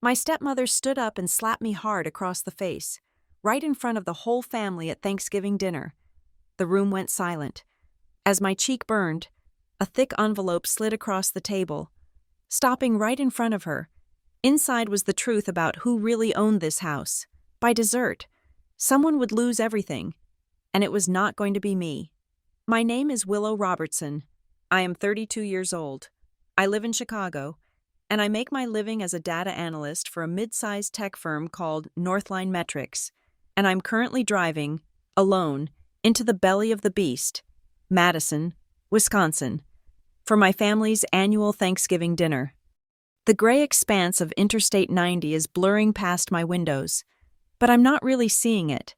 My stepmother stood up and slapped me hard across the face, right in front of the whole family at Thanksgiving dinner. The room went silent. As my cheek burned, a thick envelope slid across the table, stopping right in front of her. Inside was the truth about who really owned this house. By dessert, someone would lose everything, and it was not going to be me. My name is Willow Robertson. I am 32 years old. I live in Chicago, and I make my living as a data analyst for a mid-sized tech firm called Northline Metrics, and I'm currently driving, alone, into the belly of the beast, Madison, Wisconsin, for my family's annual Thanksgiving dinner. The gray expanse of Interstate 90 is blurring past my windows, but I'm not really seeing it.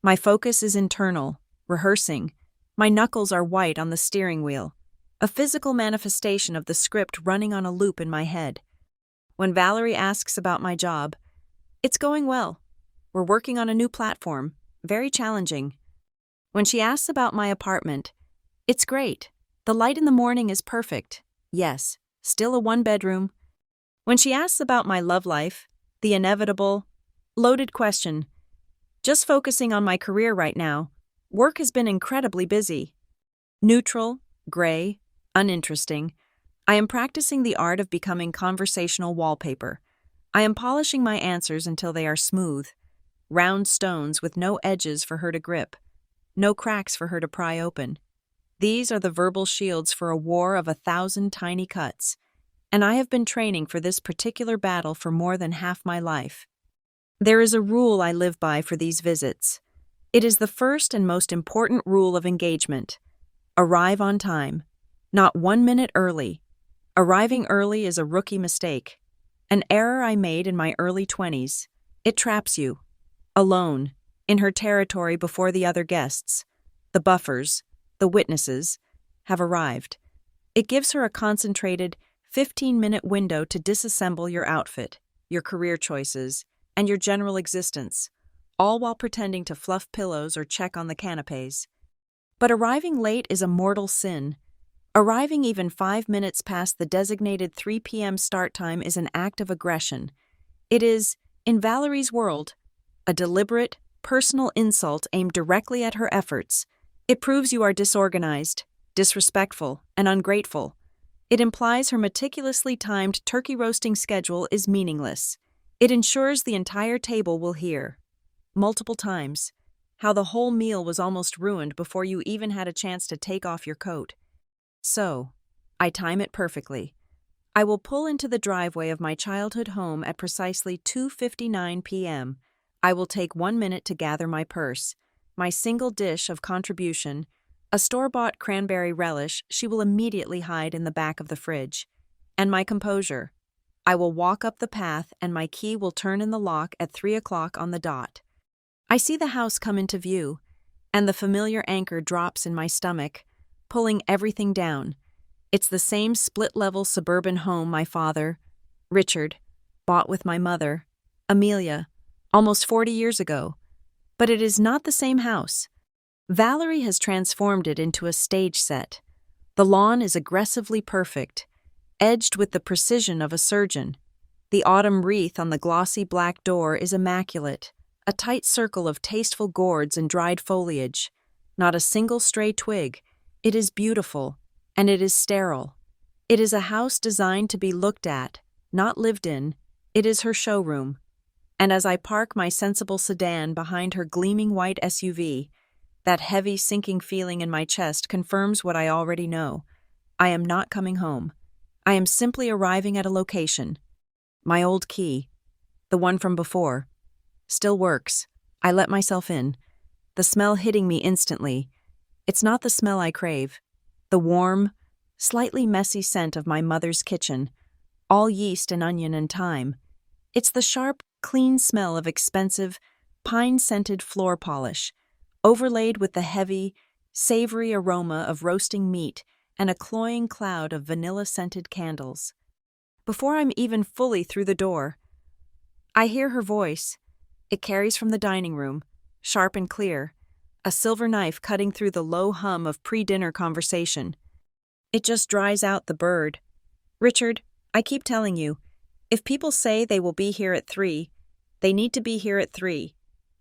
My focus is internal, rehearsing. My knuckles are white on the steering wheel, a physical manifestation of the script running on a loop in my head. When Valerie asks about my job, it's going well. We're working on a new platform, very challenging. When she asks about my apartment, it's great. The light in the morning is perfect. Yes, still a one-bedroom. When she asks about my love life, the inevitable, loaded question. Just focusing on my career right now, work has been incredibly busy. Neutral, gray, uninteresting. I am practicing the art of becoming conversational wallpaper. I am polishing my answers until they are smooth. Round stones with no edges for her to grip. No cracks for her to pry open. These are the verbal shields for a war of 1,000 tiny cuts. And I have been training for this particular battle for more than half my life. There is a rule I live by for these visits. It is the first and most important rule of engagement. Arrive on time. Not 1 minute early. Arriving early is a rookie mistake. An error I made in my early 20s. It traps you. Alone, in her territory before the other guests. The buffers, the witnesses, have arrived. It gives her a concentrated, 15-minute window to disassemble your outfit, your career choices, and your general existence, all while pretending to fluff pillows or check on the canapes. But arriving late is a mortal sin. Arriving even 5 minutes past the designated 3 p.m. start time is an act of aggression. It is, in Valerie's world, a deliberate, personal insult aimed directly at her efforts. It proves you are disorganized, disrespectful, and ungrateful. It implies her meticulously timed turkey roasting schedule is meaningless. It ensures the entire table will hear, multiple times, how the whole meal was almost ruined before you even had a chance to take off your coat. So, I time it perfectly. I will pull into the driveway of my childhood home at precisely 2:59 p.m. I will take 1 minute to gather my purse, my single dish of contribution, a store-bought cranberry relish she will immediately hide in the back of the fridge, and my composure. I will walk up the path and my key will turn in the lock at 3 o'clock on the dot. I see the house come into view, and the familiar anchor drops in my stomach, pulling everything down. It's the same split-level suburban home my father, Richard, bought with my mother, Amelia, almost 40 years ago. But it is not the same house. Valerie has transformed it into a stage set. The lawn is aggressively perfect, edged with the precision of a surgeon. The autumn wreath on the glossy black door is immaculate, a tight circle of tasteful gourds and dried foliage. Not a single stray twig. It is beautiful, and it is sterile. It is a house designed to be looked at, not lived in. It is her showroom. And as I park my sensible sedan behind her gleaming white SUV, that heavy sinking feeling in my chest confirms what I already know. I am not coming home. I am simply arriving at a location. My old key, the one from before, still works. I let myself in. The smell hitting me instantly. It's not the smell I crave. The warm, slightly messy scent of my mother's kitchen, all yeast and onion and thyme. It's the sharp, clean smell of expensive, pine-scented floor polish, overlaid with the heavy, savory aroma of roasting meat and a cloying cloud of vanilla-scented candles. Before I'm even fully through the door, I hear her voice. It carries from the dining room, sharp and clear, a silver knife cutting through the low hum of pre-dinner conversation. It just dries out the bird. Richard, I keep telling you, If people say they will be here at 3, they need to be here at 3.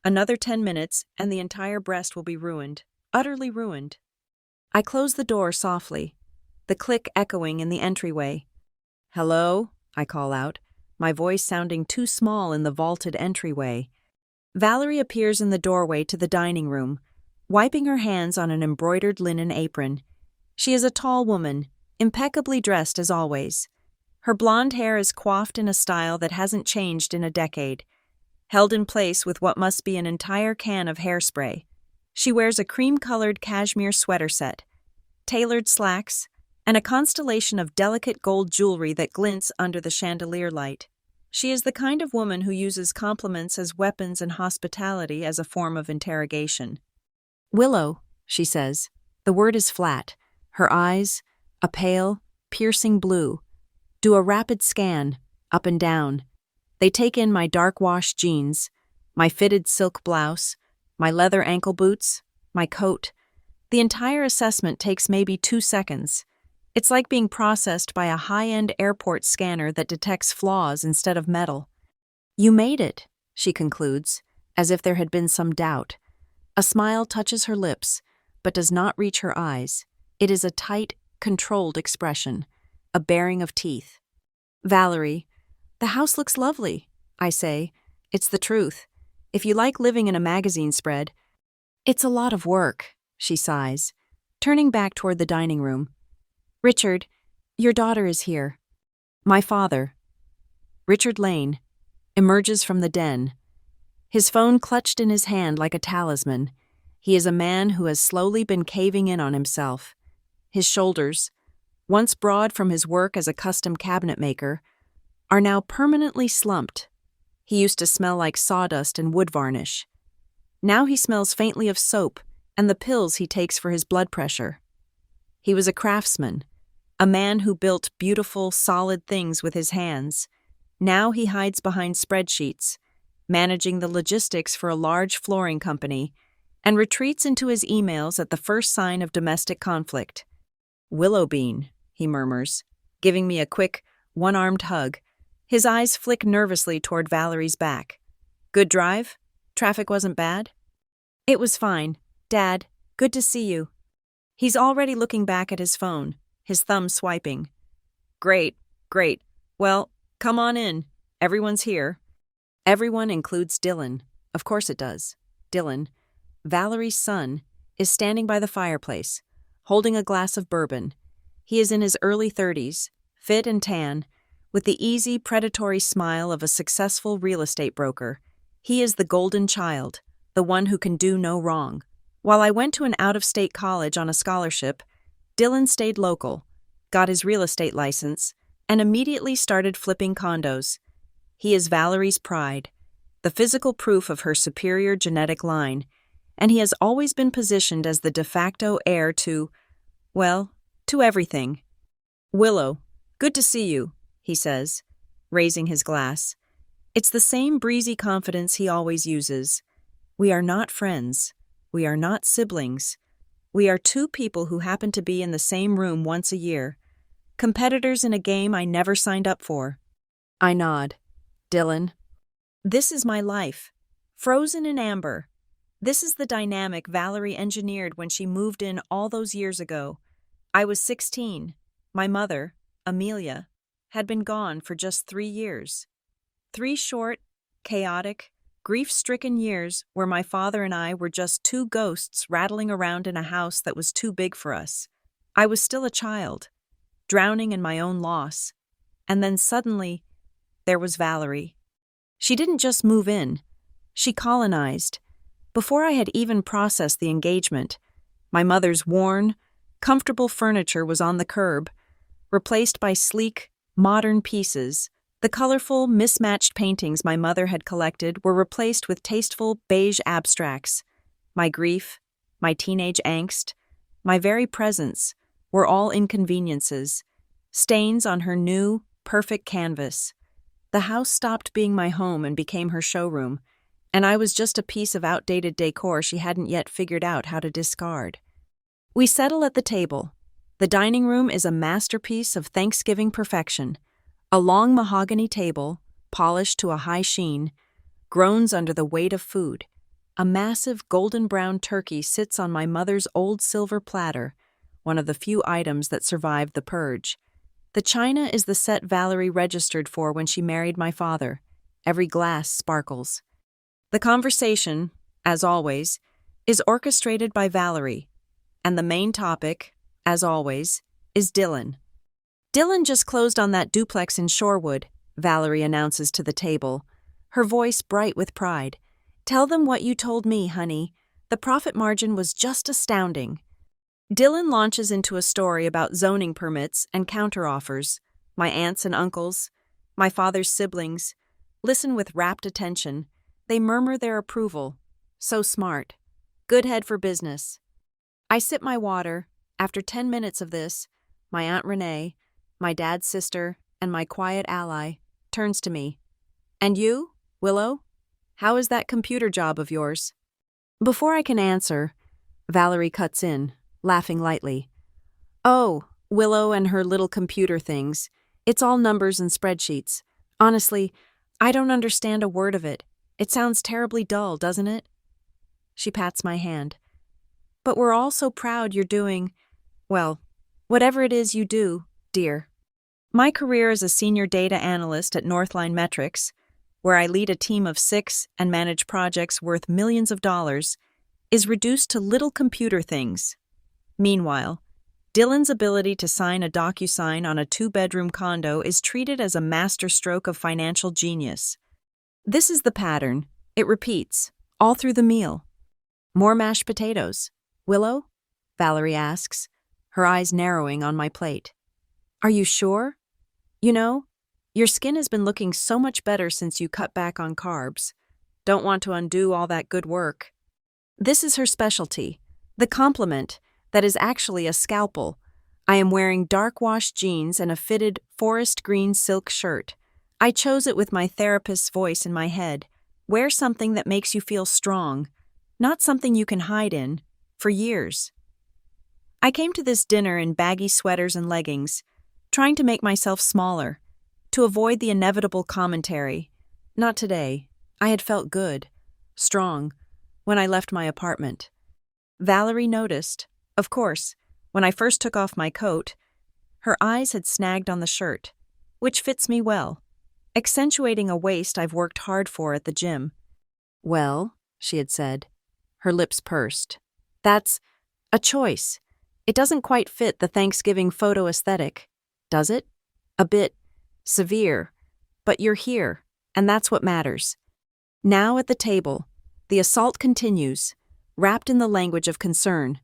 Another 10 minutes, and the entire breast will be ruined. Utterly ruined. I close the door softly, the click echoing in the entryway. "Hello?" I call out, my voice sounding too small in the vaulted entryway. Valerie appears in the doorway to the dining room, wiping her hands on an embroidered linen apron. She is a tall woman, impeccably dressed as always. Her blonde hair is coiffed in a style that hasn't changed in a decade, held in place with what must be an entire can of hairspray. She wears a cream-colored cashmere sweater set, tailored slacks, and a constellation of delicate gold jewelry that glints under the chandelier light. She is the kind of woman who uses compliments as weapons and hospitality as a form of interrogation. "Willow," she says. The word is flat. Her eyes, a pale, piercing blue, do a rapid scan, up and down. They take in my dark-washed jeans, my fitted silk blouse, my leather ankle boots, my coat. The entire assessment takes maybe 2 seconds. It's like being processed by a high-end airport scanner that detects flaws instead of metal. "You made it," she concludes, as if there had been some doubt. A smile touches her lips, but does not reach her eyes. It is a tight, controlled expression, a baring of teeth. "Valerie, the house looks lovely," I say. It's the truth. If you like living in a magazine spread, it's a lot of work, she sighs, turning back toward the dining room. "Richard, your daughter is here." My father, Richard Lane, emerges from the den, his phone clutched in his hand like a talisman. He is a man who has slowly been caving in on himself. His shoulders, once broad from his work as a custom cabinet maker, are now permanently slumped. He used to smell like sawdust and wood varnish. Now he smells faintly of soap and the pills he takes for his blood pressure. He was a craftsman, a man who built beautiful, solid things with his hands. Now he hides behind spreadsheets, managing the logistics for a large flooring company, and retreats into his emails at the first sign of domestic conflict. "Willowbean," he murmurs, giving me a quick, one-armed hug. His eyes flick nervously toward Valerie's back. "Good drive? Traffic wasn't bad?" "It was fine. Dad, good to see you." He's already looking back at his phone, his thumb swiping. Great. Well, come on in. Everyone's here." Everyone includes Dylan. Of course it does. Dylan, Valerie's son, is standing by the fireplace, holding a glass of bourbon. He is in his early 30s, fit and tan, with the easy, predatory smile of a successful real estate broker. He is the golden child, the one who can do no wrong. While I went to an out-of-state college on a scholarship, Dylan stayed local, got his real estate license, and immediately started flipping condos. He is Valerie's pride, the physical proof of her superior genetic line, and he has always been positioned as the de facto heir to, well, to everything. "Willow, good to see you," he says, raising his glass. It's the same breezy confidence he always uses. We are not friends. We are not siblings. We are two people who happen to be in the same room once a year, competitors in a game I never signed up for. I nod. "Dylan, this is my life, frozen in amber. This is the dynamic Valerie engineered when she moved in all those years ago. I was 16. My mother, Amelia, had been gone for just 3 years. 3 short, chaotic, grief-stricken years where my father and I were just 2 ghosts rattling around in a house that was too big for us. I was still a child, drowning in my own loss. And then suddenly, there was Valerie. She didn't just move in. She colonized. Before I had even processed the engagement, my mother's worn, comfortable furniture was on the curb, replaced by sleek, modern pieces. The colorful, mismatched paintings my mother had collected were replaced with tasteful beige abstracts. My grief, my teenage angst, my very presence were all inconveniences, stains on her new, perfect canvas. The house stopped being my home and became her showroom, and I was just a piece of outdated decor she hadn't yet figured out how to discard. We settle at the table. The dining room is a masterpiece of Thanksgiving perfection. A long mahogany table, polished to a high sheen, groans under the weight of food. A massive golden brown turkey sits on my mother's old silver platter, one of the few items that survived the purge. The china is the set Valerie registered for when she married my father. Every glass sparkles. The conversation, as always, is orchestrated by Valerie, and the main topic, as always, is Dylan. Dylan just closed on that duplex in Shorewood, Valerie announces to the table, her voice bright with pride. Tell them what you told me, honey. The profit margin was just astounding. Dylan launches into a story about zoning permits and counteroffers. My aunts and uncles, my father's siblings, listen with rapt attention. They murmur their approval. So smart. Good head for business. I sip my water. After 10 minutes of this, my Aunt Renee, my dad's sister, and my quiet ally, turns to me. And you, Willow? How is that computer job of yours? Before I can answer, Valerie cuts in, laughing lightly. Oh, Willow and her little computer things. It's all numbers and spreadsheets. Honestly, I don't understand a word of it. It sounds terribly dull, doesn't it? She pats my hand. But we're all so proud you're doing, well, whatever it is you do, dear. My career as a senior data analyst at Northline Metrics, where I lead a team of 6 and manage projects worth millions of dollars, is reduced to little computer things. Meanwhile, Dylan's ability to sign a DocuSign on a 2-bedroom condo is treated as a masterstroke of financial genius. This is the pattern. It repeats, all through the meal. More mashed potatoes. Willow? Valerie asks, her eyes narrowing on my plate. Are you sure? You know, your skin has been looking so much better since you cut back on carbs. Don't want to undo all that good work. This is her specialty, the compliment that is actually a scalpel. I am wearing dark-washed jeans and a fitted forest green silk shirt. I chose it with my therapist's voice in my head. Wear something that makes you feel strong, not something you can hide in, for years. I came to this dinner in baggy sweaters and leggings, trying to make myself smaller, to avoid the inevitable commentary. Not today. I had felt good, strong, when I left my apartment. Valerie noticed, of course, when I first took off my coat. Her eyes had snagged on the shirt, which fits me well, accentuating a waist I've worked hard for at the gym. Well, she had said, her lips pursed. That's a choice. It doesn't quite fit the Thanksgiving photo aesthetic, does it? A bit severe, but you're here, and that's what matters. Now at the table, the assault continues, wrapped in the language of concern.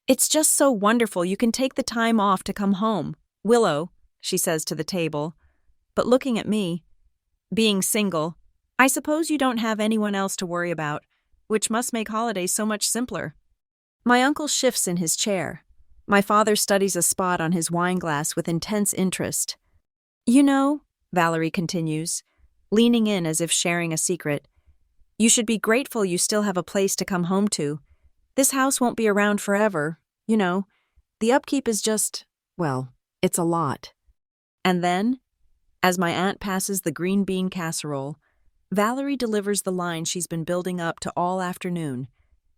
It's just so wonderful you can take the time off to come home, Willow, she says to the table. But looking at me, being single, I suppose you don't have anyone else to worry about, which must make holidays so much simpler. My uncle shifts in his chair. My father studies a spot on his wine glass with intense interest. You know, Valerie continues, leaning in as if sharing a secret, you should be grateful you still have a place to come home to. This house won't be around forever, you know. The upkeep is just, well, it's a lot. And then, as my aunt passes the green bean casserole, Valerie delivers the line she's been building up to all afternoon.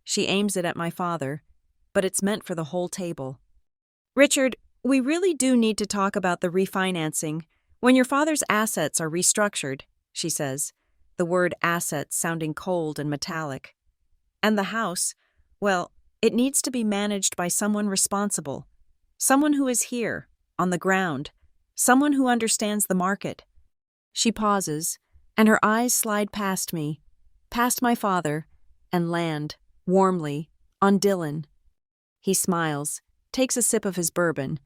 She aims it at my father, but it's meant for the whole table. Richard, we really do need to talk about the refinancing. When your father's assets are restructured, she says, the word assets sounding cold and metallic. And the house, well, it needs to be managed by someone responsible, someone who is here, on the ground, someone who understands the market. She pauses, and her eyes slide past me, past my father, and land, warmly, on Dylan. He smiles, takes a sip of his bourbon.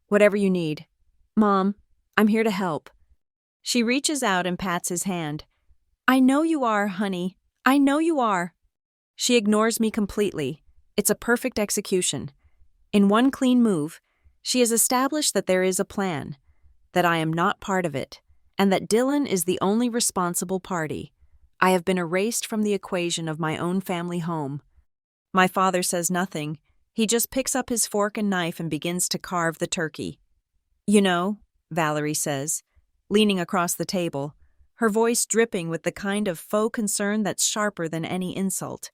Whatever you need. Mom, I'm here to help. She reaches out and pats his hand. I know you are, honey. I know you are. She ignores me completely. It's a perfect execution. In one clean move, she has established that there is a plan, that I am not part of it, and that Dylan is the only responsible party. I have been erased from the equation of my own family home. My father says nothing. He just picks up his fork and knife and begins to carve the turkey. You know, Valerie says, leaning across the table, her voice dripping with the kind of faux concern that's sharper than any insult.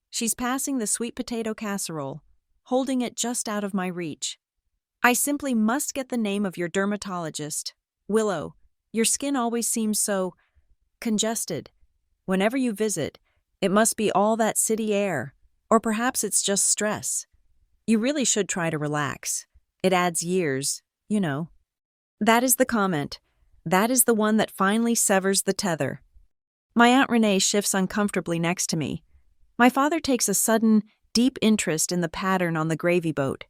She's passing the sweet potato casserole, holding it just out of my reach. I simply must get the name of your dermatologist. Willow, your skin always seems so congested. Whenever you visit, it must be all that city air, or perhaps it's just stress. You really should try to relax. It adds years, you know. That is the comment. That is the one that finally severs the tether. My Aunt Renee shifts uncomfortably next to me. My father takes a sudden, deep interest in the pattern on the gravy boat.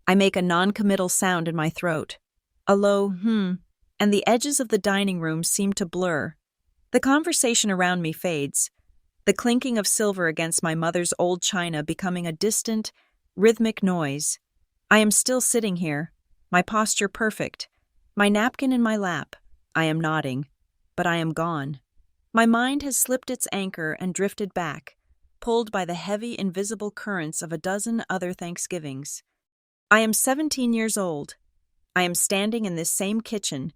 I make a non-committal sound in my throat. A low, and the edges of the dining room seem to blur. The conversation around me fades, the clinking of silver against my mother's old china becoming a distant, rhythmic noise. I am still sitting here, my posture perfect, my napkin in my lap. I am nodding, but I am gone. My mind has slipped its anchor and drifted back, pulled by the heavy, invisible currents of a dozen other Thanksgivings. I am 17 years old. I am standing in this same kitchen,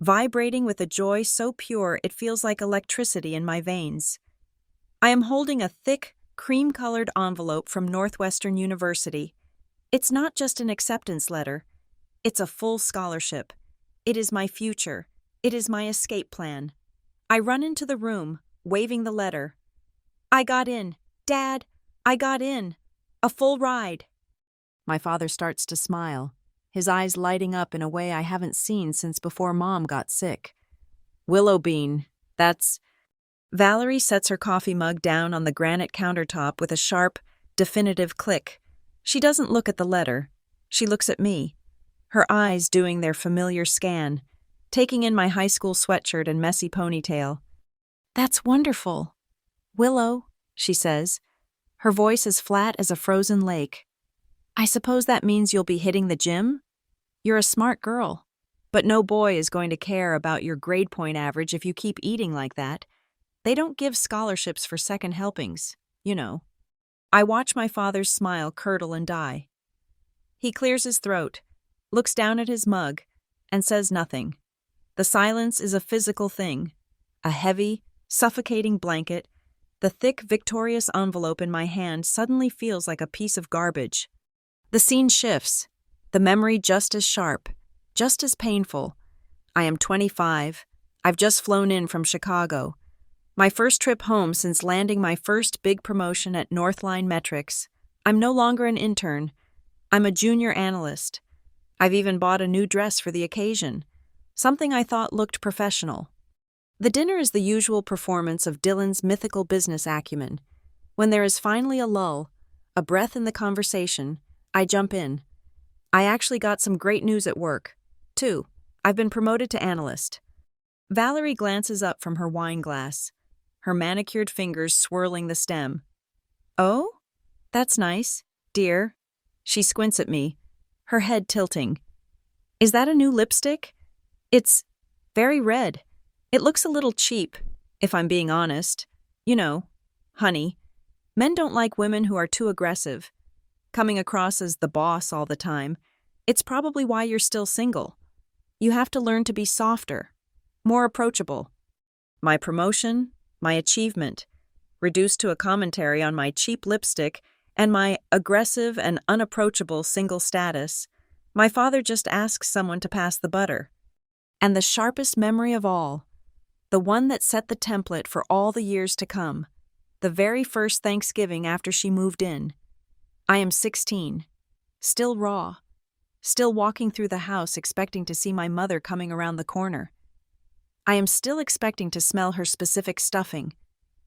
vibrating with a joy so pure it feels like electricity in my veins. I am holding a thick, cream-colored envelope from Northwestern University. It's not just an acceptance letter. It's a full scholarship. It is my future. It is my escape plan. I run into the room, waving the letter. I got in. Dad, I got in. A full ride. My father starts to smile, his eyes lighting up in a way I haven't seen since before Mom got sick. Willow bean, that's... Valerie sets her coffee mug down on the granite countertop with a sharp, definitive click. She doesn't look at the letter. She looks at me, her eyes doing their familiar scan, taking in my high school sweatshirt and messy ponytail. That's wonderful. Willow, she says, her voice as flat as a frozen lake. I suppose that means you'll be hitting the gym? You're a smart girl, but no boy is going to care about your grade point average if you keep eating like that. They don't give scholarships for second helpings, you know. I watch my father's smile curdle and die. He clears his throat, looks down at his mug, and says nothing. The silence is a physical thing, a heavy, suffocating blanket. The thick, victorious envelope in my hand suddenly feels like a piece of garbage. The scene shifts, the memory just as sharp, just as painful. I am 25. I've just flown in from Chicago. My first trip home since landing my first big promotion at Northline Metrics. I'm no longer an intern. I'm a junior analyst. I've even bought a new dress for the occasion, something I thought looked professional. The dinner is the usual performance of Dylan's mythical business acumen. When there is finally a lull, a breath in the conversation, I jump in. I actually got some great news at work. too. I've been promoted to analyst. Valerie glances up from her wine glass, her manicured fingers swirling the stem. Oh? That's nice, dear. She squints at me, her head tilting. Is that a new lipstick? It's very red. It looks a little cheap, if I'm being honest. You know, honey, men don't like women who are too aggressive, coming across as the boss all the time. It's probably why you're still single. You have to learn to be softer, more approachable. My promotion, my achievement, reduced to a commentary on my cheap lipstick and my aggressive and unapproachable single status, my father just asks someone to pass the butter. And the sharpest memory of all, the one that set the template for all the years to come, the very first Thanksgiving after she moved in. I am 16, still raw, still walking through the house expecting to see my mother coming around the corner. I am still expecting to smell her specific stuffing,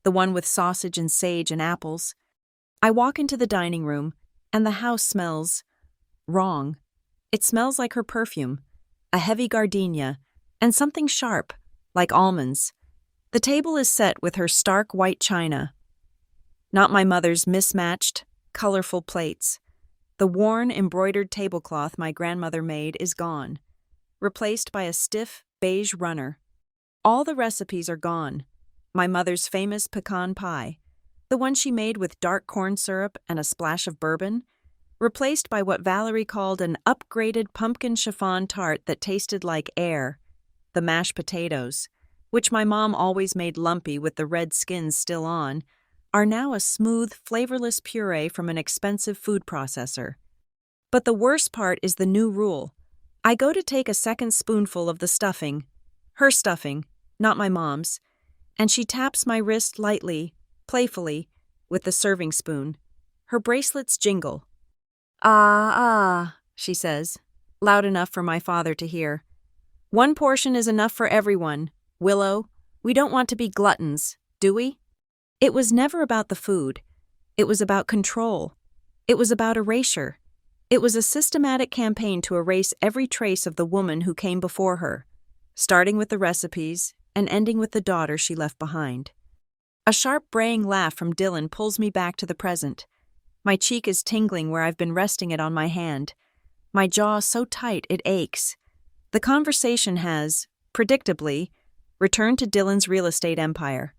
the one with sausage and sage and apples. I walk into the dining room, and the house smells wrong. It smells like her perfume, a heavy gardenia, and something sharp, like almonds. The table is set with her stark white china, not my mother's mismatched, colorful plates. The worn, embroidered tablecloth my grandmother made is gone, replaced by a stiff, beige runner. All the recipes are gone. My mother's famous pecan pie, the one she made with dark corn syrup and a splash of bourbon, replaced by what Valerie called an upgraded pumpkin chiffon tart that tasted like air. the mashed potatoes, which my mom always made lumpy with the red skins still on, are now a smooth, flavorless puree from an expensive food processor. But the worst part is the new rule. I go to take a second spoonful of the stuffing, her stuffing, not my mom's, and she taps my wrist lightly, playfully, with the serving spoon. Her bracelets jingle. Ah, she says, loud enough for my father to hear. One portion is enough for everyone, Willow. We don't want to be gluttons, do we? It was never about the food. It was about control. It was about erasure. It was a systematic campaign to erase every trace of the woman who came before her, starting with the recipes and ending with the daughter she left behind. A sharp braying laugh from Dylan pulls me back to the present. My cheek is tingling where I've been resting it on my hand. My jaw so tight it aches. The conversation has, predictably, returned to Dylan's real estate empire.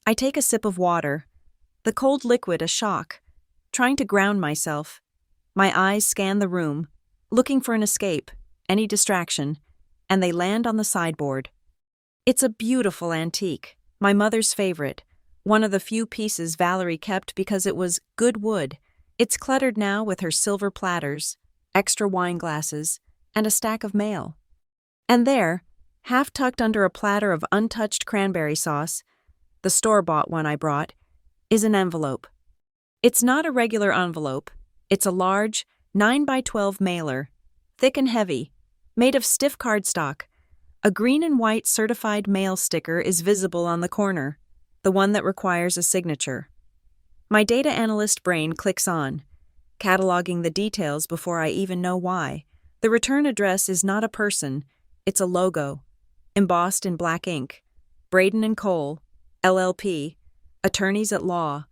I take a sip of water, the cold liquid a shock, trying to ground myself. My eyes scan the room, looking for an escape, any distraction, and they land on the sideboard. It's a beautiful antique, my mother's favorite, one of the few pieces Valerie kept because it was good wood. It's cluttered now with her silver platters, extra wine glasses, and a stack of mail. And there, half tucked under a platter of untouched cranberry sauce, the store-bought one I brought, is an envelope. It's not a regular envelope. It's a large, 9x12 mailer, thick and heavy, made of stiff cardstock. A green and white certified mail sticker is visible on the corner, the one that requires a signature. My data analyst brain clicks on, cataloging the details before I even know why. The return address is not a person, it's a logo, embossed in black ink, Braden and Cole, LLP, attorneys at law,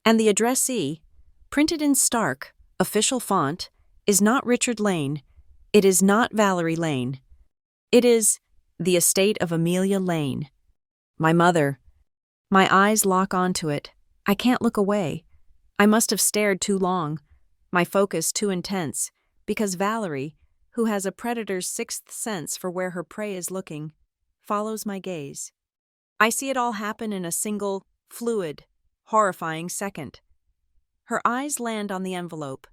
and the addressee, printed in stark, official font, is not Richard Lane, it is not Valerie Lane. It is the estate of Amelia Lane. My mother. My eyes lock onto it. I can't look away. I must have stared too long, my focus too intense, because Valerie, who has a predator's sixth sense for where her prey is looking, follows my gaze. I see it all happen in a single, fluid, horrifying second. Her eyes land on the envelope.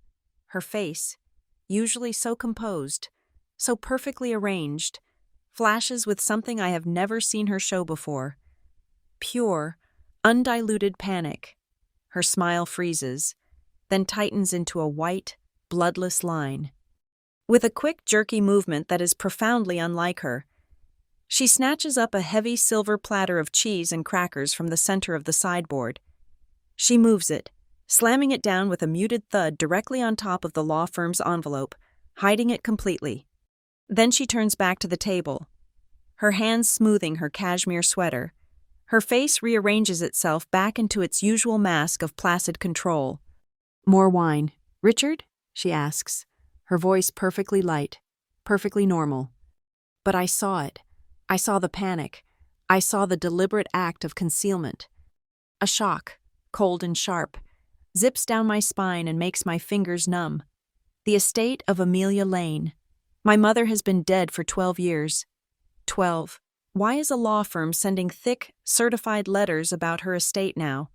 Her face, usually so composed, so perfectly arranged, flashes with something I have never seen her show before. Pure, undiluted panic. Her smile freezes, then tightens into a white, bloodless line. With a quick, jerky movement that is profoundly unlike her, she snatches up a heavy silver platter of cheese and crackers from the center of the sideboard. She moves it, slamming it down with a muted thud directly on top of the law firm's envelope, hiding it completely. Then she turns back to the table, her hands smoothing her cashmere sweater. Her face rearranges itself back into its usual mask of placid control. "More wine, Richard?" she asks, her voice perfectly light, perfectly normal. But I saw it. I saw the panic. I saw the deliberate act of concealment. A shock, cold and sharp, zips down my spine and makes my fingers numb. The estate of Amelia Lane. My mother has been dead for 12 years. 12. Why is a law firm sending thick, certified letters about her estate now?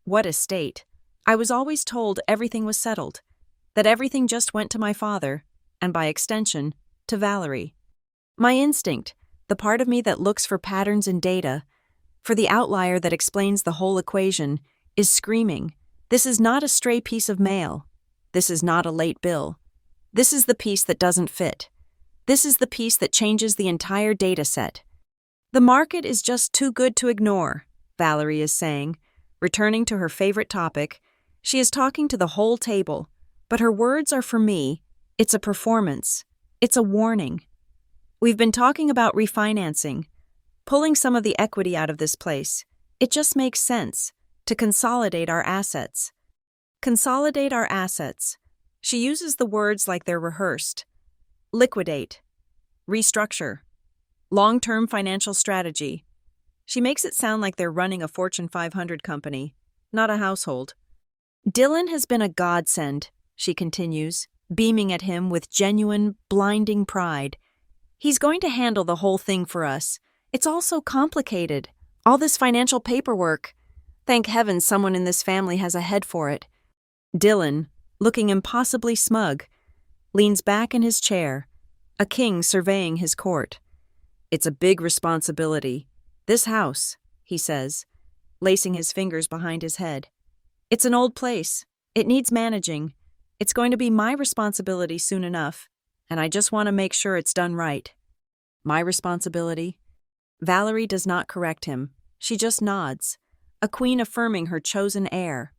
What estate? I was always told everything was settled, that everything just went to my father, and by extension, to Valerie. My instinct, the part of me that looks for patterns in data, for the outlier that explains the whole equation, is screaming, this is not a stray piece of mail. This is not a late bill. This is the piece that doesn't fit. This is the piece that changes the entire data set. The market is just too good to ignore, Valerie is saying. Returning to her favorite topic, she is talking to the whole table, but her words are for me. It's a performance. It's a warning. We've been talking about refinancing, pulling some of the equity out of this place. It just makes sense to consolidate our assets. Consolidate our assets. She uses the words like they're rehearsed. Liquidate. Restructure. Long-term financial strategy. She makes it sound like they're running a Fortune 500 company, not a household. Dylan has been a godsend, she continues, beaming at him with genuine, blinding pride. He's going to handle the whole thing for us. It's all so complicated. All this financial paperwork. Thank heavens someone in this family has a head for it. Dylan, looking impossibly smug, leans back in his chair, a king surveying his court. It's a big responsibility. This house, he says, lacing his fingers behind his head. It's an old place. It needs managing. It's going to be my responsibility soon enough, and I just want to make sure it's done right. My responsibility? Valerie does not correct him. She just nods, a queen affirming her chosen heir.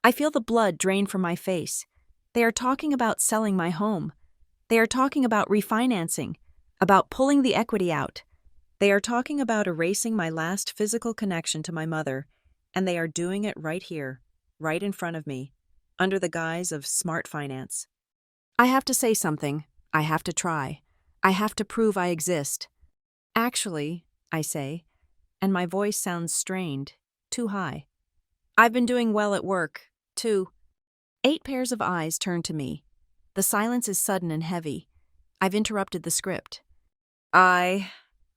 I feel the blood drain from my face. They are talking about selling my home. They are talking about refinancing, about pulling the equity out. They are talking about erasing my last physical connection to my mother, and they are doing it right here, right in front of me, under the guise of smart finance. I have to say something. I have to try. I have to prove I exist. Actually, I say, and my voice sounds strained, too high. I've been doing well at work, too. 8 pairs of eyes turn to me. The silence is sudden and heavy. I've interrupted the script. I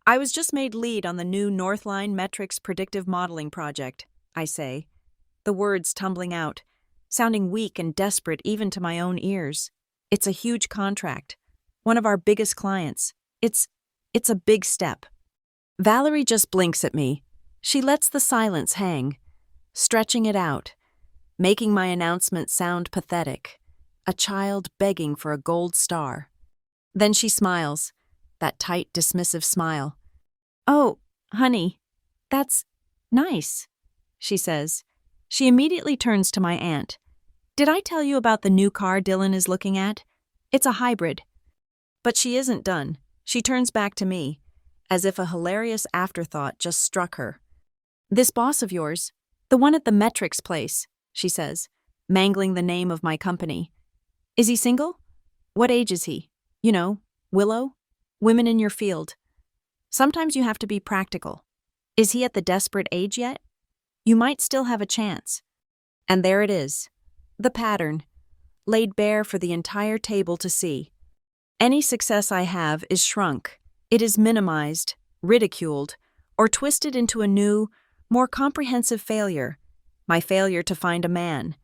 was just made lead on the new Northline Metrics predictive modeling project, I say, the words tumbling out, sounding weak and desperate even to my own ears. It's a huge contract. One of our biggest clients. It's a big step. Valerie just blinks at me. She lets the silence hang, stretching it out, making my announcement sound pathetic, a child begging for a gold star. Then she smiles, that tight, dismissive smile. Oh, honey, that's nice, she says. She immediately turns to my aunt. Did I tell you about the new car Dylan is looking at? It's a hybrid. But she isn't done. She turns back to me, as if a hilarious afterthought just struck her. This boss of yours, the one at the Metrics place, she says, mangling the name of my company. Is he single? What age is he? You know, Willow? Women in your field. Sometimes you have to be practical. Is he at the desperate age yet? You might still have a chance. And there it is. The pattern, laid bare for the entire table to see. Any success I have is shrunk. It is minimized, ridiculed, or twisted into a new, more comprehensive failure. My failure to find a man.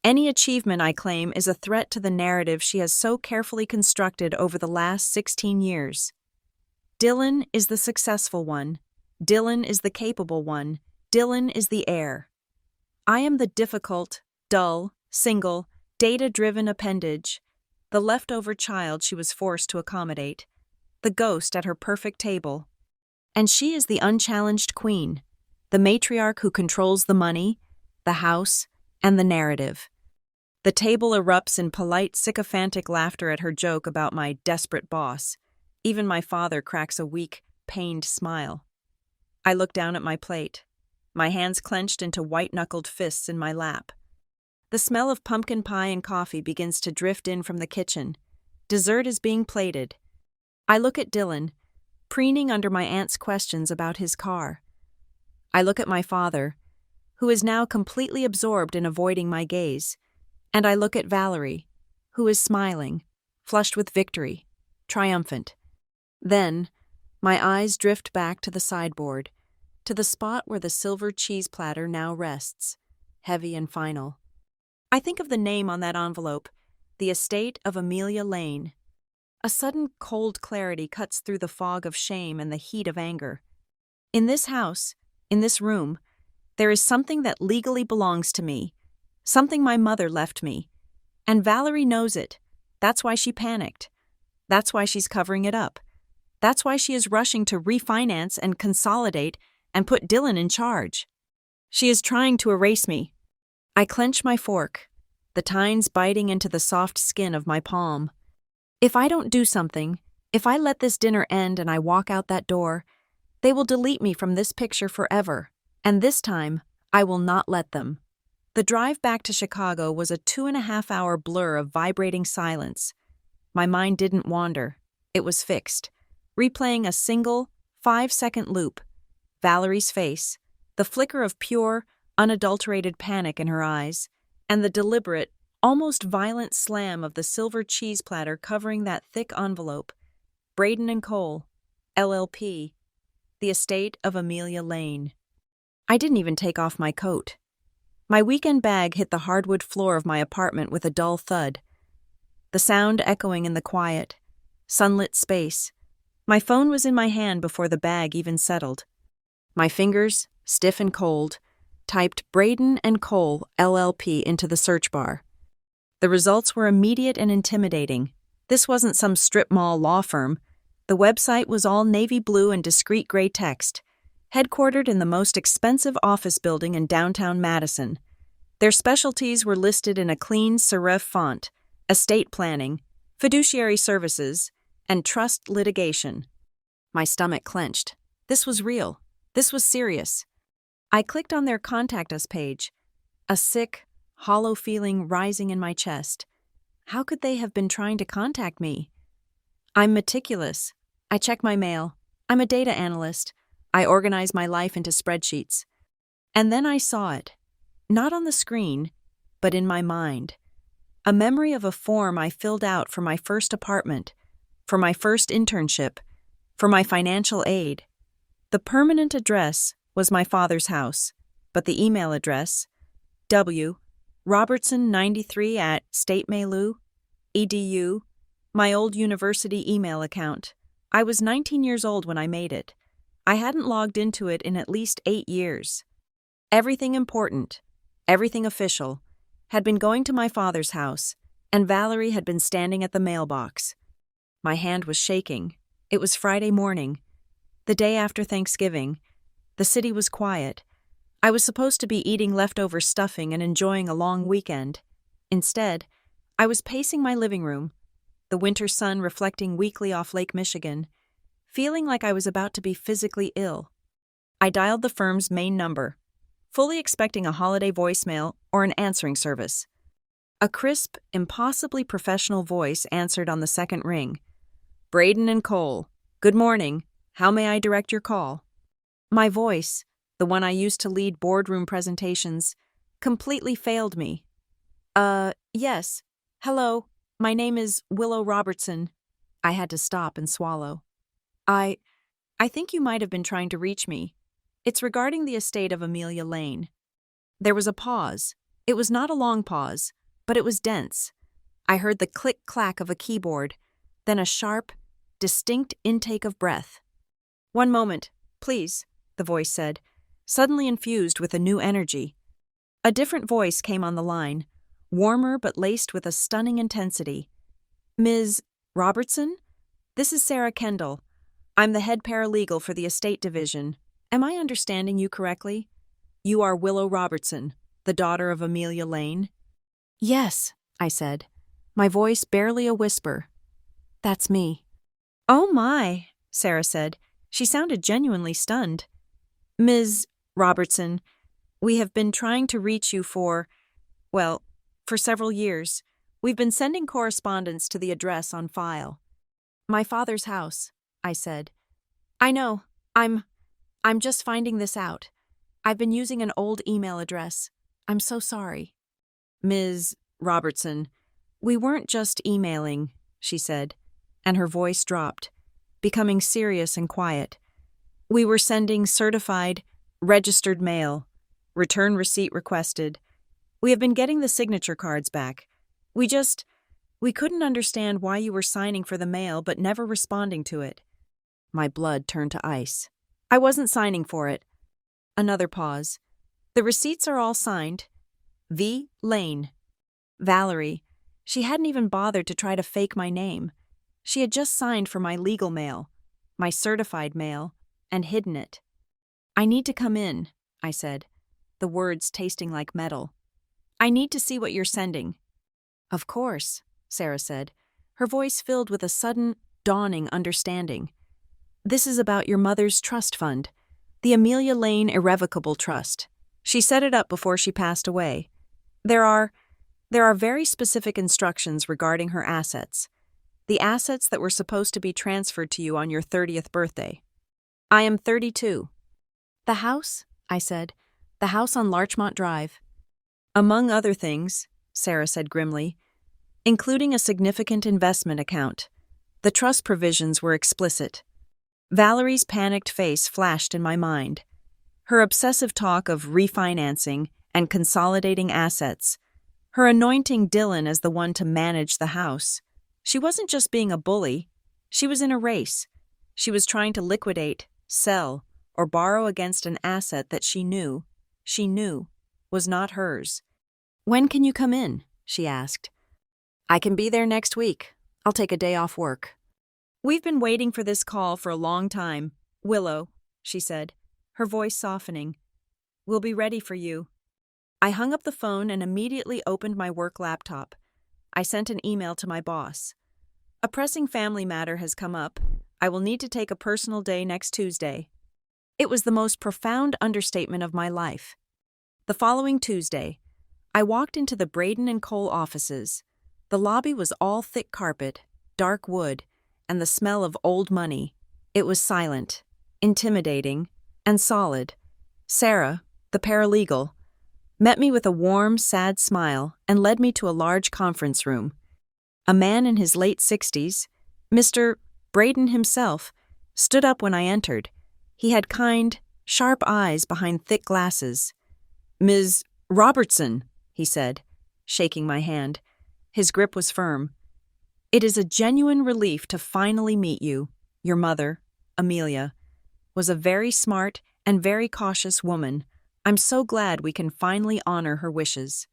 Any achievement I claim is a threat to the narrative she has so carefully constructed over the last 16 years. Dylan is the successful one. Dylan is the capable one. Dylan is the heir. I am the difficult, dull, single, data-driven appendage, the leftover child she was forced to accommodate, the ghost at her perfect table. And she is the unchallenged queen, the matriarch who controls the money, the house, and the narrative. The table erupts in polite, sycophantic laughter at her joke about my desperate boss. Even my father cracks a weak, pained smile. I look down at my plate, my hands clenched into white-knuckled fists in my lap. The smell of pumpkin pie and coffee begins to drift in from the kitchen. Dessert is being plated. I look at Dylan, preening under my aunt's questions about his car. I look at my father, who is now completely absorbed in avoiding my gaze, and I look at Valerie, who is smiling, flushed with victory, triumphant. Then, my eyes drift back to the sideboard, to the spot where the silver cheese platter now rests, heavy and final. I think of the name on that envelope, the estate of Amelia Lane. A sudden cold clarity cuts through the fog of shame and the heat of anger. In this house, in this room, there is something that legally belongs to me, something my mother left me. And Valerie knows it. That's why she panicked. That's why she's covering it up. That's why she is rushing to refinance and consolidate and put Dylan in charge. She is trying to erase me. I clench my fork, the tines biting into the soft skin of my palm. If I don't do something, if I let this dinner end and I walk out that door, they will delete me from this picture forever. And this time, I will not let them. The drive back to Chicago was a 2.5-hour blur of vibrating silence. My mind didn't wander. It was fixed, replaying a single, 5-second loop. Valerie's face, the flicker of pure, unadulterated panic in her eyes, and the deliberate, almost violent slam of the silver cheese platter covering that thick envelope, Braden and Cole, LLP, the estate of Amelia Lane. I didn't even take off my coat. My weekend bag hit the hardwood floor of my apartment with a dull thud, the sound echoing in the quiet, sunlit space. My phone was in my hand before the bag even settled. My fingers, stiff and cold, typed Braden and Cole, LLP into the search bar. The results were immediate and intimidating. This wasn't some strip mall law firm. The website was all navy blue and discreet gray text, headquartered in the most expensive office building in downtown Madison. Their specialties were listed in a clean serif font: estate planning, fiduciary services, and trust litigation. My stomach clenched. This was real. This was serious. I clicked on their Contact Us page, a sick, hollow feeling rising in my chest. How could they have been trying to contact me? I'm meticulous. I check my mail. I'm a data analyst. I organize my life into spreadsheets. And then I saw it. Not on the screen, but in my mind. A memory of a form I filled out for my first apartment, for my first internship, for my financial aid. The permanent address was my father's house, but the email address, Robertson93@Stepmother.edu, my old university email account. I was 19 years old when I made it. I hadn't logged into it in at least 8 years. Everything important, everything official, had been going to my father's house, and Valerie had been standing at the mailbox. My hand was shaking. It was Friday morning, the day after Thanksgiving. The city was quiet. I was supposed to be eating leftover stuffing and enjoying a long weekend. Instead, I was pacing my living room, the winter sun reflecting weakly off Lake Michigan, feeling like I was about to be physically ill. I dialed the firm's main number, fully expecting a holiday voicemail or an answering service. A crisp, impossibly professional voice answered on the second ring. Braden and Cole, good morning. How may I direct your call? My voice, the one I used to lead boardroom presentations, completely failed me. Yes. Hello, my name is Willow Robertson. I had to stop and swallow. I think you might have been trying to reach me. It's regarding the estate of Amelia Lane. There was a pause. It was not a long pause, but it was dense. I heard the click-clack of a keyboard, then a sharp, distinct intake of breath. "One moment, please," the voice said, suddenly infused with a new energy. A different voice came on the line, warmer but laced with a stunning intensity. "Ms. Robertson? This is Sarah Kendall. I'm the head paralegal for the estate division. Am I understanding you correctly? You are Willow Robertson, the daughter of Amelia Lane?" "Yes," I said, my voice barely a whisper. "That's me." "Oh my," Sarah said. She sounded genuinely stunned. "Ms. Robertson, we have been trying to reach you for several years. We've been sending correspondence to the address on file." "My father's house," I said. "I know. I'm just finding this out. I've been using an old email address. I'm so sorry." "Ms. Robertson, we weren't just emailing," she said, and her voice dropped, becoming serious and quiet. "We were sending certified, registered mail. Return receipt requested. We have been getting the signature cards back. We couldn't understand why you were signing for the mail but never responding to it." My blood turned to ice. "I wasn't signing for it." Another pause. "The receipts are all signed. V. Lane." Valerie. She hadn't even bothered to try to fake my name. She had just signed for my legal mail, my certified mail, and hidden it. "I need to come in," I said, the words tasting like metal. "I need to see what you're sending." "Of course," Sarah said, her voice filled with a sudden, dawning understanding. "This is about your mother's trust fund, the Amelia Lane Irrevocable Trust. She set it up before she passed away. There are very specific instructions regarding her assets, the assets that were supposed to be transferred to you on your 30th birthday. I am 32. "The house?" I said. "The house on Larchmont Drive." "Among other things," Sarah said grimly, "including a significant investment account. The trust provisions were explicit. Valerie's panicked face flashed in my mind. Her obsessive talk of refinancing and consolidating assets. Her anointing Dylan as the one to manage the house. She wasn't just being a bully. She was in a race. She was trying to liquidate, sell, or borrow against an asset that she knew, was not hers. "When can you come in?" she asked. "I can be there next week. I'll take a day off work." "We've been waiting for this call for a long time, Willow," she said, her voice softening. "We'll be ready for you." I hung up the phone and immediately opened my work laptop. I sent an email to my boss. "A pressing family matter has come up. I will need to take a personal day next Tuesday." It was the most profound understatement of my life. The following Tuesday, I walked into the Braden and Cole offices. The lobby was all thick carpet, dark wood, and the smell of old money. It was silent, intimidating, and solid. Sarah, the paralegal, met me with a warm, sad smile and led me to a large conference room. A man in his late 60s, Mr. Braden himself, stood up when I entered. He had kind, sharp eyes behind thick glasses. "Ms. Robertson," he said, shaking my hand. His grip was firm. "It is a genuine relief to finally meet you. Your mother, Amelia, was a very smart and very cautious woman. I'm so glad we can finally honor her wishes."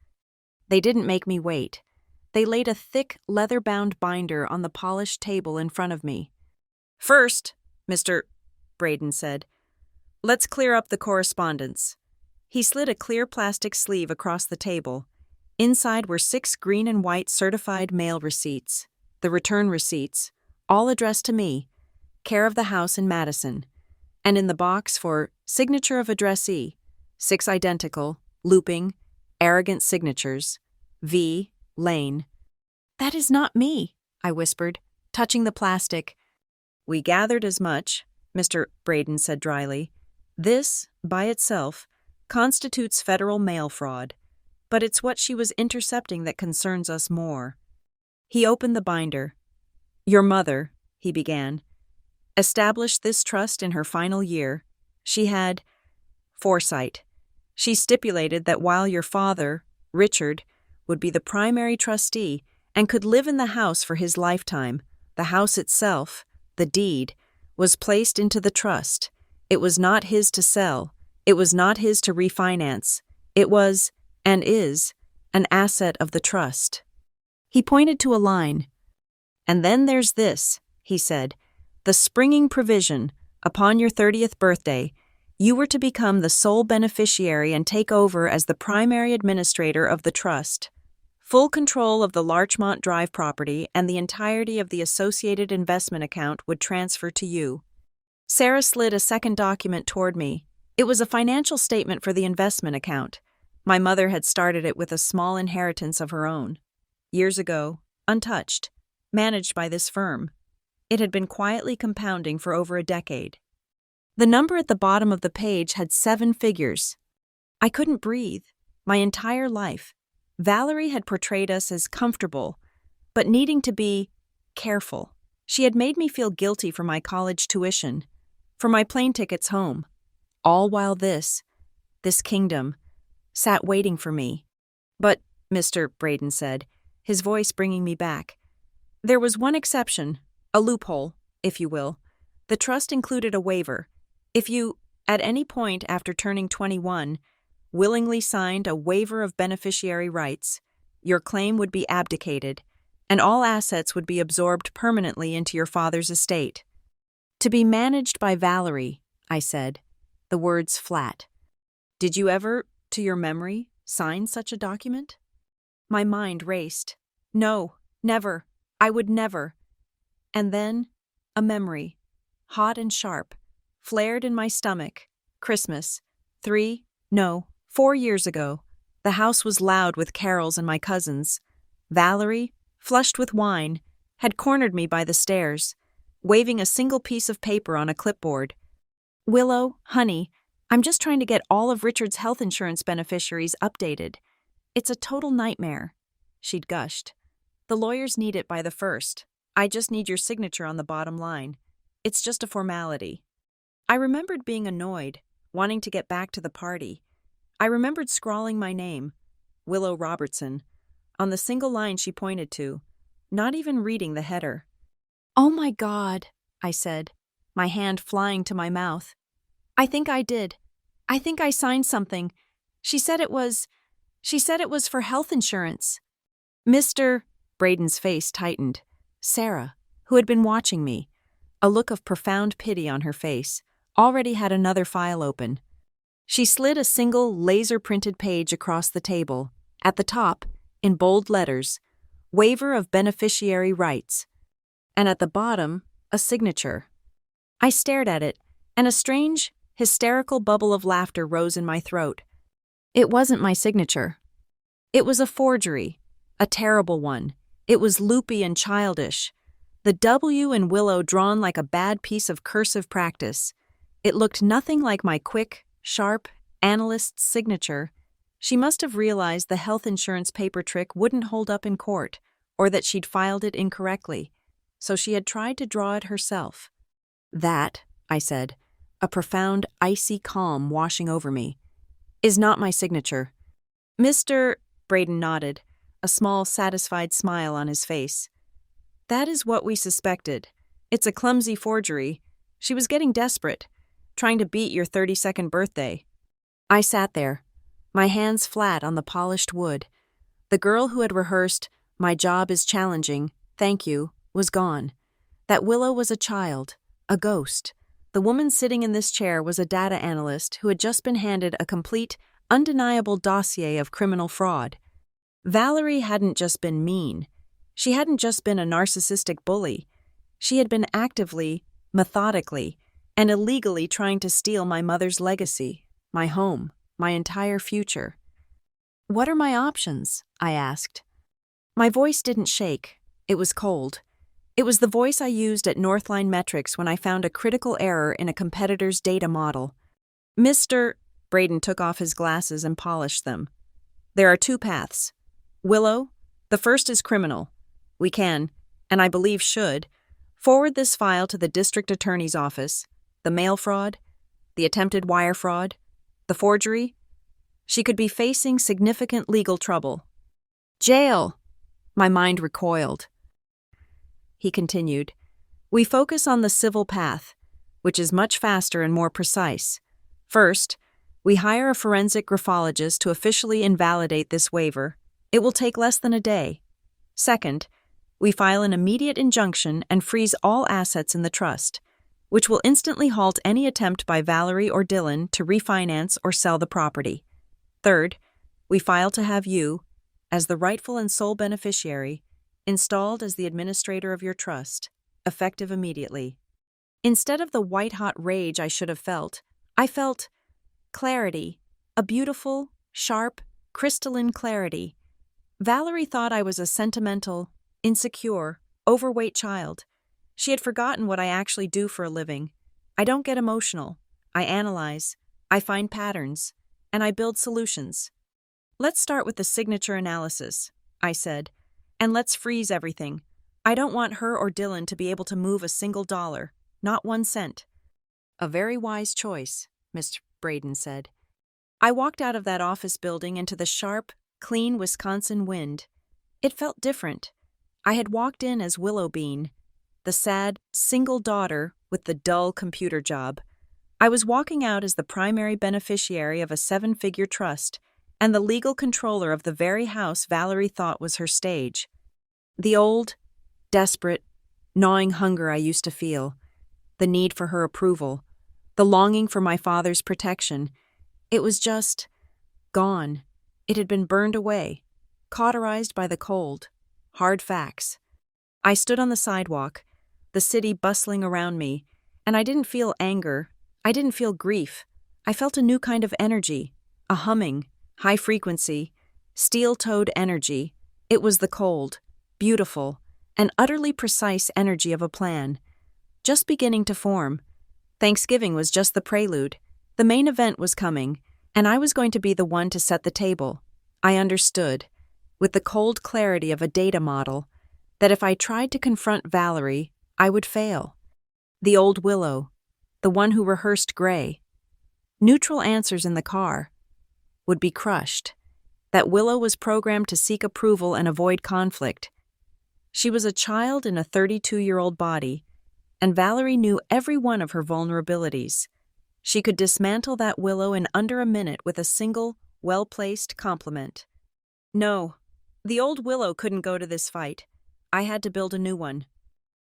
They didn't make me wait. They laid a thick, leather-bound binder on the polished table in front of me. "First," Mr. Braden said, "let's clear up the correspondence." He slid a clear plastic sleeve across the table. Inside were 6 green and white certified mail receipts, the return receipts, all addressed to me, care of the house in Madison, and in the box for signature of addressee, 6 identical, looping, arrogant signatures, V. Lane. "That is not me," I whispered, touching the plastic. "We gathered as much," Mr. Braden said dryly. "This, by itself, constitutes federal mail fraud, but it's what she was intercepting that concerns us more." He opened the binder. "Your mother," he began, "established this trust in her final year. She had foresight. She stipulated that while your father, Richard, would be the primary trustee and could live in the house for his lifetime, the house itself, the deed, was placed into the trust. It was not his to sell. It was not his to refinance. It was, and is, an asset of the trust." He pointed to a line. "And then there's this," he said, "the springing provision, upon your 30th birthday, you were to become the sole beneficiary and take over as the primary administrator of the trust. Full control of the Larchmont Drive property and the entirety of the associated investment account would transfer to you." Sarah slid a second document toward me. It was a financial statement for the investment account. My mother had started it with a small inheritance of her own. Years ago, untouched, managed by this firm. It had been quietly compounding for over a decade. The number at the bottom of the page had 7 figures. I couldn't breathe. My entire life, Valerie had portrayed us as comfortable, but needing to be careful. She had made me feel guilty for my college tuition, for my plane tickets home, all while this kingdom, sat waiting for me. "But," Mr. Braden said, his voice bringing me back, "there was one exception, a loophole, if you will. The trust included a waiver. If you, at any point after turning 21, willingly signed a waiver of beneficiary rights, your claim would be abdicated, and all assets would be absorbed permanently into your father's estate." "To be managed by Valerie," I said, the words flat. "Did you ever, to your memory, sign such a document?" My mind raced. No, never. I would never. And then, a memory, hot and sharp, flared in my stomach. Christmas, 4 years ago. The house was loud with carols and my cousins. Valerie, flushed with wine, had cornered me by the stairs, waving a single piece of paper on a clipboard. "Willow, honey, I'm just trying to get all of Richard's health insurance beneficiaries updated. It's a total nightmare," she'd gushed. "The lawyers need it by the 1st. I just need your signature on the bottom line. It's just a formality. I remembered being annoyed, wanting to get back to the party. I remembered scrawling my name, Willow Robertson, on the single line she pointed to, not even reading the header. "Oh my God," I said, my hand flying to my mouth. "I think I did. I think I signed something. She said it was for health insurance." Mr. Braden's face tightened. Sarah, who had been watching me, a look of profound pity on her face, already had another file open. She slid a single laser-printed page across the table. At the top, in bold letters, "Waiver of beneficiary rights." And at the bottom, a signature. I stared at it, and a strange, hysterical bubble of laughter rose in my throat. It wasn't my signature. It was a forgery, a terrible one. It was loopy and childish. The W in Willow drawn like a bad piece of cursive practice. It looked nothing like my quick, sharp, analyst's signature. She must have realized the health insurance paper trick wouldn't hold up in court, or that she'd filed it incorrectly, so she had tried to draw it herself. "That," I said, a profound, icy calm washing over me, "is not my signature." Mr. Braden nodded, a small, satisfied smile on his face. "That is what we suspected. It's a clumsy forgery. She was getting desperate, trying to beat your 32nd birthday." I sat there, my hands flat on the polished wood. The girl who had rehearsed, "My job is challenging, thank you," was gone. That Willow was a child, a ghost. The woman sitting in this chair was a data analyst who had just been handed a complete, undeniable dossier of criminal fraud. Valerie hadn't just been mean. She hadn't just been a narcissistic bully. She had been actively, methodically, and illegally trying to steal my mother's legacy, my home, my entire future. "What are my options?" I asked. My voice didn't shake. It was cold. It was the voice I used at Northline Metrics when I found a critical error in a competitor's data model. Mr. Braden took off his glasses and polished them. "There are two paths. Willow, the first is criminal. We can, and I believe should, forward this file to the district attorney's office. The mail fraud, the attempted wire fraud, the forgery. She could be facing significant legal trouble." "Jail!" My mind recoiled. He continued, "We focus on the civil path, which is much faster and more precise. First, we hire a forensic graphologist to officially invalidate this waiver. It will take less than a day. Second, we file an immediate injunction and freeze all assets in the trust, which will instantly halt any attempt by Valerie or Dylan to refinance or sell the property. Third, we file to have you, as the rightful and sole beneficiary, installed as the administrator of your trust, effective immediately." Instead of the white-hot rage I should have felt, I felt clarity, a beautiful, sharp, crystalline clarity. Valerie thought I was a sentimental, insecure, overweight child. She had forgotten what I actually do for a living. I don't get emotional. I analyze, I find patterns, and I build solutions. "Let's start with the signature analysis," I said, "and let's freeze everything. I don't want her or Dylan to be able to move a single dollar, not 1 cent. "A very wise choice," Mr. Braden said. I walked out of that office building into the sharp, clean Wisconsin wind. It felt different. I had walked in as Willow Bean, the sad, single daughter with the dull computer job. I was walking out as the primary beneficiary of a 7-figure trust and the legal controller of the very house Valerie thought was her stage. The old, desperate, gnawing hunger I used to feel, the need for her approval, the longing for my father's protection, it was just gone. It had been burned away, cauterized by the cold, hard facts. I stood on the sidewalk, the city bustling around me, and I didn't feel anger. I didn't feel grief. I felt a new kind of energy, a humming, high frequency, steel-toed energy. It was the cold, beautiful, and utterly precise energy of a plan, just beginning to form. Thanksgiving was just the prelude. The main event was coming, and I was going to be the one to set the table. I understood. With the cold clarity of a data model, that if I tried to confront Valerie, I would fail. The old Willow, the one who rehearsed gray, neutral answers in the car, would be crushed. That Willow was programmed to seek approval and avoid conflict. She was a child in a 32-year-old body, and Valerie knew every one of her vulnerabilities. She could dismantle that Willow in under a minute with a single, well-placed compliment. No, the old Willow couldn't go to this fight. I had to build a new one.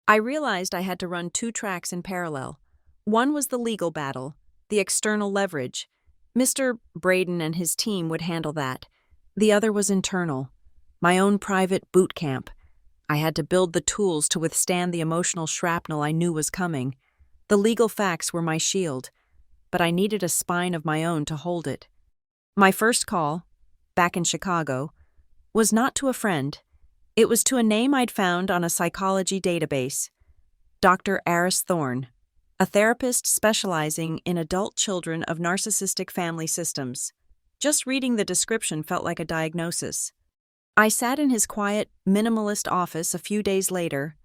I realized I had to run 2 tracks in parallel. One was the legal battle, the external leverage. Mr. Braden and his team would handle that. The other was internal, my own private boot camp. I had to build the tools to withstand the emotional shrapnel I knew was coming. The legal facts were my shield, but I needed a spine of my own to hold it. My first call, back in Chicago, was not to a friend. It was to a name I'd found on a psychology database. Dr. Aris Thorne, a therapist specializing in adult children of narcissistic family systems. Just reading the description felt like a diagnosis. I sat in his quiet, minimalist office a few days later,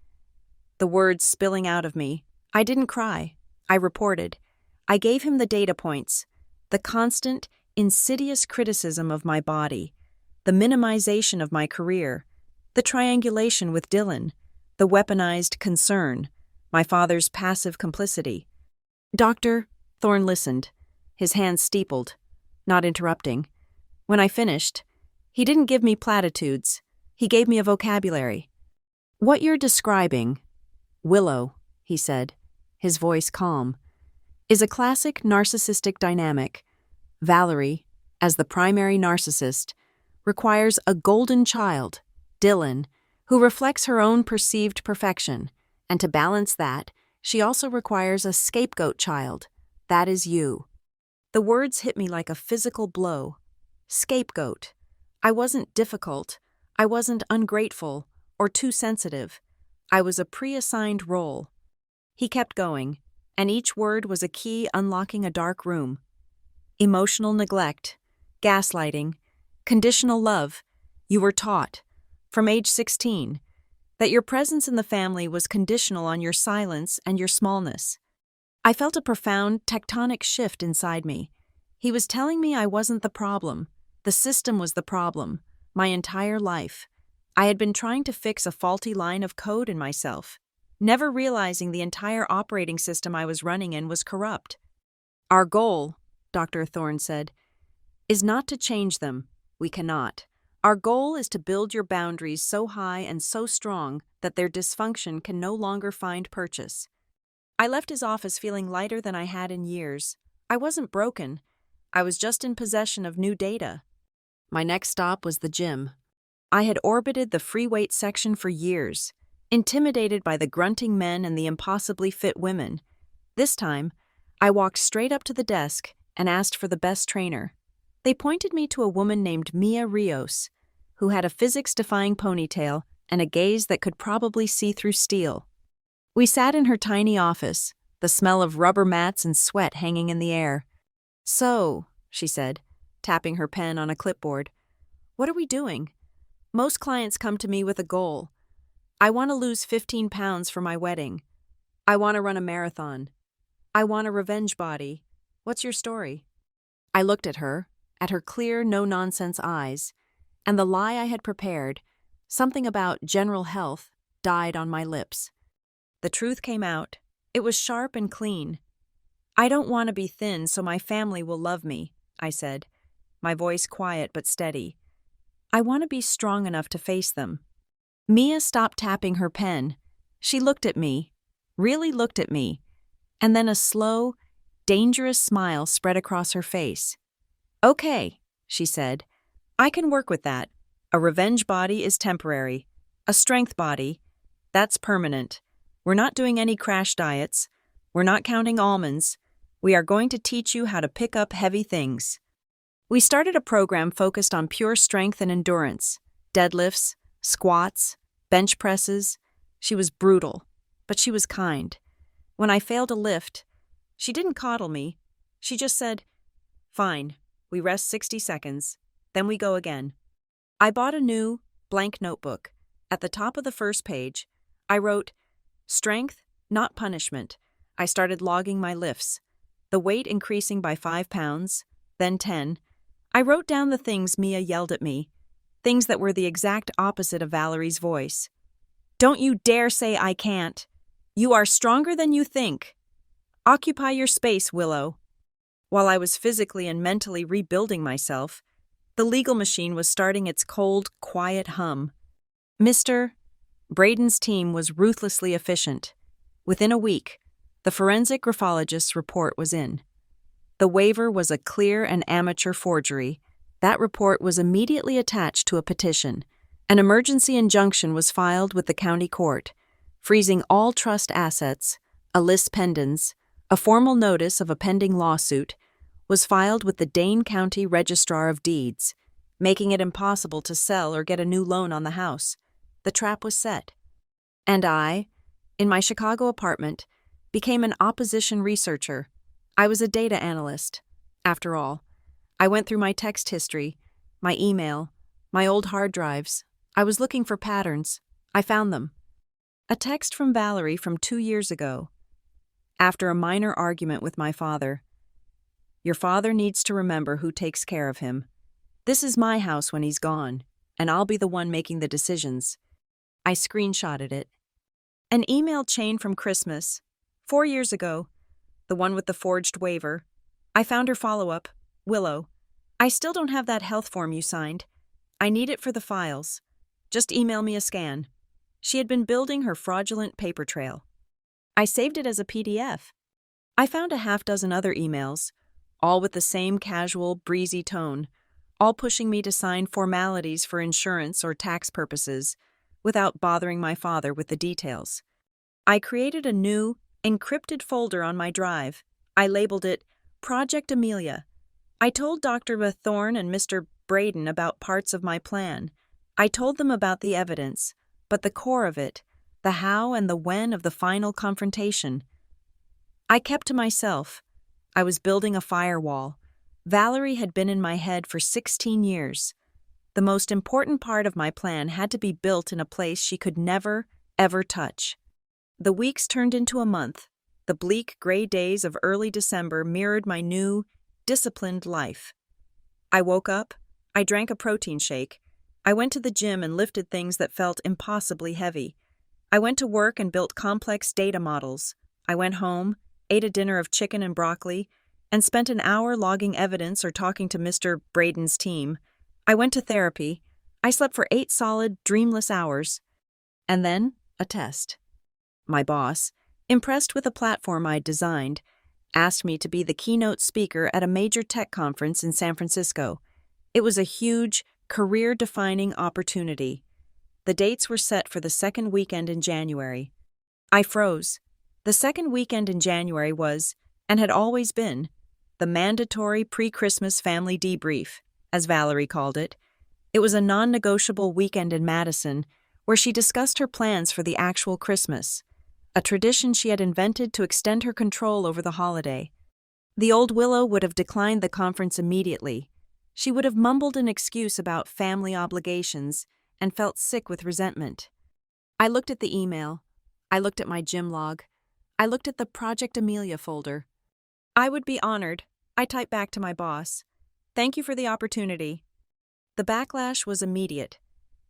the words spilling out of me. I didn't cry. I reported. I gave him the data points, the constant, insidious criticism of my body, the minimization of my career, the triangulation with Dylan, the weaponized concern, my father's passive complicity. Doctor, Thorne listened, his hands steepled, not interrupting. When I finished, he didn't give me platitudes. He gave me a vocabulary. What you're describing, Willow, he said, his voice calm, is a classic narcissistic dynamic. Valerie, as the primary narcissist, requires a golden child, Dylan, who reflects her own perceived perfection, and to balance that, she also requires a scapegoat child. That is you. The words hit me like a physical blow. Scapegoat. I wasn't difficult. I wasn't ungrateful or too sensitive. I was a pre-assigned role. He kept going, and each word was a key unlocking a dark room. Emotional neglect, gaslighting, conditional love. You were taught, from age 16, that your presence in the family was conditional on your silence and your smallness. I felt a profound tectonic shift inside me. He was telling me I wasn't the problem. The system was the problem, my entire life. I had been trying to fix a faulty line of code in myself, never realizing the entire operating system I was running in was corrupt. Our goal, Dr. Thorne said, is not to change them. We cannot. Our goal is to build your boundaries so high and so strong that their dysfunction can no longer find purchase. I left his office feeling lighter than I had in years. I wasn't broken. I was just in possession of new data. My next stop was the gym. I had orbited the free weight section for years, intimidated by the grunting men and the impossibly fit women. This time, I walked straight up to the desk and asked for the best trainer. They pointed me to a woman named Mia Rios, who had a physics-defying ponytail and a gaze that could probably see through steel. We sat in her tiny office, the smell of rubber mats and sweat hanging in the air. "So," she said, tapping her pen on a clipboard, "what are we doing? Most clients come to me with a goal. I want to lose 15 pounds for my wedding. I want to run a marathon. I want a revenge body. What's your story?" I looked at her clear, no-nonsense eyes, and the lie I had prepared, something about general health, died on my lips. The truth came out. It was sharp and clean. "I don't want to be thin so my family will love me," I said, my voice quiet but steady. "I want to be strong enough to face them." Mia stopped tapping her pen. She looked at me, really looked at me, and then a slow, dangerous smile spread across her face. "Okay," she said, "I can work with that. A revenge body is temporary. A strength body, that's permanent. We're not doing any crash diets. We're not counting almonds. We are going to teach you how to pick up heavy things." We started a program focused on pure strength and endurance, deadlifts, squats, bench presses. She was brutal, but she was kind. When I failed a lift, she didn't coddle me. She just said, "Fine, we rest 60 seconds, then we go again." I bought a new, blank notebook, At the top of the first page, I wrote, "Strength, not punishment." I started logging my lifts, the weight increasing by 5 pounds, then 10. I wrote down the things Mia yelled at me, things that were the exact opposite of Valerie's voice. "Don't you dare say I can't. You are stronger than you think. Occupy your space, Willow." While I was physically and mentally rebuilding myself, the legal machine was starting its cold, quiet hum. Mr. Braden's team was ruthlessly efficient. Within a week, the forensic graphologist's report was in. The waiver was a clear and amateur forgery. That report was immediately attached to a petition. An emergency injunction was filed with the county court, freezing all trust assets, a lis pendens, a formal notice of a pending lawsuit, was filed with the Dane County Registrar of Deeds, making it impossible to sell or get a new loan on the house. The trap was set. And I, in my Chicago apartment, became an opposition researcher. I was a data analyst. After all, I went through my text history, my email, my old hard drives. I was looking for patterns. I found them. A text from Valerie from 2 years ago. After a minor argument with my father. "Your father needs to remember who takes care of him. This is my house when he's gone, and I'll be the one making the decisions." I screenshotted it. An email chain from Christmas, 4 years ago, the one with the forged waiver. I found her follow-up, Willow. "I still don't have that health form you signed. I need it for the files. Just email me a scan." She had been building her fraudulent paper trail. I saved it as a PDF. I found a half-dozen other emails, all with the same casual, breezy tone, all pushing me to sign formalities for insurance or tax purposes, without bothering my father with the details. I created a new, encrypted folder on my drive. I labeled it Project Amelia. I told Dr. Thorne and Mr. Braden about parts of my plan. I told them about the evidence, but the core of it, the how and the when of the final confrontation, I kept to myself. I was building a firewall. Valerie had been in my head for 16 years. The most important part of my plan had to be built in a place she could never, ever touch. The weeks turned into a month. The bleak, gray days of early December mirrored my new, disciplined life. I woke up. I drank a protein shake. I went to the gym and lifted things that felt impossibly heavy. I went to work and built complex data models. I went home, ate a dinner of chicken and broccoli, and spent an hour logging evidence or talking to Mr. Braden's team. I went to therapy. I slept for 8 solid, dreamless hours. And then, a test. My boss, impressed with the platform I'd designed, asked me to be the keynote speaker at a major tech conference in San Francisco. It was a huge, career-defining opportunity. The dates were set for the second weekend in January. I froze. The second weekend in January was, and had always been, the mandatory pre-Christmas family debrief, as Valerie called it. It was a non-negotiable weekend in Madison, where she discussed her plans for the actual Christmas, a tradition she had invented to extend her control over the holiday. The old Willow would have declined the conference immediately. She would have mumbled an excuse about family obligations and felt sick with resentment. I looked at the email. I looked at my gym log. I looked at the Project Amelia folder. "I would be honored," I typed back to my boss. "Thank you for the opportunity." The backlash was immediate.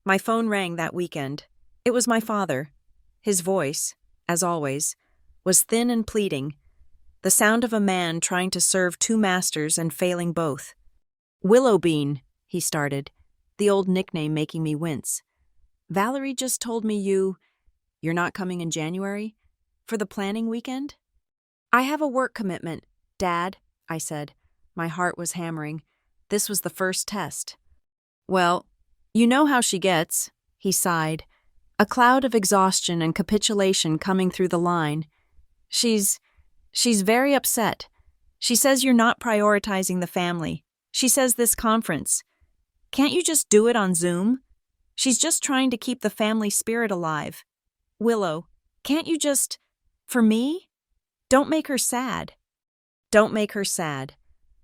My phone rang that weekend. It was my father. His voice, as always, was thin and pleading, the sound of a man trying to serve 2 masters and failing both. "Willowbean," he started, the old nickname making me wince. "Valerie just told me you're not coming in January? For the planning weekend?" "I have a work commitment, Dad," I said. My heart was hammering. This was the first test. "Well, you know how she gets," he sighed, a cloud of exhaustion and capitulation coming through the line. She's very upset. She says you're not prioritizing the family. She says this conference. Can't you just do it on Zoom? She's just trying to keep the family spirit alive. Willow, can't you just, for me? Don't make her sad." Don't make her sad.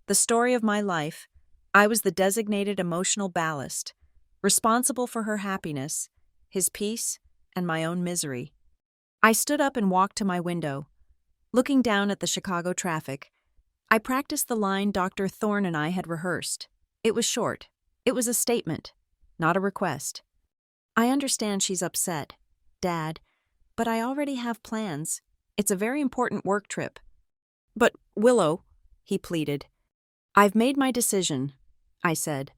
The story of my life. I was the designated emotional ballast, responsible for her happiness. his peace, and my own misery. I stood up and walked to my window. Looking down at the Chicago traffic, I practiced the line Dr. Thorne and I had rehearsed. It was short. It was a statement, not a request. I understand she's upset, Dad, but I already have plans. It's a very important work trip. But, Willow, he pleaded. I've made my decision, I said.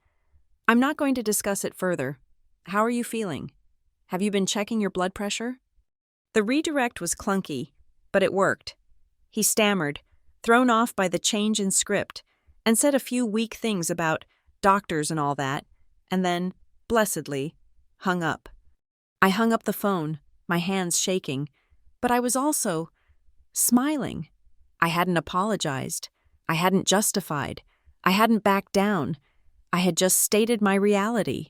I'm not going to discuss it further. How are you feeling? Have you been checking your blood pressure? The redirect was clunky, but it worked. He stammered, thrown off by the change in script, and said a few weak things about doctors and all that, and then, blessedly, hung up. I hung up the phone, my hands shaking, but I was also smiling. I hadn't apologized. I hadn't justified. I hadn't backed down. I had just stated my reality.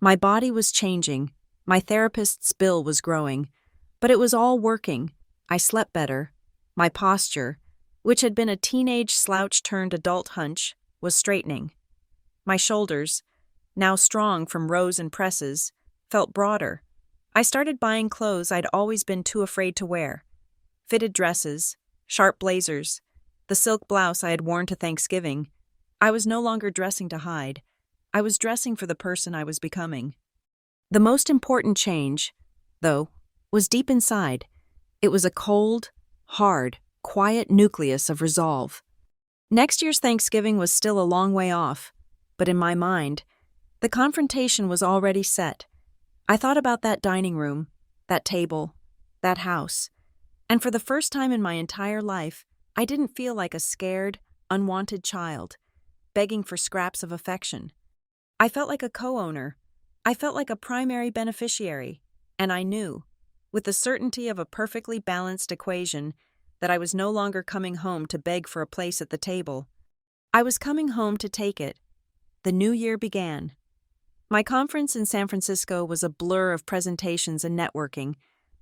My body was changing. My therapist's bill was growing. But it was all working. I slept better. My posture, which had been a teenage slouch-turned-adult hunch, was straightening. My shoulders, now strong from rows and presses, felt broader. I started buying clothes I'd always been too afraid to wear. Fitted dresses, sharp blazers, the silk blouse I had worn to Thanksgiving. I was no longer dressing to hide. I was dressing for the person I was becoming. The most important change, though, was deep inside. It was a cold, hard, quiet nucleus of resolve. Next year's Thanksgiving was still a long way off, but in my mind, the confrontation was already set. I thought about that dining room, that table, that house, and for the first time in my entire life, I didn't feel like a scared, unwanted child, begging for scraps of affection. I felt like a co-owner. I felt like a primary beneficiary, and I knew, with the certainty of a perfectly balanced equation, that I was no longer coming home to beg for a place at the table. I was coming home to take it. The new year began. My conference in San Francisco was a blur of presentations and networking,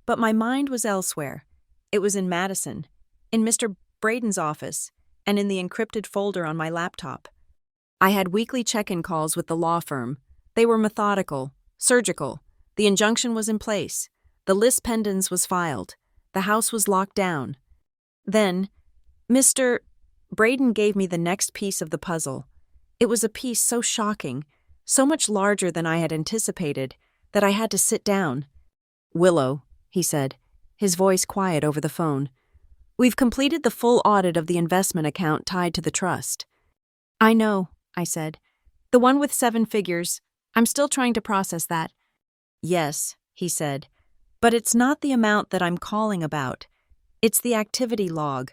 but my mind was elsewhere. It was in Madison, in Mr. Braden's office, and in the encrypted folder on my laptop. I had weekly check-in calls with the law firm. They were methodical, surgical. The injunction was in place. The lis pendens was filed. The house was locked down. Then, Mr. Braden gave me the next piece of the puzzle. It was a piece so shocking, so much larger than I had anticipated, that I had to sit down. Willow, he said, his voice quiet over the phone. We've completed the full audit of the investment account tied to the trust. I know, I said. The one with 7 figures. I'm still trying to process that. Yes, he said, but it's not the amount that I'm calling about. It's the activity log.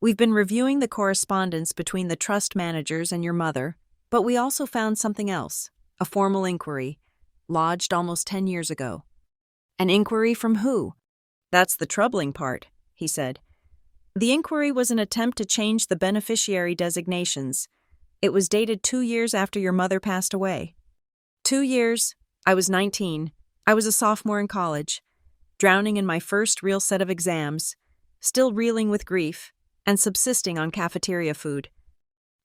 We've been reviewing the correspondence between the trust managers and your mother, but we also found something else, a formal inquiry, lodged almost 10 years ago. An inquiry from who? That's the troubling part, he said. The inquiry was an attempt to change the beneficiary designations. It was dated 2 years after your mother passed away. 2 years. I was 19. I was a sophomore in college, drowning in my first real set of exams, still reeling with grief, and subsisting on cafeteria food.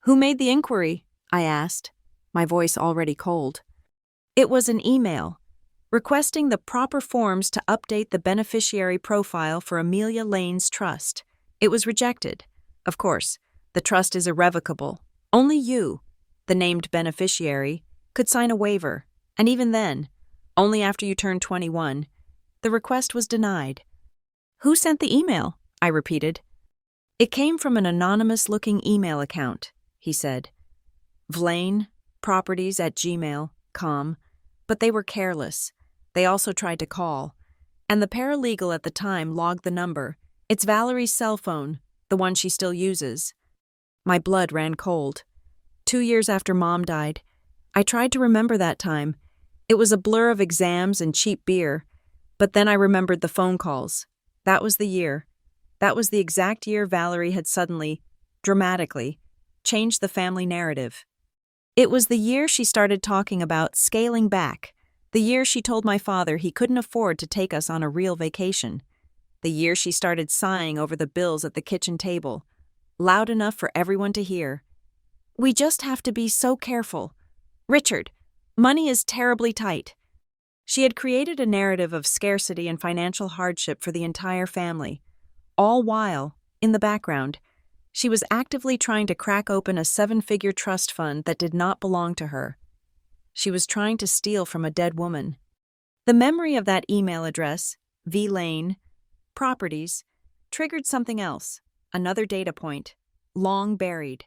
Who made the inquiry? I asked, my voice already cold. It was an email, requesting the proper forms to update the beneficiary profile for Amelia Lane's trust. It was rejected. Of course, the trust is irrevocable. Only you, the named beneficiary, could sign a waiver, and even then, only after you turned 21, the request was denied. Who sent the email? I repeated. It came from an anonymous-looking email account, he said. VlaneProperties@gmail.com, but they were careless. They also tried to call, and the paralegal at the time logged the number. It's Valerie's cell phone, the one she still uses. My blood ran cold. 2 years after Mom died, I tried to remember that time. It was a blur of exams and cheap beer, but then I remembered the phone calls. That was the year. That was the exact year Valerie had suddenly, dramatically, changed the family narrative. It was the year she started talking about scaling back, the year she told my father he couldn't afford to take us on a real vacation, the year she started sighing over the bills at the kitchen table, loud enough for everyone to hear. We just have to be so careful. Richard, money is terribly tight. She had created a narrative of scarcity and financial hardship for the entire family, all while, in the background, she was actively trying to crack open a 7-figure trust fund that did not belong to her. She was trying to steal from a dead woman. The memory of that email address, V. Lane, properties, triggered something else, another data point, long buried.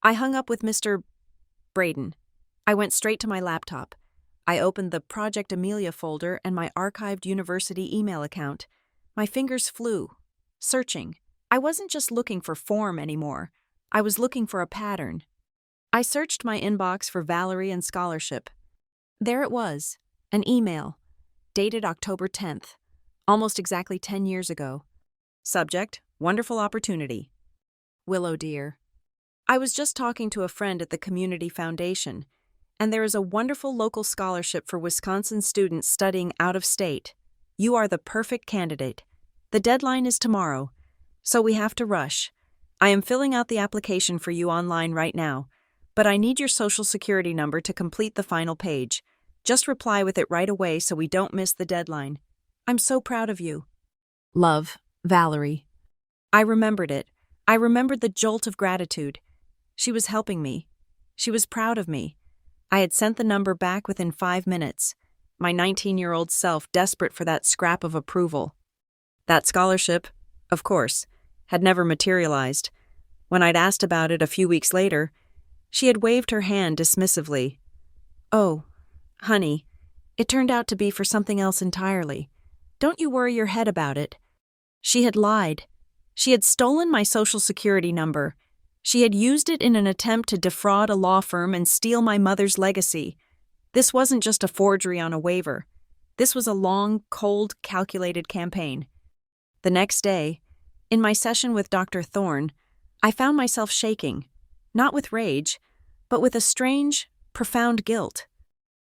I hung up with Mr. Braden. I went straight to my laptop. I opened the Project Amelia folder and my archived university email account. My fingers flew, searching. I wasn't just looking for form anymore. I was looking for a pattern. I searched my inbox for Valerie and scholarship. There it was, an email, dated October 10th, almost exactly 10 years ago. Subject, wonderful opportunity. Willow dear, I was just talking to a friend at the Community Foundation, and there is a wonderful local scholarship for Wisconsin students studying out of state. You are the perfect candidate. The deadline is tomorrow, so we have to rush. I am filling out the application for you online right now, but I need your social security number to complete the final page. Just reply with it right away so we don't miss the deadline. I'm so proud of you. Love, Valerie. I remembered it. I remembered the jolt of gratitude. She was helping me. She was proud of me. I had sent the number back within 5 minutes, my 19-year-old self desperate for that scrap of approval. That scholarship, of course, had never materialized. When I'd asked about it a few weeks later, she had waved her hand dismissively. Oh, honey, it turned out to be for something else entirely. Don't you worry your head about it. She had lied. She had stolen my social security number. She had used it in an attempt to defraud a law firm and steal my mother's legacy. This wasn't just a forgery on a waiver. This was a long, cold, calculated campaign. The next day, in my session with Dr. Thorne, I found myself shaking, not with rage, but with a strange, profound guilt.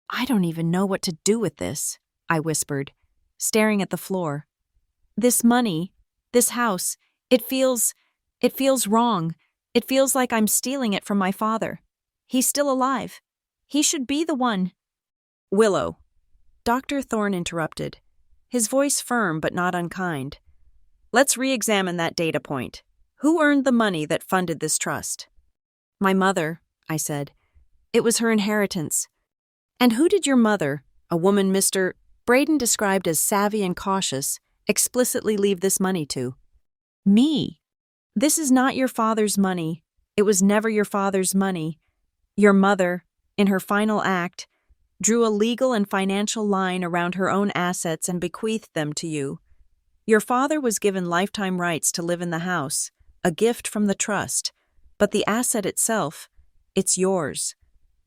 I don't even know what to do with this, I whispered, staring at the floor. This money, this house, it feels wrong. It feels like I'm stealing it from my father. He's still alive. He should be the one. Willow. Dr. Thorne interrupted, his voice firm but not unkind. Let's re-examine that data point. Who earned the money that funded this trust? My mother, I said. It was her inheritance. And who did your mother, a woman Mr. Braden described as savvy and cautious, explicitly leave this money to? Me. This is not your father's money. It was never your father's money. Your mother, in her final act, drew a legal and financial line around her own assets and bequeathed them to you. Your father was given lifetime rights to live in the house, a gift from the trust, but the asset itself, it's yours.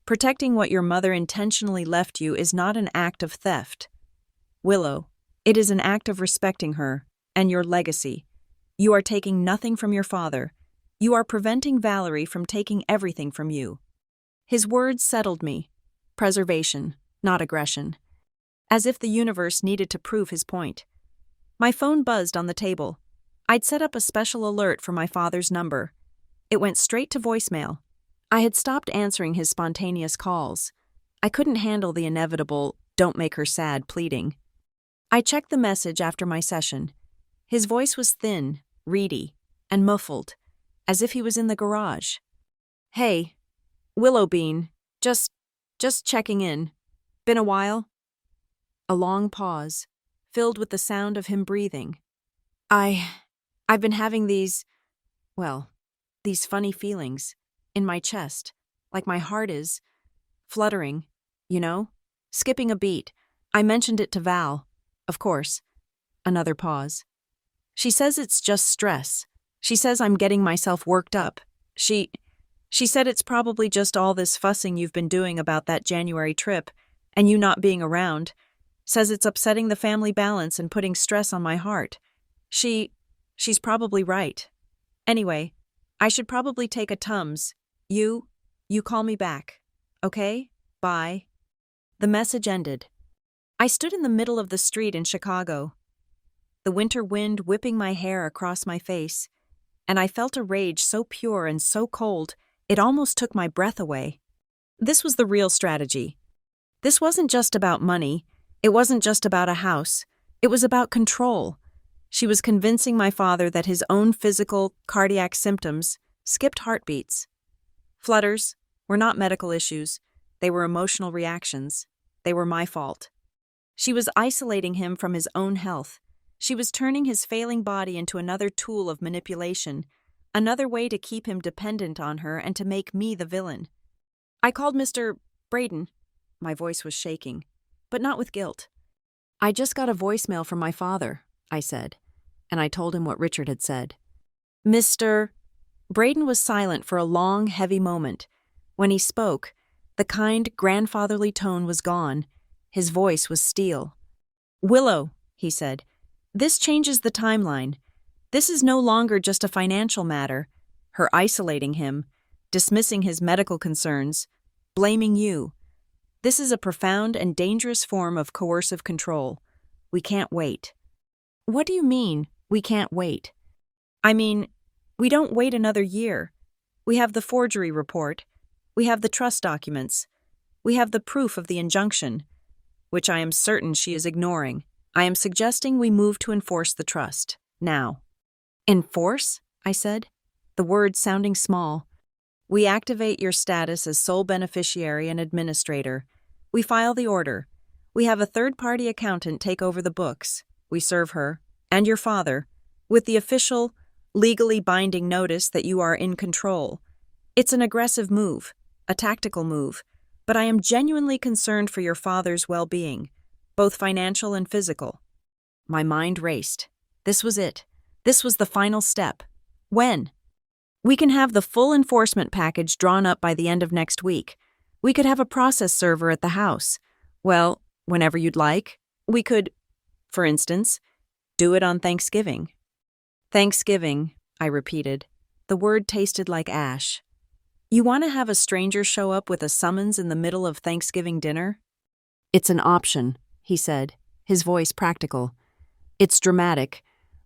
Protecting what your mother intentionally left you is not an act of theft. Willow, it is an act of respecting her and your legacy. You are taking nothing from your father. You are preventing Valerie from taking everything from you. His words settled me. Preservation, not aggression. As if the universe needed to prove his point. My phone buzzed on the table. I'd set up a special alert for my father's number. It went straight to voicemail. I had stopped answering his spontaneous calls. I couldn't handle the inevitable, don't make her sad pleading. I checked the message after my session. His voice was thin, reedy, and muffled, as if he was in the garage. Hey, Willowbean, just checking in. Been a while? A long pause, filled with the sound of him breathing. I've been having these funny feelings in my chest, like my heart is fluttering, skipping a beat. I mentioned it to Val, of course. Another pause. She says it's just stress. She says I'm getting myself worked up. She said it's probably just all this fussing you've been doing about that January trip and you not being around. Says it's upsetting the family balance and putting stress on my heart. She's probably right. Anyway, I should probably take a Tums. You call me back. Okay? Bye. The message ended. I stood in the middle of the street in Chicago, the winter wind whipping my hair across my face, and I felt a rage so pure and so cold, it almost took my breath away. This was the real strategy. This wasn't just about money. It wasn't just about a house. It was about control. She was convincing my father that his own physical, cardiac symptoms, skipped heartbeats, flutters, were not medical issues. They were emotional reactions. They were my fault. She was isolating him from his own health. She was turning his failing body into another tool of manipulation, another way to keep him dependent on her and to make me the villain. I called Mr. Braden. My voice was shaking, but not with guilt. I just got a voicemail from my father, I said, and I told him what Richard had said. Mr. Braden was silent for a long, heavy moment. When he spoke, the kind, grandfatherly tone was gone. His voice was steel. Willow, he said, this changes the timeline. This is no longer just a financial matter. Her isolating him, dismissing his medical concerns, blaming you. This is a profound and dangerous form of coercive control. We can't wait. What do you mean, we can't wait? I mean, we don't wait another year. We have the forgery report. We have the trust documents. We have the proof of the injunction, which I am certain she is ignoring. I am suggesting we move to enforce the trust, now. Enforce? I said, the word sounding small. We activate your status as sole beneficiary and administrator. We file the order. We have a third-party accountant take over the books. We serve her, and your father, with the official, legally binding notice that you are in control. It's an aggressive move, a tactical move, but I am genuinely concerned for your father's well-being, both financial and physical. My mind raced. This was it. This was the final step. When? We can have the full enforcement package drawn up by the end of next week. We could have a process server at the house. Well, whenever you'd like. We could, for instance, do it on Thanksgiving. Thanksgiving, I repeated. The word tasted like ash. You want to have a stranger show up with a summons in the middle of Thanksgiving dinner? It's an option, he said, his voice practical. It's dramatic,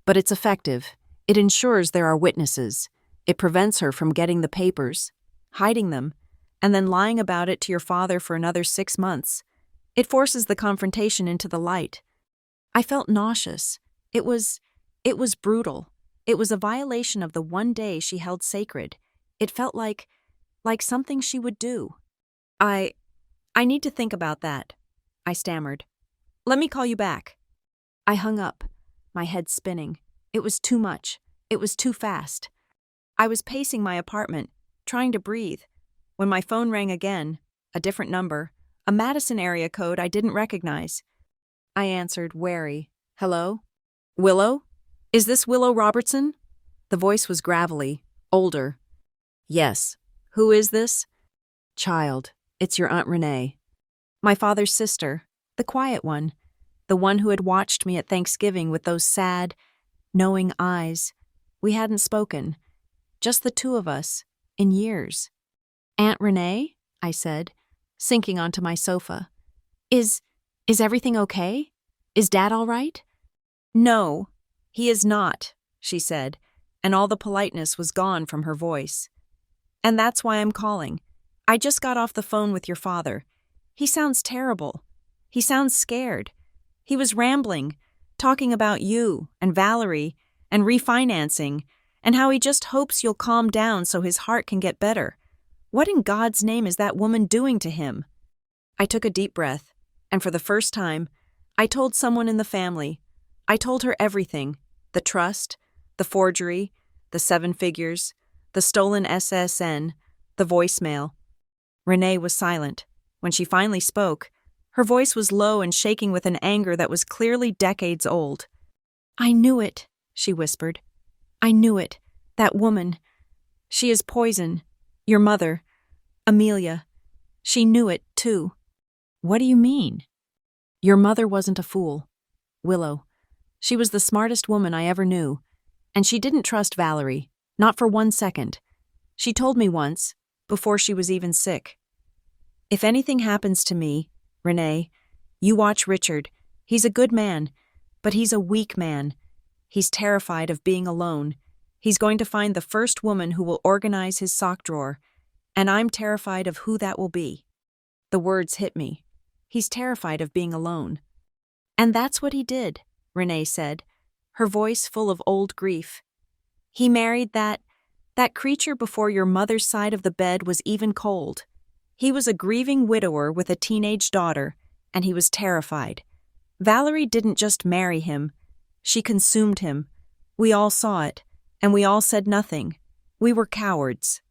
but it's effective. It ensures there are witnesses. It prevents her from getting the papers, hiding them, and then lying about it to your father for another 6 months. It forces the confrontation into the light. I felt nauseous. It was brutal. It was a violation of the one day she held sacred. It felt like something she would do. I need to think about that, I stammered. Let me call you back. I hung up, my head spinning. It was too much. It was too fast. I was pacing my apartment, trying to breathe, when my phone rang again, a different number, a Madison area code I didn't recognize. I answered, wary. Hello? Willow? Is this Willow Robertson? The voice was gravelly, older. Yes. Who is this? Child, it's your Aunt Renee. My father's sister, the quiet one, the one who had watched me at Thanksgiving with those sad, knowing eyes. We hadn't spoken, just the two of us, in years. Aunt Renee? I said, sinking onto my sofa. Is everything okay? Is Dad all right? No, he is not, she said, and all the politeness was gone from her voice. And that's why I'm calling. I just got off the phone with your father. He sounds terrible. He sounds scared. He was rambling, talking about you and Valerie and refinancing and how he just hopes you'll calm down so his heart can get better. What in God's name is that woman doing to him? I took a deep breath, and for the first time, I told someone in the family. I told her everything, the trust, the forgery, the 7 figures, the stolen SSN, the voicemail. Renee was silent. When she finally spoke, her voice was low and shaking with an anger that was clearly decades old. I knew it, she whispered. I knew it. That woman. She is poison. Your mother. Amelia. She knew it, too. What do you mean? Your mother wasn't a fool. Willow. She was the smartest woman I ever knew. And she didn't trust Valerie. Not for 1 second. She told me once, before she was even sick. If anything happens to me, Renee, you watch Richard. He's a good man, but he's a weak man. He's terrified of being alone. He's going to find the first woman who will organize his sock drawer, and I'm terrified of who that will be. The words hit me. He's terrified of being alone. And that's what he did, Renee said, her voice full of old grief. He married that creature before your mother's side of the bed was even cold. He was a grieving widower with a teenage daughter, and he was terrified. Valerie didn't just marry him. She consumed him. We all saw it, and we all said nothing. We were cowards.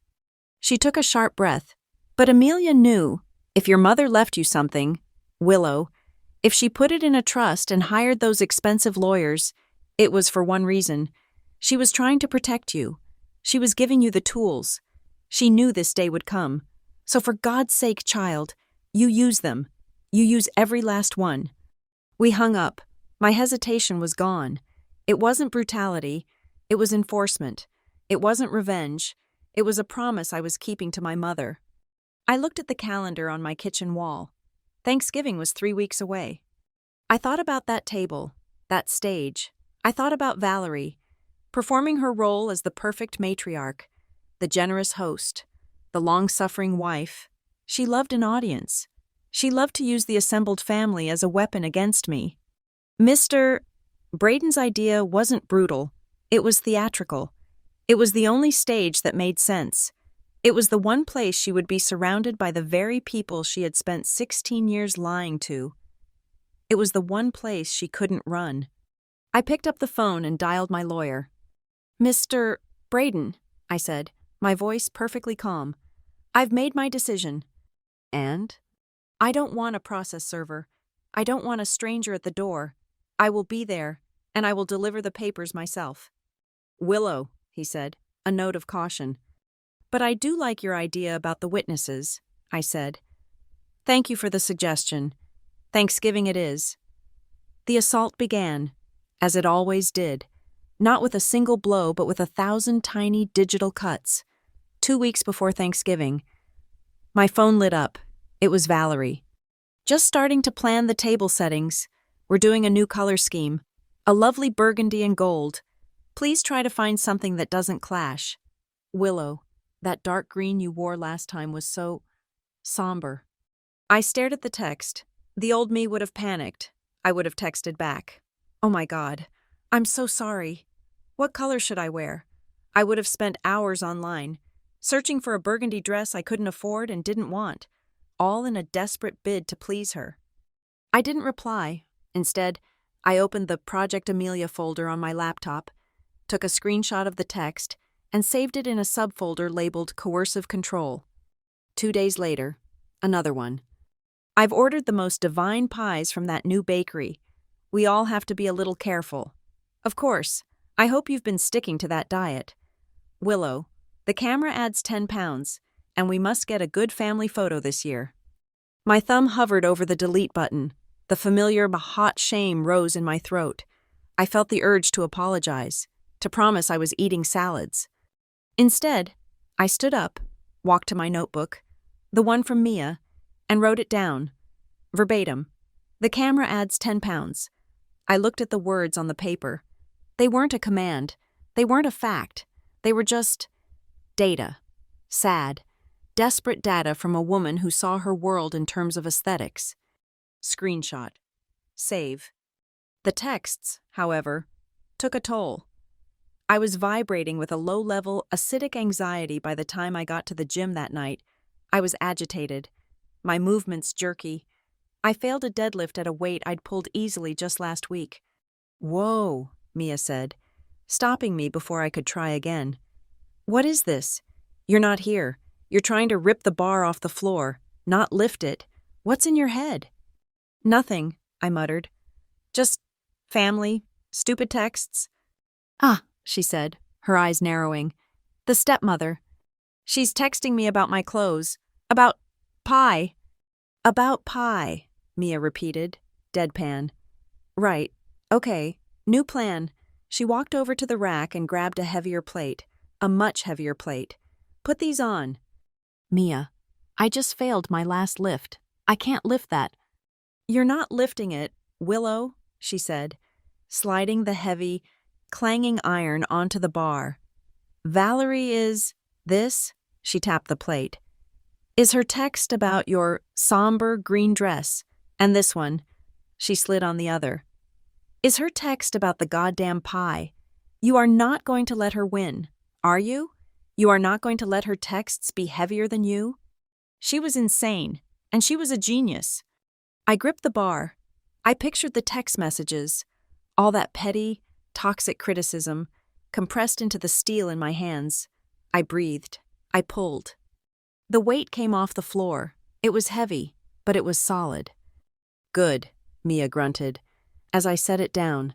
She took a sharp breath. But Amelia knew, if your mother left you something, Willow, if she put it in a trust and hired those expensive lawyers, it was for one reason. She was trying to protect you. She was giving you the tools. She knew this day would come. So for God's sake, child, you use them. You use every last one. We hung up. My hesitation was gone. It wasn't brutality. It was enforcement. It wasn't revenge. It was a promise I was keeping to my mother. I looked at the calendar on my kitchen wall. Thanksgiving was 3 weeks away. I thought about that table, that stage. I thought about Valerie, performing her role as the perfect matriarch, the generous host, the long-suffering wife. She loved an audience. She loved to use the assembled family as a weapon against me. Mr. Braden's idea wasn't brutal. It was theatrical. It was the only stage that made sense. It was the one place she would be surrounded by the very people she had spent 16 years lying to. It was the one place she couldn't run. I picked up the phone and dialed my lawyer. Mr. Braden, I said, my voice perfectly calm. I've made my decision. And? I don't want a process server. I don't want a stranger at the door. I will be there, and I will deliver the papers myself. Willow, he said, a note of caution. But I do like your idea about the witnesses, I said. Thank you for the suggestion. Thanksgiving it is. The assault began, as it always did, not with a single blow but with 1,000 tiny digital cuts. 2 weeks before Thanksgiving. My phone lit up. It was Valerie. Just starting to plan the table settings. We're doing a new color scheme. A lovely burgundy and gold. Please try to find something that doesn't clash. Willow, that dark green you wore last time was so somber. I stared at the text. The old me would have panicked. I would have texted back. Oh my God, I'm so sorry. What color should I wear? I would have spent hours online, searching for a burgundy dress I couldn't afford and didn't want, all in a desperate bid to please her. I didn't reply. Instead, I opened the Project Amelia folder on my laptop, took a screenshot of the text, and saved it in a subfolder labeled Coercive Control. 2 days later, another one. I've ordered the most divine pies from that new bakery. We all have to be a little careful. Of course, I hope you've been sticking to that diet. Willow, the camera adds 10 pounds, and we must get a good family photo this year. My thumb hovered over the delete button. The familiar hot shame rose in my throat. I felt the urge to apologize, to promise I was eating salads. Instead, I stood up, walked to my notebook, the one from Mia, and wrote it down, verbatim. The camera adds 10 pounds. I looked at the words on the paper. They weren't a command. They weren't a fact. They were just data. Sad, desperate data from a woman who saw her world in terms of aesthetics. Screenshot. Save. The texts, however, took a toll. I was vibrating with a low-level, acidic anxiety by the time I got to the gym that night. I was agitated, my movements jerky. I failed a deadlift at a weight I'd pulled easily just last week. Whoa, Mia said, stopping me before I could try again. What is this? You're not here. You're trying to rip the bar off the floor, not lift it. What's in your head? Nothing, I muttered. Just family, stupid texts. Ah, she said, her eyes narrowing. The stepmother. She's texting me about my clothes. About pie. About pie, Mia repeated, deadpan. Right. Okay. New plan. She walked over to the rack and grabbed a heavier plate. A much heavier plate. Put these on. Mia, I just failed my last lift. I can't lift that. You're not lifting it, Willow, she said, sliding the heavy, clanging iron onto the bar. Valerie is this, she tapped the plate, is her text about your somber green dress, and this one. She slid on the other. Is her text about the goddamn pie? You are not going to let her win, are you? You are not going to let her texts be heavier than you? She was insane, and she was a genius. I gripped the bar. I pictured the text messages, all that petty, toxic criticism, compressed into the steel in my hands. I breathed. I pulled. The weight came off the floor. It was heavy, but it was solid. Good, Mia grunted, as I set it down.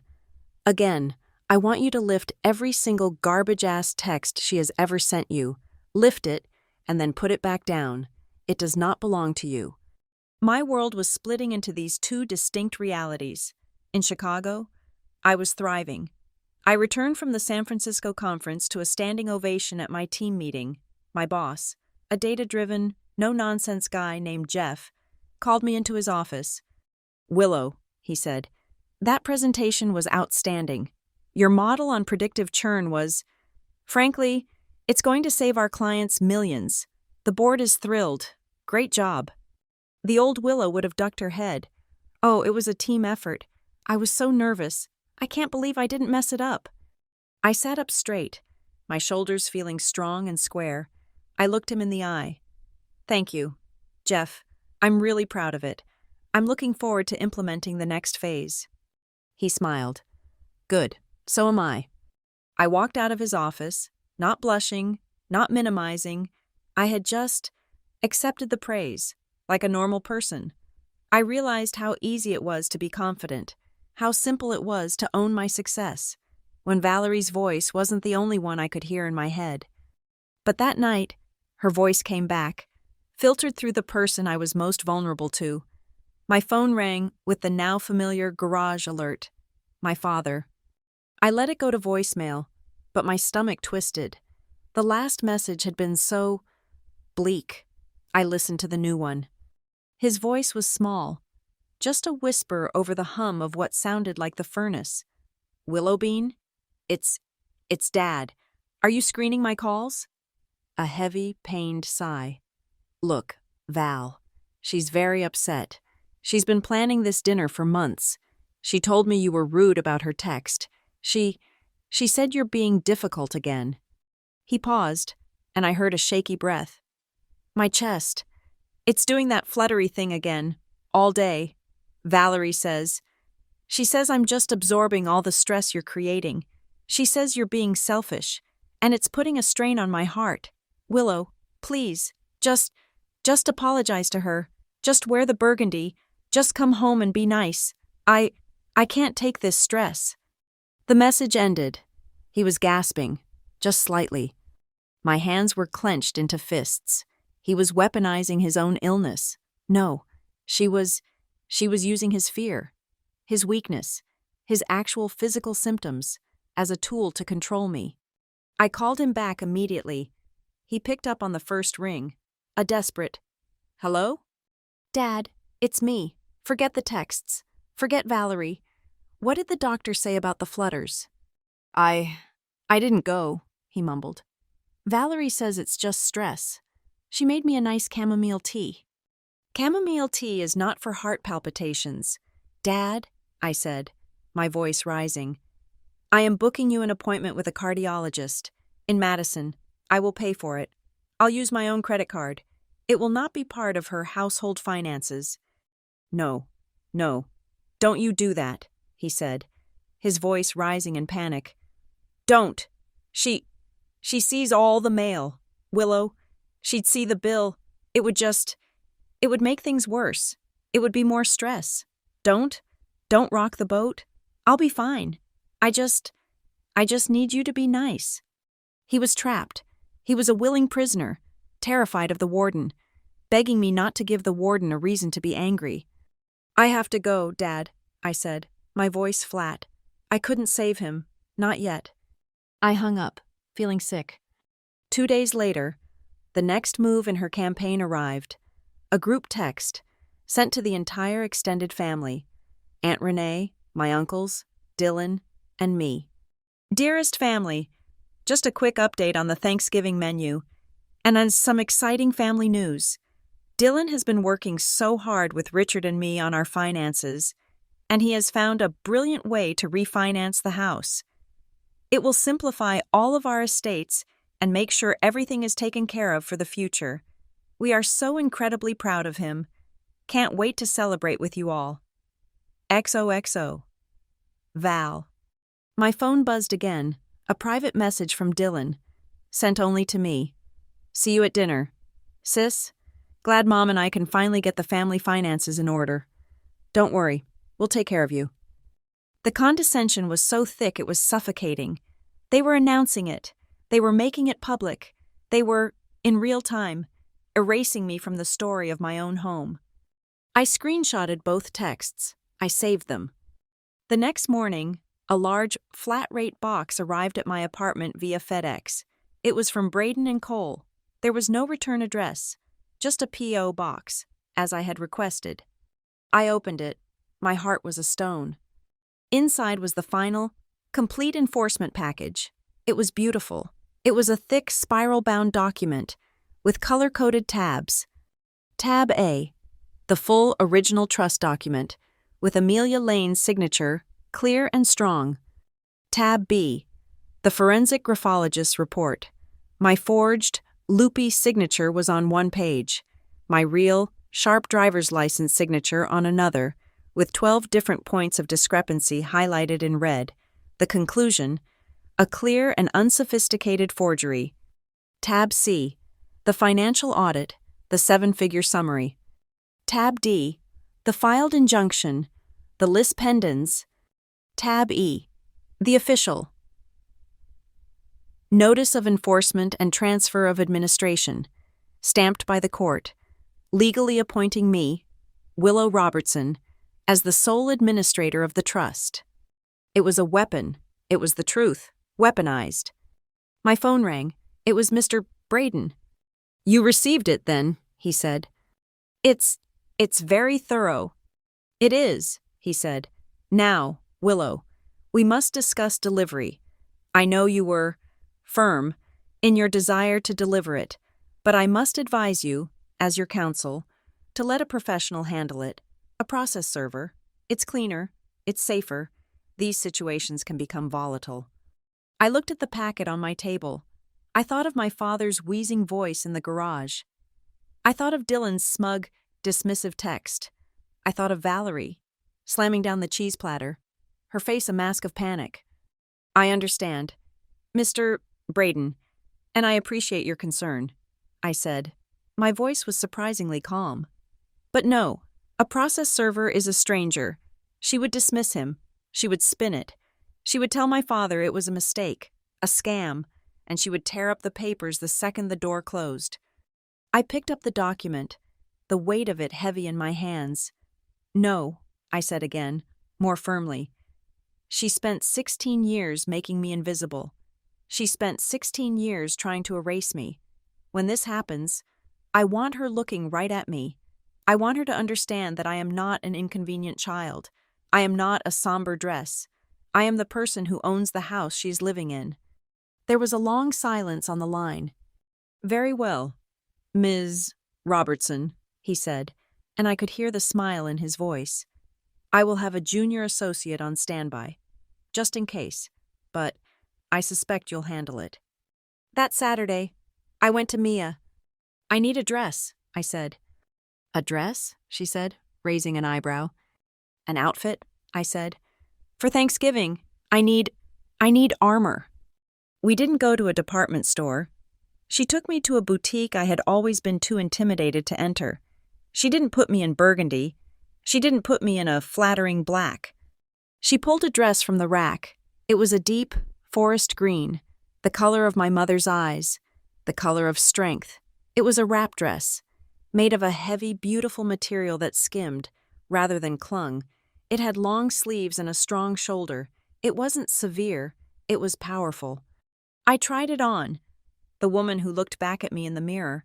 Again, I want you to lift every single garbage-ass text she has ever sent you. Lift it, and then put it back down. It does not belong to you. My world was splitting into these two distinct realities. In Chicago, I was thriving. I returned from the San Francisco conference to a standing ovation at my team meeting. My boss, a data-driven, no-nonsense guy named Jeff, called me into his office. Willow, he said, that presentation was outstanding. Your model on predictive churn was, frankly, it's going to save our clients millions. The board is thrilled. Great job. The old Willow would have ducked her head. Oh, it was a team effort. I was so nervous. I can't believe I didn't mess it up. I sat up straight, my shoulders feeling strong and square. I looked him in the eye. Thank you, Jeff. I'm really proud of it. I'm looking forward to implementing the next phase. He smiled. Good. So am I. I walked out of his office, not blushing, not minimizing. I had just accepted the praise, like a normal person. I realized how easy it was to be confident, how simple it was to own my success, when Valerie's voice wasn't the only one I could hear in my head. But that night, her voice came back, filtered through the person I was most vulnerable to. My phone rang with the now familiar garage alert. My father. I let it go to voicemail, but my stomach twisted. The last message had been so bleak. I listened to the new one. His voice was small, just a whisper over the hum of what sounded like the furnace. Willowbean? It's Dad. Are you screening my calls? A heavy, pained sigh. Look, Val. She's very upset. She's been planning this dinner for months. She told me you were rude about her text. She said you're being difficult again. He paused, and I heard a shaky breath. My chest. It's doing that fluttery thing again, all day. Valerie says. She says I'm just absorbing all the stress you're creating. She says you're being selfish, and it's putting a strain on my heart. Willow, please, just apologize to her. Just wear the burgundy. Just come home and be nice. I can't take this stress. The message ended. He was gasping, just slightly. My hands were clenched into fists. He was weaponizing his own illness. No, she was using his fear, his weakness, his actual physical symptoms as a tool to control me. I called him back immediately. He picked up on the first ring, a desperate, "Hello? Dad, it's me. Forget the texts. Forget Valerie. What did the doctor say about the flutters?" I didn't go, he mumbled. Valerie says it's just stress. She made me a nice chamomile tea. Chamomile tea is not for heart palpitations. Dad, I said, my voice rising. I am booking you an appointment with a cardiologist. In Madison. I will pay for it. I'll use my own credit card. It will not be part of her household finances. No, don't you do that, he said, his voice rising in panic. Don't. She sees all the mail. Willow, she'd see the bill. It would make things worse. It would be more stress. Don't rock the boat. I'll be fine. I just need you to be nice. He was trapped. He was a willing prisoner, terrified of the warden, begging me not to give the warden a reason to be angry. I have to go, Dad, I said, my voice flat. I couldn't save him. Not yet. I hung up, feeling sick. 2 days later, the next move in her campaign arrived. A group text, sent to the entire extended family. Aunt Renee, my uncles, Dylan, and me. Dearest family, just a quick update on the Thanksgiving menu, and on some exciting family news. Dylan has been working so hard with Richard and me on our finances. and he has found a brilliant way to refinance the house. It will simplify all of our estates and make sure everything is taken care of for the future. We are so incredibly proud of him. Can't wait to celebrate with you all. XOXO. Val. My phone buzzed again, a private message from Dylan, sent only to me. See you at dinner. Sis, glad Mom and I can finally get the family finances in order. Don't worry, we'll take care of you. The condescension was so thick it was suffocating. They were announcing it. They were making it public. They were, in real time, erasing me from the story of my own home. I screenshotted both texts. I saved them. The next morning, a large, flat-rate box arrived at my apartment via FedEx. It was from Braden and Cole. There was no return address, just a P.O. box, as I had requested. I opened it. My heart was a stone. Inside was the final, complete enforcement package. It was beautiful. It was a thick, spiral-bound document with color-coded tabs. Tab A, the full original trust document, with Amelia Lane's signature, clear and strong. Tab B, the forensic graphologist's report. My forged, loopy signature was on one page. My real, sharp driver's license signature on another, with 12 different points of discrepancy highlighted in red. The conclusion, a clear and unsophisticated forgery. Tab C, the financial audit, the 7-figure summary. Tab D, the filed injunction, the lis pendens. Tab E, the official. Notice of enforcement and transfer of administration, stamped by the court, legally appointing me, Willow Robertson, as the sole administrator of the trust. It was a weapon. It was the truth, weaponized. My phone rang. It was Mr. Braden. You received it, then, he said. It's very thorough. It is, he said. Now, Willow, we must discuss delivery. I know you were firm in your desire to deliver it, but I must advise you, as your counsel, to let a professional handle it. A process server. It's cleaner. It's safer. These situations can become volatile. I looked at the packet on my table. I thought of my father's wheezing voice in the garage. I thought of Dylan's smug, dismissive text. I thought of Valerie, slamming down the cheese platter, her face a mask of panic. I understand, Mr. Braden, and I appreciate your concern, I said. My voice was surprisingly calm. But no, a process server is a stranger. She would dismiss him. She would spin it. She would tell my father it was a mistake, a scam, and she would tear up the papers the second the door closed. I picked up the document, the weight of it heavy in my hands. No, I said again, more firmly. She spent 16 years making me invisible. She spent 16 years trying to erase me. When this happens, I want her looking right at me. I want her to understand that I am not an inconvenient child. I am not a somber dress. I am the person who owns the house she's living in. There was a long silence on the line. Very well, Ms. Robertson, he said, and I could hear the smile in his voice. I will have a junior associate on standby, just in case, but I suspect you'll handle it. That Saturday, I went to Mia. I need a dress, I said. A dress? She said, raising an eyebrow. An outfit? I said. For Thanksgiving, I need armor. We didn't go to a department store. She took me to a boutique I had always been too intimidated to enter. She didn't put me in burgundy. She didn't put me in a flattering black. She pulled a dress from the rack. It was a deep, forest green, the color of my mother's eyes, the color of strength. It was a wrap dress, made of a heavy, beautiful material that skimmed, rather than clung. It had long sleeves and a strong shoulder. It wasn't severe. It was powerful. I tried it on. The woman who looked back at me in the mirror.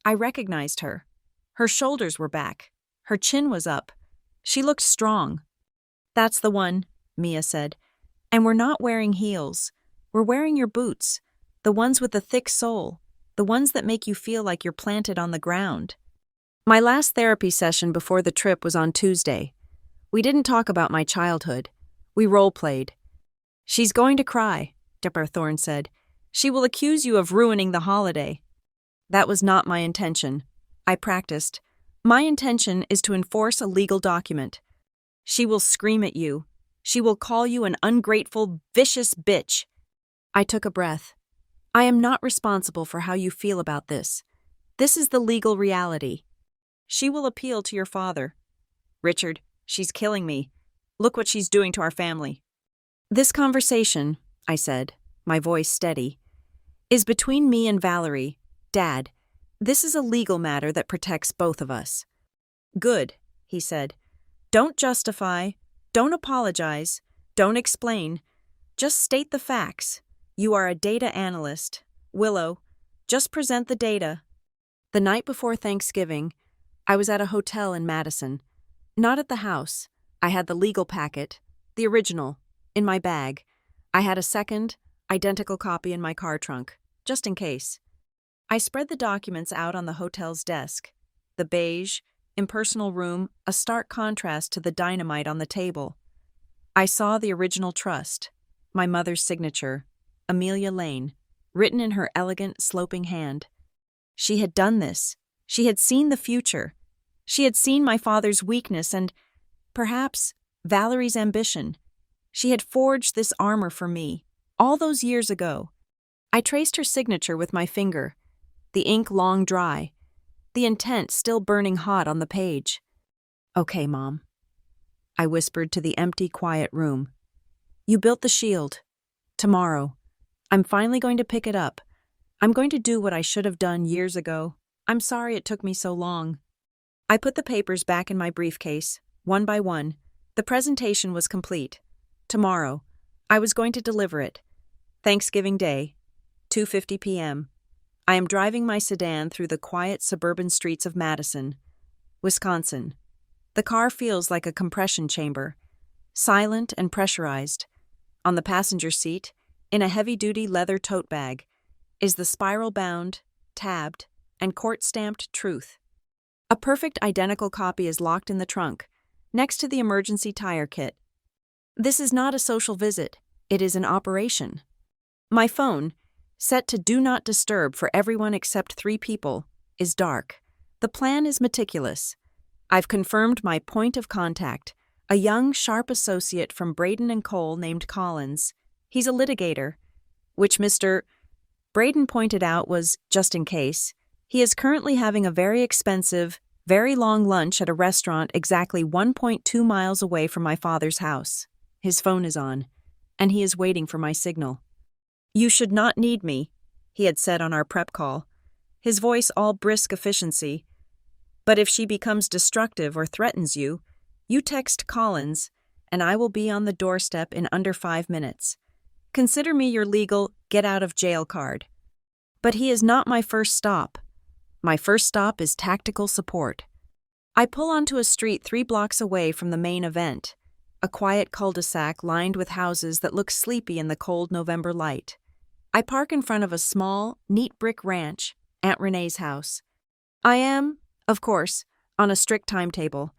I recognized her. Her shoulders were back. Her chin was up. She looked strong. That's the one, Mia said. And we're not wearing heels. We're wearing your boots, the ones with the thick sole, the ones that make you feel like you're planted on the ground. My last therapy session before the trip was on Tuesday. We didn't talk about my childhood. We role-played. She's going to cry, Dipper Thorne said. She will accuse you of ruining the holiday. That was not my intention. I practiced. My intention is to enforce a legal document. She will scream at you. She will call you an ungrateful, vicious bitch. I took a breath. I am not responsible for how you feel about this. This is the legal reality. She will appeal to your father. Richard, she's killing me. Look what she's doing to our family. This conversation, I said, my voice steady, is between me and Valerie. Dad, this is a legal matter that protects both of us. Good, he said. Don't justify, don't apologize, don't explain. Just state the facts. You are a data analyst. Willow, just present the data. The night before Thanksgiving, I was at a hotel in Madison. Not at the house. I had the legal packet, the original, in my bag. I had a second, identical copy in my car trunk, just in case. I spread the documents out on the hotel's desk. The beige, impersonal room, a stark contrast to the dynamite on the table. I saw the original trust, my mother's signature, Amelia Lane, written in her elegant, sloping hand. She had done this. She had seen the future. She had seen my father's weakness and, perhaps, Valerie's ambition. She had forged this armor for me, all those years ago. I traced her signature with my finger, the ink long dry, the intent still burning hot on the page. Okay, Mom, I whispered to the empty, quiet room. You built the shield. Tomorrow, I'm finally going to pick it up. I'm going to do what I should have done years ago. I'm sorry it took me so long. I put the papers back in my briefcase, one by one. The presentation was complete. Tomorrow, I was going to deliver it. Thanksgiving Day, 2:50 p.m. I am driving my sedan through the quiet suburban streets of Madison, Wisconsin. The car feels like a compression chamber, silent and pressurized. On the passenger seat, in a heavy-duty leather tote bag, is the spiral-bound, tabbed, and court-stamped truth. A perfect identical copy is locked in the trunk, next to the emergency tire kit. This is not a social visit, it is an operation. My phone, set to Do Not Disturb for everyone except 3 people, is dark. The plan is meticulous. I've confirmed my point of contact, a young, sharp associate from Braden & Cole named Collins. He's a litigator, which Mr. Braden pointed out was just in case. He is currently having a very expensive, very long lunch at a restaurant exactly 1.2 miles away from my father's house. His phone is on, and he is waiting for my signal. You should not need me, he had said on our prep call, his voice all brisk efficiency. But if she becomes destructive or threatens you, you text Collins, and I will be on the doorstep in under 5 minutes. Consider me your legal get-out-of-jail card. But he is not my first stop. My first stop is tactical support. I pull onto a street 3 blocks away from the main event, a quiet cul-de-sac lined with houses that look sleepy in the cold November light. I park in front of a small, neat brick ranch, Aunt Renee's house. I am, of course, on a strict timetable.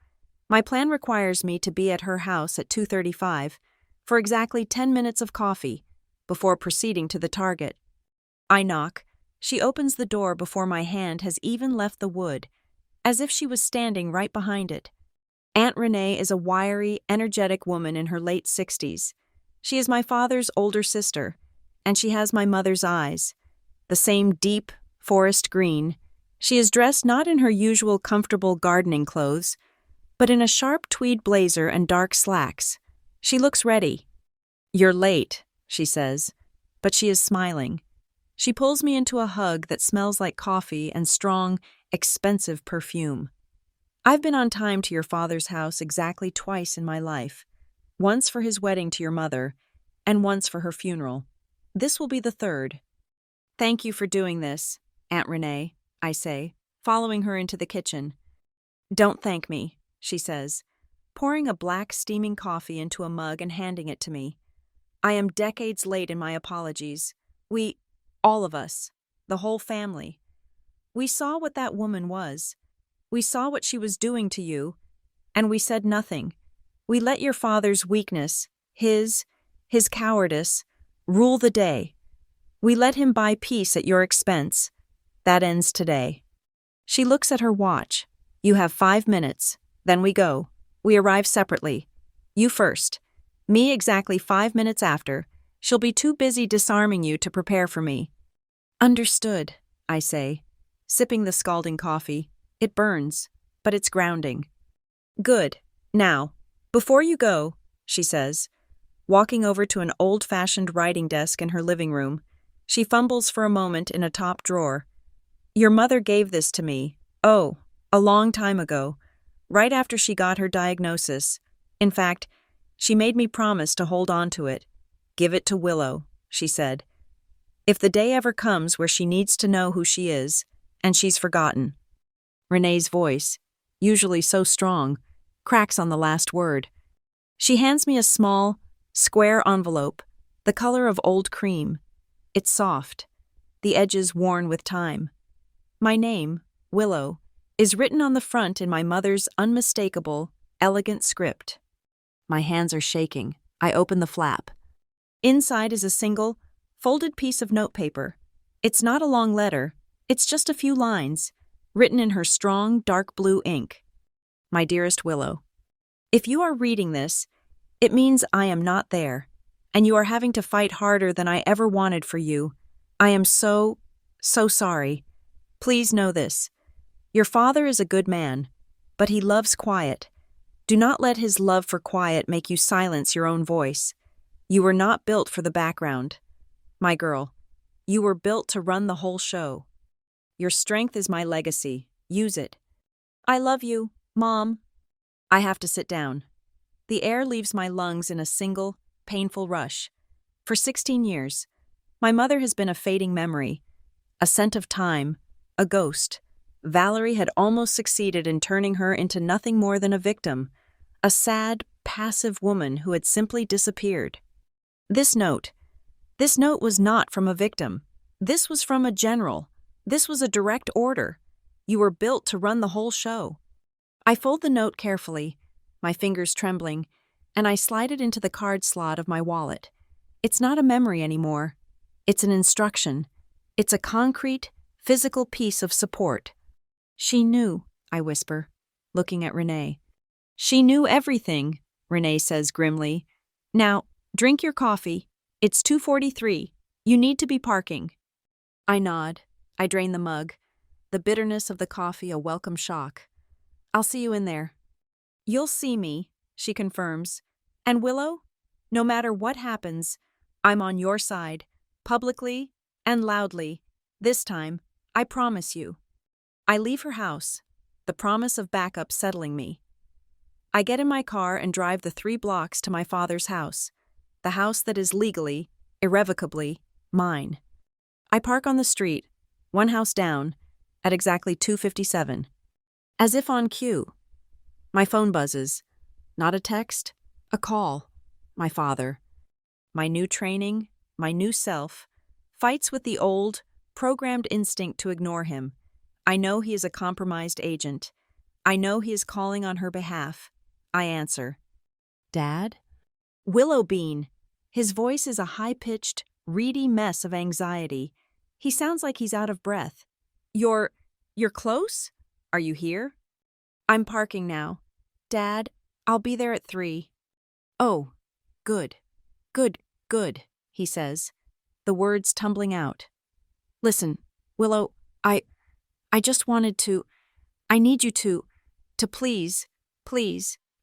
My plan requires me to be at her house at 2:35 for exactly 10 minutes of coffee before proceeding to the target. I knock. She opens the door before my hand has even left the wood, as if she was standing right behind it. Aunt Renee is a wiry, energetic woman in her late 60s. She is my father's older sister, and she has my mother's eyes, the same deep, forest green. She is dressed not in her usual comfortable gardening clothes, but in a sharp tweed blazer and dark slacks. She looks ready. You're late, she says, but she is smiling. She pulls me into a hug that smells like coffee and strong, expensive perfume. I've been on time to your father's house exactly twice in my life, once for his wedding to your mother, and once for her funeral. This will be the third. Thank you for doing this, Aunt Renee, I say, following her into the kitchen. Don't thank me, she says, pouring a black steaming coffee into a mug and handing it to me. I am decades late in my apologies. All of us, the whole family. We saw what that woman was. We saw what she was doing to you, and we said nothing. We let your father's weakness, his cowardice, rule the day. We let him buy peace at your expense. That ends today. She looks at her watch. You have 5 minutes. Then we go. We arrive separately. You first. Me exactly 5 minutes after. She'll be too busy disarming you to prepare for me. Understood, I say, sipping the scalding coffee. It burns, but it's grounding. Good. Now, before you go, she says, walking over to an old-fashioned writing desk in her living room. She fumbles for a moment in a top drawer. Your mother gave this to me, a long time ago, right after she got her diagnosis. In fact, she made me promise to hold on to it. Give it to Willow, she said. If the day ever comes where she needs to know who she is, and she's forgotten. Renee's voice, usually so strong, cracks on the last word. She hands me a small, square envelope, the color of old cream. It's soft, the edges worn with time. My name, Willow, is written on the front in my mother's unmistakable, elegant script. My hands are shaking. I open the flap. Inside is a single, folded piece of notepaper. It's not a long letter. It's just a few lines, written in her strong, dark blue ink. My dearest Willow, if you are reading this, it means I am not there, and you are having to fight harder than I ever wanted for you. I am so sorry. Please know this. Your father is a good man, but he loves quiet. Do not let his love for quiet make you silence your own voice. You were not built for the background. My girl, you were built to run the whole show. Your strength is my legacy. Use it. I love you, Mom. I have to sit down. The air leaves my lungs in a single, painful rush. For 16 years, my mother has been a fading memory, a scent of time, a ghost. Valerie had almost succeeded in turning her into nothing more than a victim, a sad, passive woman who had simply disappeared. This note was not from a victim. This was from a general. This was a direct order. You were built to run the whole show. I fold the note carefully, my fingers trembling, and I slide it into the card slot of my wallet. It's not a memory anymore. It's an instruction. It's a concrete, physical piece of support. She knew, I whisper, looking at Renee. She knew everything, Renee says grimly. Now, drink your coffee. It's 2:43. You need to be parking. I nod. I drain the mug. The bitterness of the coffee a welcome shock. I'll see you in there. You'll see me, she confirms. And Willow, no matter what happens, I'm on your side, publicly and loudly. This time, I promise you. I leave her house, the promise of backup settling me. I get in my car and drive the 3 blocks to my father's house, the house that is legally, irrevocably, mine. I park on the street, one house down, at exactly 2:57. As if on cue. My phone buzzes. Not a text, a call. My father. My new training, my new self, fights with the old, programmed instinct to ignore him. I know he is a compromised agent. I know he is calling on her behalf. I answer. Dad? Willow Bean. His voice is a high-pitched, reedy mess of anxiety. He sounds like he's out of breath. You're close? Are you here? I'm parking now. Dad, I'll be there at 3. Oh, good, he says, the words tumbling out. Listen, Willow, I just wanted to, I need you to please,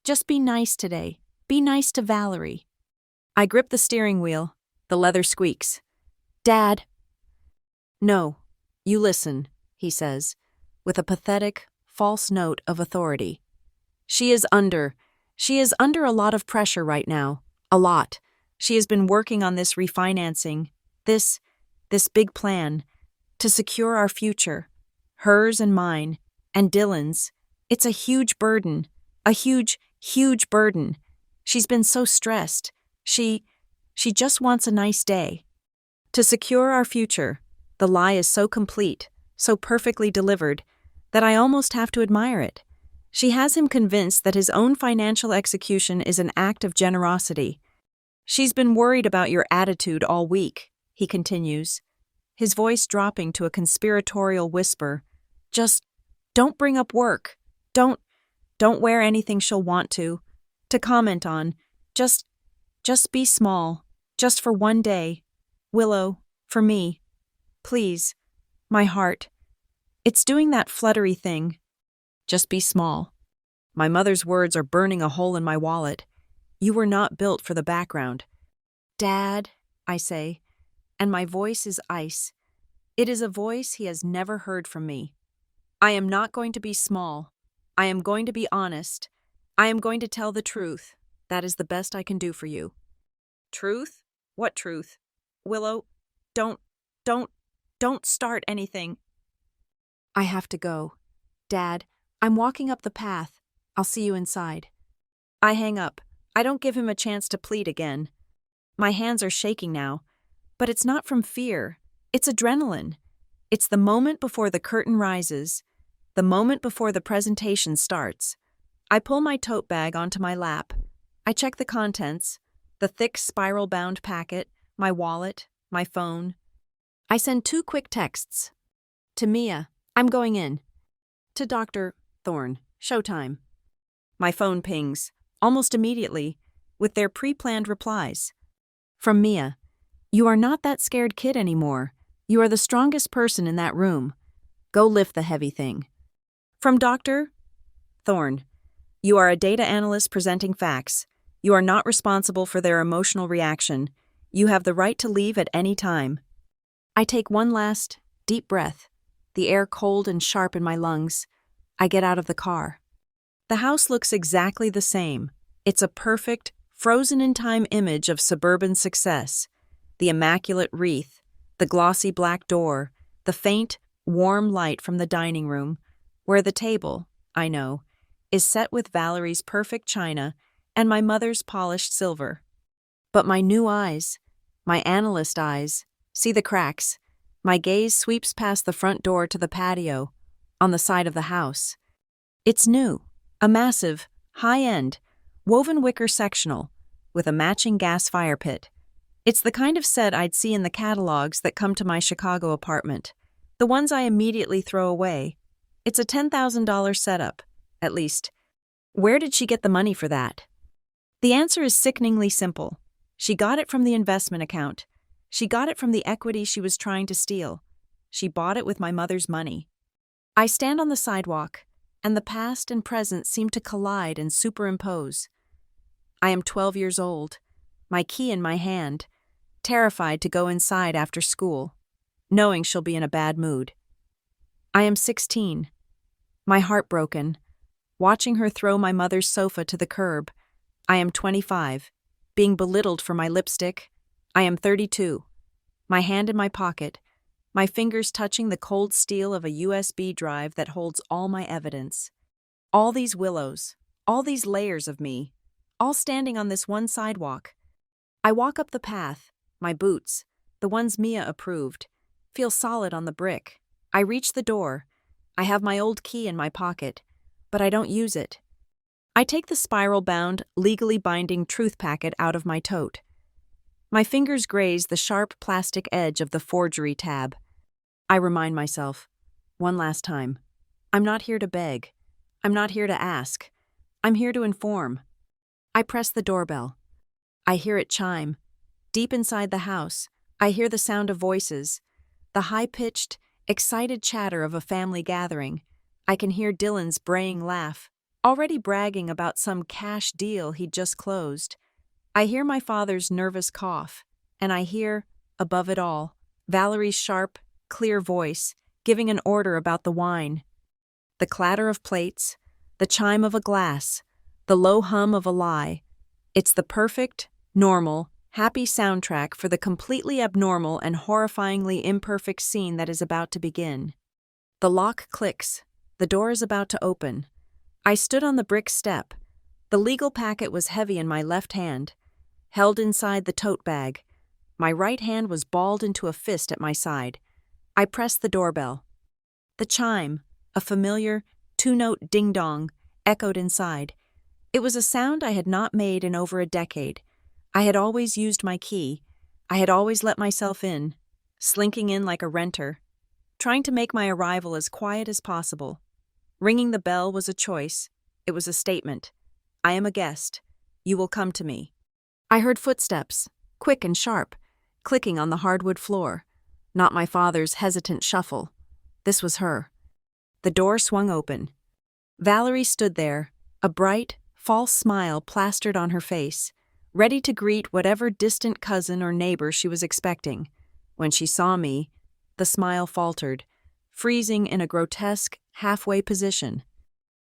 just be nice today. Be nice to Valerie. I grip the steering wheel. The leather squeaks. Dad. No, you listen, he says, with a pathetic, false note of authority. She is under a lot of pressure right now. A lot. She has been working on this refinancing, this big plan, to secure our future. Hers and mine, and Dylan's. It's a huge burden. A huge burden. She's been so stressed. She just wants a nice day. To secure our future, the lie is so complete, so perfectly delivered, that I almost have to admire it. She has him convinced that his own financial execution is an act of generosity. She's been worried about your attitude all week, he continues, his voice dropping to a conspiratorial whisper. Just don't bring up work. Don't wear anything she'll want to comment on. Just be small. Just for one day. Willow, for me. Please. My heart. It's doing that fluttery thing. Just be small. My mother's words are burning a hole in my wallet. You were not built for the background. Dad, I say, and my voice is ice. It is a voice he has never heard from me. I am not going to be small. I am going to be honest. I am going to tell the truth. That is the best I can do for you. Truth? What truth? Willow, don't start anything. I have to go. Dad, I'm walking up the path. I'll see you inside. I hang up. I don't give him a chance to plead again. My hands are shaking now, but it's not from fear. It's adrenaline. It's the moment before the curtain rises, the moment before the presentation starts. I pull my tote bag onto my lap. I check the contents, the thick spiral-bound packet, my wallet, my phone. I send 2 quick texts. To Mia, I'm going in. To Dr. Thorne, showtime. My phone pings, almost immediately, with their pre-planned replies. From Mia, you are not that scared kid anymore. You are the strongest person in that room. Go lift the heavy thing. From Dr. Thorne, you are a data analyst presenting facts. You are not responsible for their emotional reaction. You have the right to leave at any time. I take one last, deep breath, the air cold and sharp in my lungs. I get out of the car. The house looks exactly the same. It's a perfect, frozen-in-time image of suburban success. The immaculate wreath, the glossy black door, the faint, warm light from the dining room, where the table, I know, is set with Valerie's perfect china and my mother's polished silver. But my new eyes, my analyst eyes, see the cracks. My gaze sweeps past the front door to the patio, on the side of the house. It's new, a massive, high-end, woven wicker sectional, with a matching gas fire pit. It's the kind of set I'd see in the catalogs that come to my Chicago apartment, the ones I immediately throw away. It's a $10,000 setup, at least. Where did she get the money for that? The answer is sickeningly simple. She got it from the investment account. She got it from the equity she was trying to steal. She bought it with my mother's money. I stand on the sidewalk, and the past and present seem to collide and superimpose. I am 12 years old, my key in my hand, terrified to go inside after school, knowing she'll be in a bad mood. I am 16, my heart broken, watching her throw my mother's sofa to the curb. I am 25, being belittled for my lipstick. I am 32, my hand in my pocket, my fingers touching the cold steel of a USB drive that holds all my evidence. All these willows, all these layers of me, all standing on this one sidewalk. I walk up the path, my boots, the ones Mia approved, feel solid on the brick. I reach the door. I have my old key in my pocket, but I don't use it. I take the spiral-bound, legally binding truth packet out of my tote. My fingers graze the sharp plastic edge of the forgery tab. I remind myself, one last time, I'm not here to beg. I'm not here to ask. I'm here to inform. I press the doorbell. I hear it chime. Deep inside the house, I hear the sound of voices, the high-pitched, excited chatter of a family gathering. I can hear Dylan's braying laugh, already bragging about some cash deal he'd just closed. I hear my father's nervous cough, and I hear, above it all, Valerie's sharp, clear voice, giving an order about the wine. The clatter of plates, the chime of a glass, the low hum of a lie. It's the perfect, normal, happy soundtrack for the completely abnormal and horrifyingly imperfect scene that is about to begin. The lock clicks. The door is about to open. I stood on the brick step. The legal packet was heavy in my left hand, held inside the tote bag. My right hand was balled into a fist at my side. I pressed the doorbell. The chime, a familiar, 2-note ding-dong, echoed inside. It was a sound I had not made in over a decade. I had always used my key. I had always let myself in, slinking in like a renter, trying to make my arrival as quiet as possible. Ringing the bell was a choice. It was a statement. I am a guest. You will come to me. I heard footsteps, quick and sharp, clicking on the hardwood floor. Not my father's hesitant shuffle. This was her. The door swung open. Valerie stood there, a bright, false smile plastered on her face, ready to greet whatever distant cousin or neighbor she was expecting. When she saw me, the smile faltered, freezing in a grotesque, halfway position.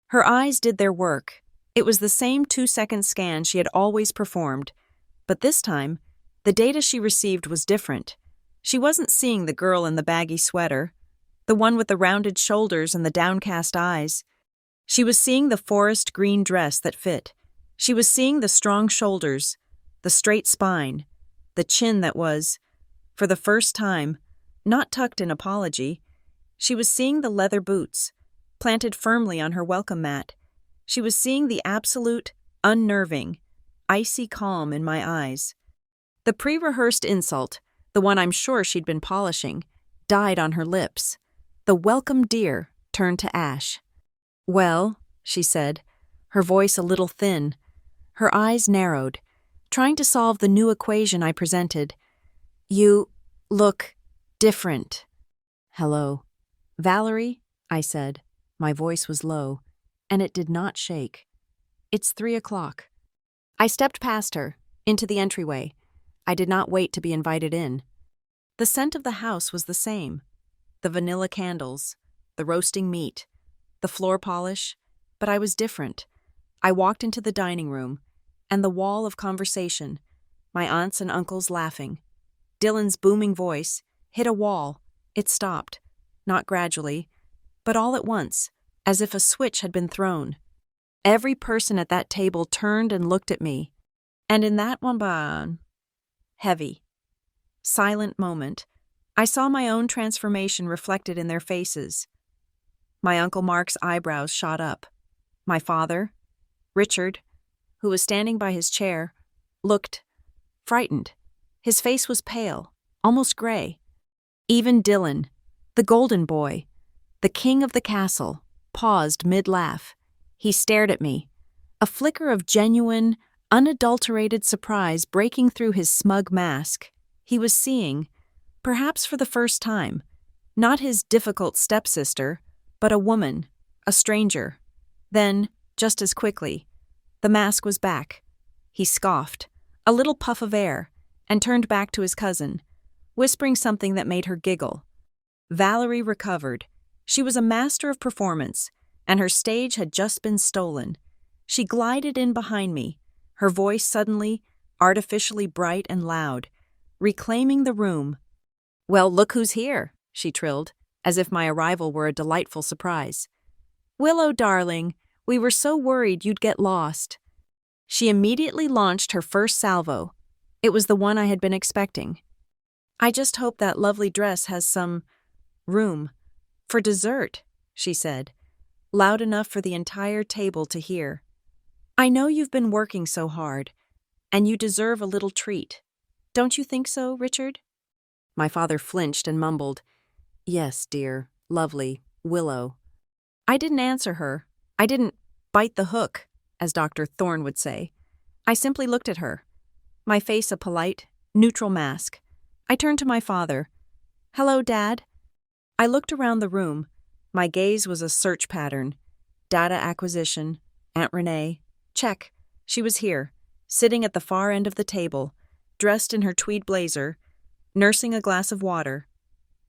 Her eyes did their work. It was the same 2-second scan she had always performed, but this time, the data she received was different. She wasn't seeing the girl in the baggy sweater, the one with the rounded shoulders and the downcast eyes. She was seeing the forest green dress that fit. She was seeing the strong shoulders, the straight spine, the chin that was, for the first time, not tucked in apology. She was seeing the leather boots, planted firmly on her welcome mat. She was seeing the absolute, unnerving, icy calm in my eyes. The pre-rehearsed insult, the one I'm sure she'd been polishing, died on her lips. The welcome deer turned to ash. "Well," she said, her voice a little thin. Her eyes narrowed, trying to solve the new equation I presented. "You look different." "Hello." "Valerie," I said. My voice was low, and it did not shake. "It's 3:00. I stepped past her, into the entryway. I did not wait to be invited in. The scent of the house was the same. The vanilla candles, the roasting meat, the floor polish, but I was different. I walked into the dining room, and the wall of conversation, my aunts and uncles laughing. Dylan's booming voice hit a wall. It stopped, not gradually, but all at once, as if a switch had been thrown. Every person at that table turned and looked at me, and in that one heavy, silent moment, I saw my own transformation reflected in their faces. My Uncle Mark's eyebrows shot up. My father, Richard, who was standing by his chair, looked frightened. His face was pale, almost gray. Even Dylan, the golden boy, the king of the castle, paused mid-laugh. He stared at me, a flicker of genuine, unadulterated surprise breaking through his smug mask. He was seeing, perhaps for the first time, not his difficult stepsister, but a woman, a stranger. Then, just as quickly, the mask was back. He scoffed, a little puff of air, and turned back to his cousin, whispering something that made her giggle. Valerie recovered. She was a master of performance, and her stage had just been stolen. She glided in behind me, her voice suddenly, artificially bright and loud, reclaiming the room. "Well, look who's here," she trilled, as if my arrival were a delightful surprise. "Willow, darling, we were so worried you'd get lost." She immediately launched her first salvo. It was the one I had been expecting. "I just hope that lovely dress has some room for dessert," she said, loud enough for the entire table to hear. "I know you've been working so hard, and you deserve a little treat. Don't you think so, Richard?" My father flinched and mumbled, "Yes, dear, lovely, Willow." I didn't answer her. I didn't bite the hook, as Dr. Thorne would say. I simply looked at her, my face a polite, neutral mask. I turned to my father. "Hello, Dad." I looked around the room. My gaze was a search pattern. Data acquisition, Aunt Renee. Check. She was here, sitting at the far end of the table, dressed in her tweed blazer, nursing a glass of water.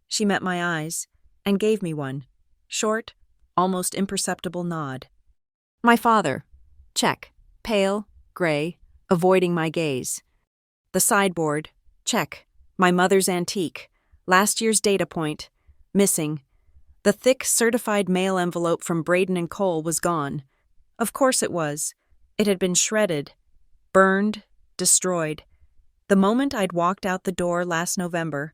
She met my eyes and gave me one, short, almost imperceptible nod. My father. Check. Pale, gray, avoiding my gaze. The sideboard. Check. My mother's antique. Last year's data point. Missing. The thick, certified mail envelope from Braden and Cole was gone. Of course it was. It had been shredded, burned, destroyed. The moment I'd walked out the door last November,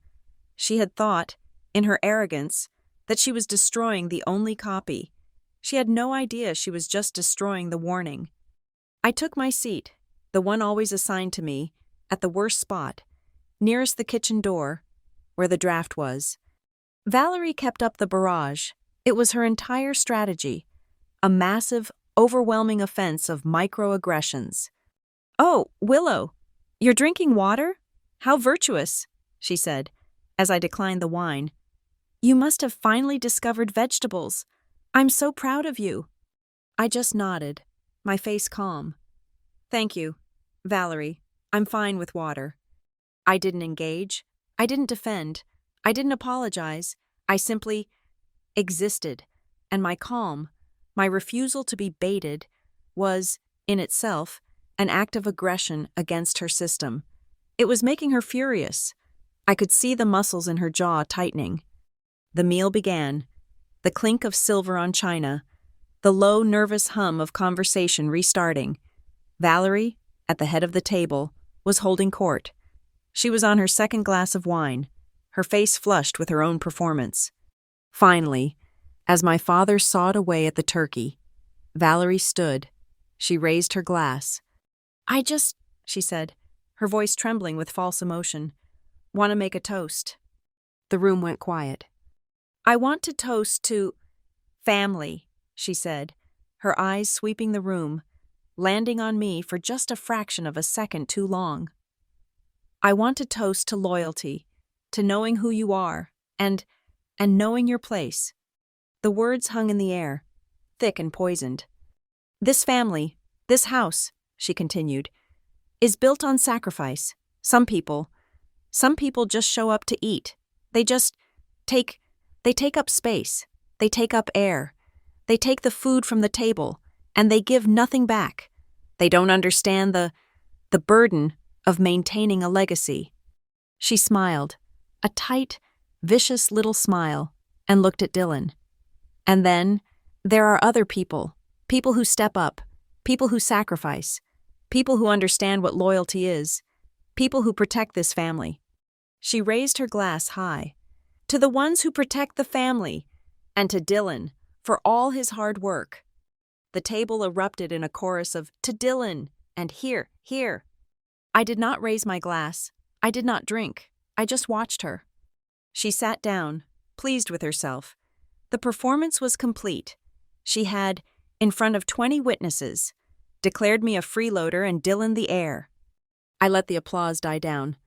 she had thought, in her arrogance, that she was destroying the only copy. She had no idea she was just destroying the warning. I took my seat, the one always assigned to me, at the worst spot, nearest the kitchen door, where the draft was. Valerie kept up the barrage. It was her entire strategy, a massive, overwhelming offense of microaggressions. "Oh, Willow, you're drinking water? How virtuous," she said, as I declined the wine. "You must have finally discovered vegetables. I'm so proud of you." I just nodded, my face calm. "Thank you, Valerie. I'm fine with water." I didn't engage. I didn't defend. I didn't apologize. I simply existed, and my calm, my refusal to be baited, was, in itself, an act of aggression against her system. It was making her furious. I could see the muscles in her jaw tightening. The meal began, the clink of silver on china, the low, nervous hum of conversation restarting. Valerie, at the head of the table, was holding court. She was on her second glass of wine, her face flushed with her own performance. Finally, as my father sawed away at the turkey, Valerie stood. She raised her glass. She said, her voice trembling with false emotion, "want to make a toast." The room went quiet. "I want to toast to family," she said, her eyes sweeping the room, landing on me for just a fraction of a second too long. "I want to toast to loyalty, to knowing who you are, and knowing your place." The words hung in the air, thick and poisoned. "This family, this house," she continued, "is built on sacrifice. Some people just show up to eat. They take up space. They take up air. They take the food from the table, and they give nothing back. They don't understand the burden of maintaining a legacy." She smiled, a tight, vicious little smile, and looked at Dylan. "And then, there are other people who step up, people who sacrifice, people who understand what loyalty is, people who protect this family." She raised her glass high. "To the ones who protect the family, and to Dylan, for all his hard work." The table erupted in a chorus of "to Dylan" and "here, here." I did not raise my glass. I did not drink. I just watched her. She sat down, pleased with herself. The performance was complete. She had, in front of 20 witnesses, declared me a freeloader and Dylan the heir. I let the applause die down.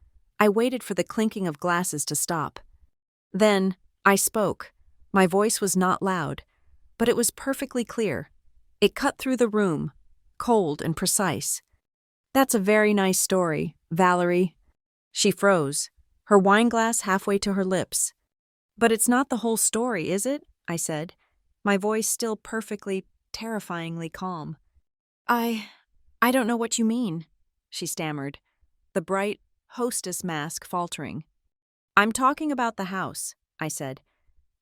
I waited for the clinking of glasses to stop. Then, I spoke. My voice was not loud, but it was perfectly clear. It cut through the room, cold and precise. "That's a very nice story, Valerie." She froze, her wineglass halfway to her lips. "But it's not the whole story, is it?" I said, my voice still perfectly, terrifyingly calm. I don't know what you mean," she stammered, the bright hostess mask faltering. "I'm talking about the house," I said.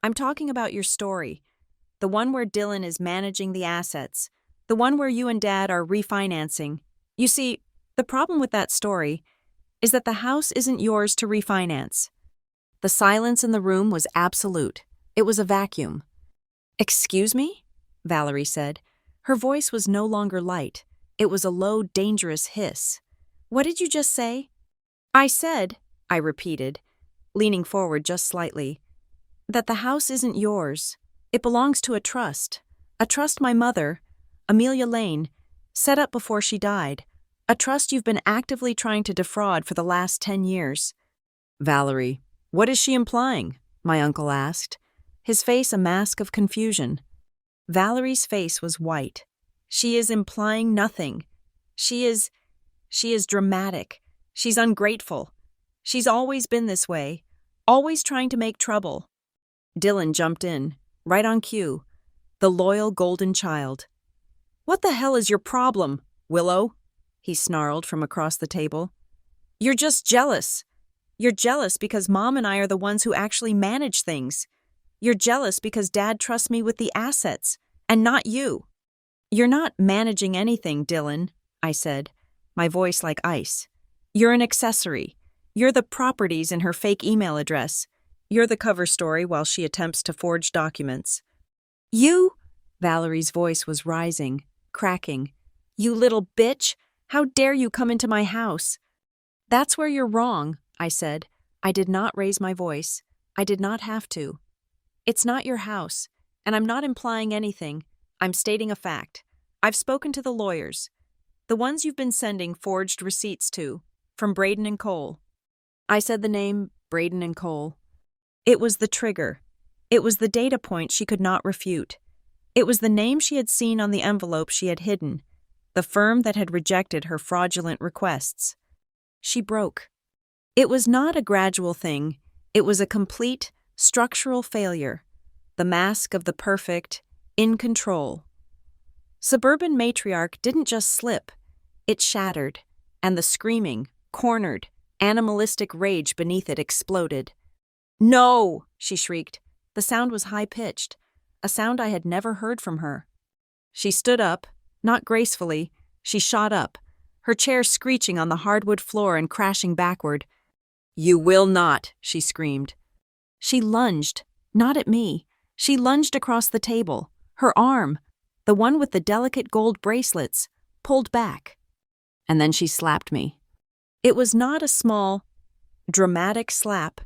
"I'm talking about your story, the one where Dylan is managing the assets, the one where you and Dad are refinancing. You see, the problem with that story is that the house isn't yours to refinance." The silence in the room was absolute. It was a vacuum. "Excuse me?" Valerie said. Her voice was no longer light. It was a low, dangerous hiss. "What did you just say?" "I said," I repeated, leaning forward just slightly, "that the house isn't yours. It belongs to a trust my mother, Amelia Lane, set up before she died, a trust you've been actively trying to defraud for the last 10 years. "Valerie, what is she implying?" my uncle asked, his face a mask of confusion. Valerie's face was white. "She is implying nothing. She is dramatic. She's ungrateful. She's always been this way, always trying to make trouble." Dylan jumped in, right on cue, the loyal golden child. "What the hell is your problem, Willow?" he snarled from across the table. "You're just jealous. You're jealous because Mom and I are the ones who actually manage things. You're jealous because Dad trusts me with the assets, and not you." "You're not managing anything, Dylan," I said, my voice like ice. "You're an accessory. You're the properties in her fake email address. You're the cover story while she attempts to forge documents." You Valerie's voice was rising, cracking. "You little bitch! How dare you come into my house?" "That's where you're wrong," I said. I did not raise my voice. I did not have to. "It's not your house, and I'm not implying anything. I'm stating a fact. I've spoken to the lawyers. The ones you've been sending forged receipts to, from Braden and Cole." I said the name Braden and Cole. It was the trigger. It was the data point she could not refute. It was the name she had seen on the envelope she had hidden, the firm that had rejected her fraudulent requests. She broke. It was not a gradual thing. It was a complete, structural failure. The mask of the perfect, in control. Suburban matriarch didn't just slip. It shattered, and the screaming, cornered, animalistic rage beneath it exploded. "No!" she shrieked. The sound was high-pitched, a sound I had never heard from her. She stood up, not gracefully. She shot up, her chair screeching on the hardwood floor and crashing backward. "You will not!" she screamed. She lunged, not at me. She lunged across the table. Her arm, the one with the delicate gold bracelets, pulled back. And then she slapped me. It was not a small, dramatic slap.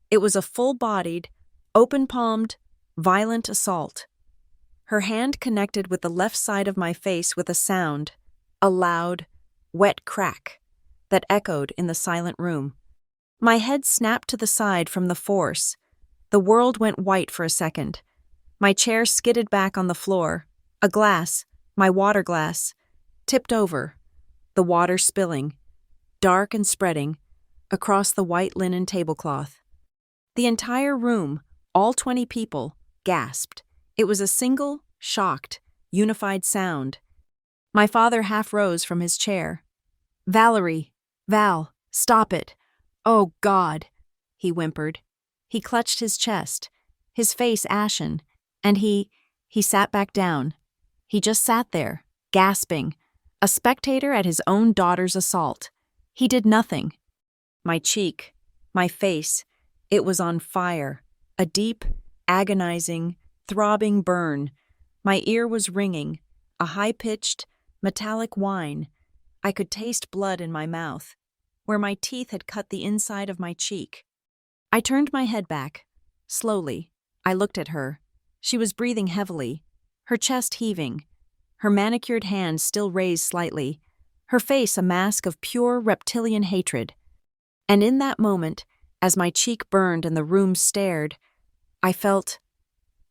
It was a full-bodied, open-palmed, violent assault. Her hand connected with the left side of my face with a sound, a loud, wet crack, that echoed in the silent room. My head snapped to the side from the force. The world went white for a second. My chair skidded back on the floor. A glass, my water glass, tipped over, the water spilling, dark and spreading, across the white linen tablecloth. The entire room, all 20 people, gasped. It was a single, shocked, unified sound. My father half rose from his chair. "Valerie, Val, stop it. Oh, God," he whimpered. He clutched his chest, his face ashen, and he sat back down. He just sat there, gasping, a spectator at his own daughter's assault. He did nothing. My cheek, my face, it was on fire, a deep, agonizing, throbbing burn. My ear was ringing, a high-pitched, metallic whine. I could taste blood in my mouth, where my teeth had cut the inside of my cheek. I turned my head back. Slowly, I looked at her. She was breathing heavily, her chest heaving, her manicured hand still raised slightly, her face a mask of pure reptilian hatred. And in that moment, as my cheek burned and the room stared, I felt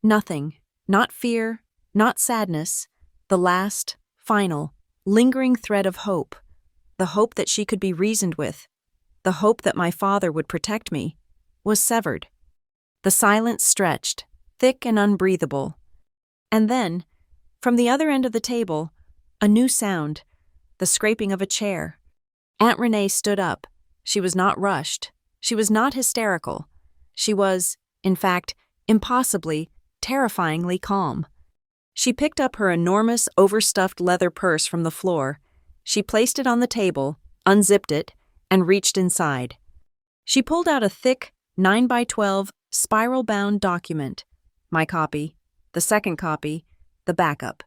nothing, not fear, not sadness, the last, final, lingering thread of hope, the hope that she could be reasoned with, the hope that my father would protect me, was severed. The silence stretched, thick and unbreathable. And then, from the other end of the table, a new sound, the scraping of a chair. Aunt Renee stood up. She was not rushed. She was not hysterical. She was, in fact, impossibly, terrifyingly calm. She picked up her enormous, overstuffed leather purse from the floor. She placed it on the table, unzipped it, and reached inside. She pulled out a thick, 9x12, spiral-bound document. My copy, the second copy, the backup.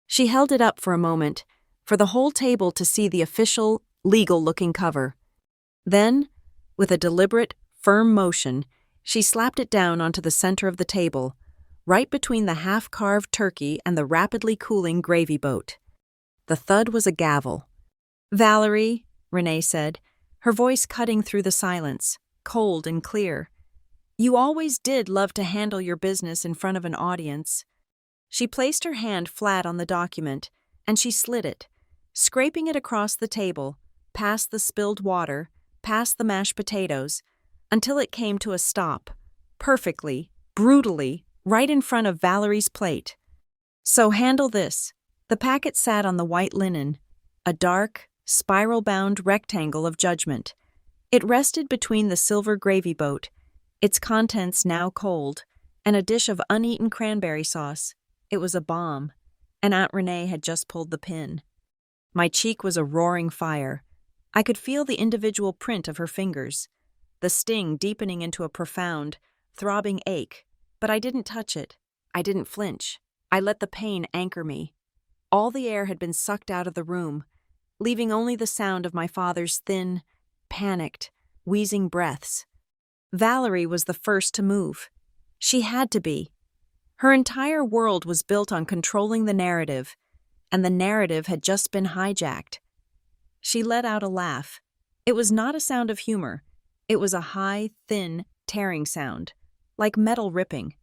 She held it up for a moment, for the whole table to see the official, legal-looking cover. Then, with a deliberate, firm motion, she slapped it down onto the center of the table, right between the half-carved turkey and the rapidly cooling gravy boat. The thud was a gavel. "Valerie," Renee said, her voice cutting through the silence, cold and clear. "You always did love to handle your business in front of an audience." She placed her hand flat on the document, and she slid it, scraping it across the table, past the spilled water, past the mashed potatoes, until it came to a stop, perfectly, brutally, right in front of Valerie's plate. "So handle this." The packet sat on the white linen, a dark, spiral-bound rectangle of judgment. It rested between the silver gravy boat, its contents now cold, and a dish of uneaten cranberry sauce. It was a bomb, and Aunt Renee had just pulled the pin. My cheek was a roaring fire. I could feel the individual print of her fingers, the sting deepening into a profound, throbbing ache, but I didn't touch it. I didn't flinch. I let the pain anchor me. All the air had been sucked out of the room, leaving only the sound of my father's thin, panicked, wheezing breaths. Valerie was the first to move. She had to be. Her entire world was built on controlling the narrative, and the narrative had just been hijacked. She let out a laugh. It was not a sound of humor. It was a high, thin, tearing sound, like metal ripping.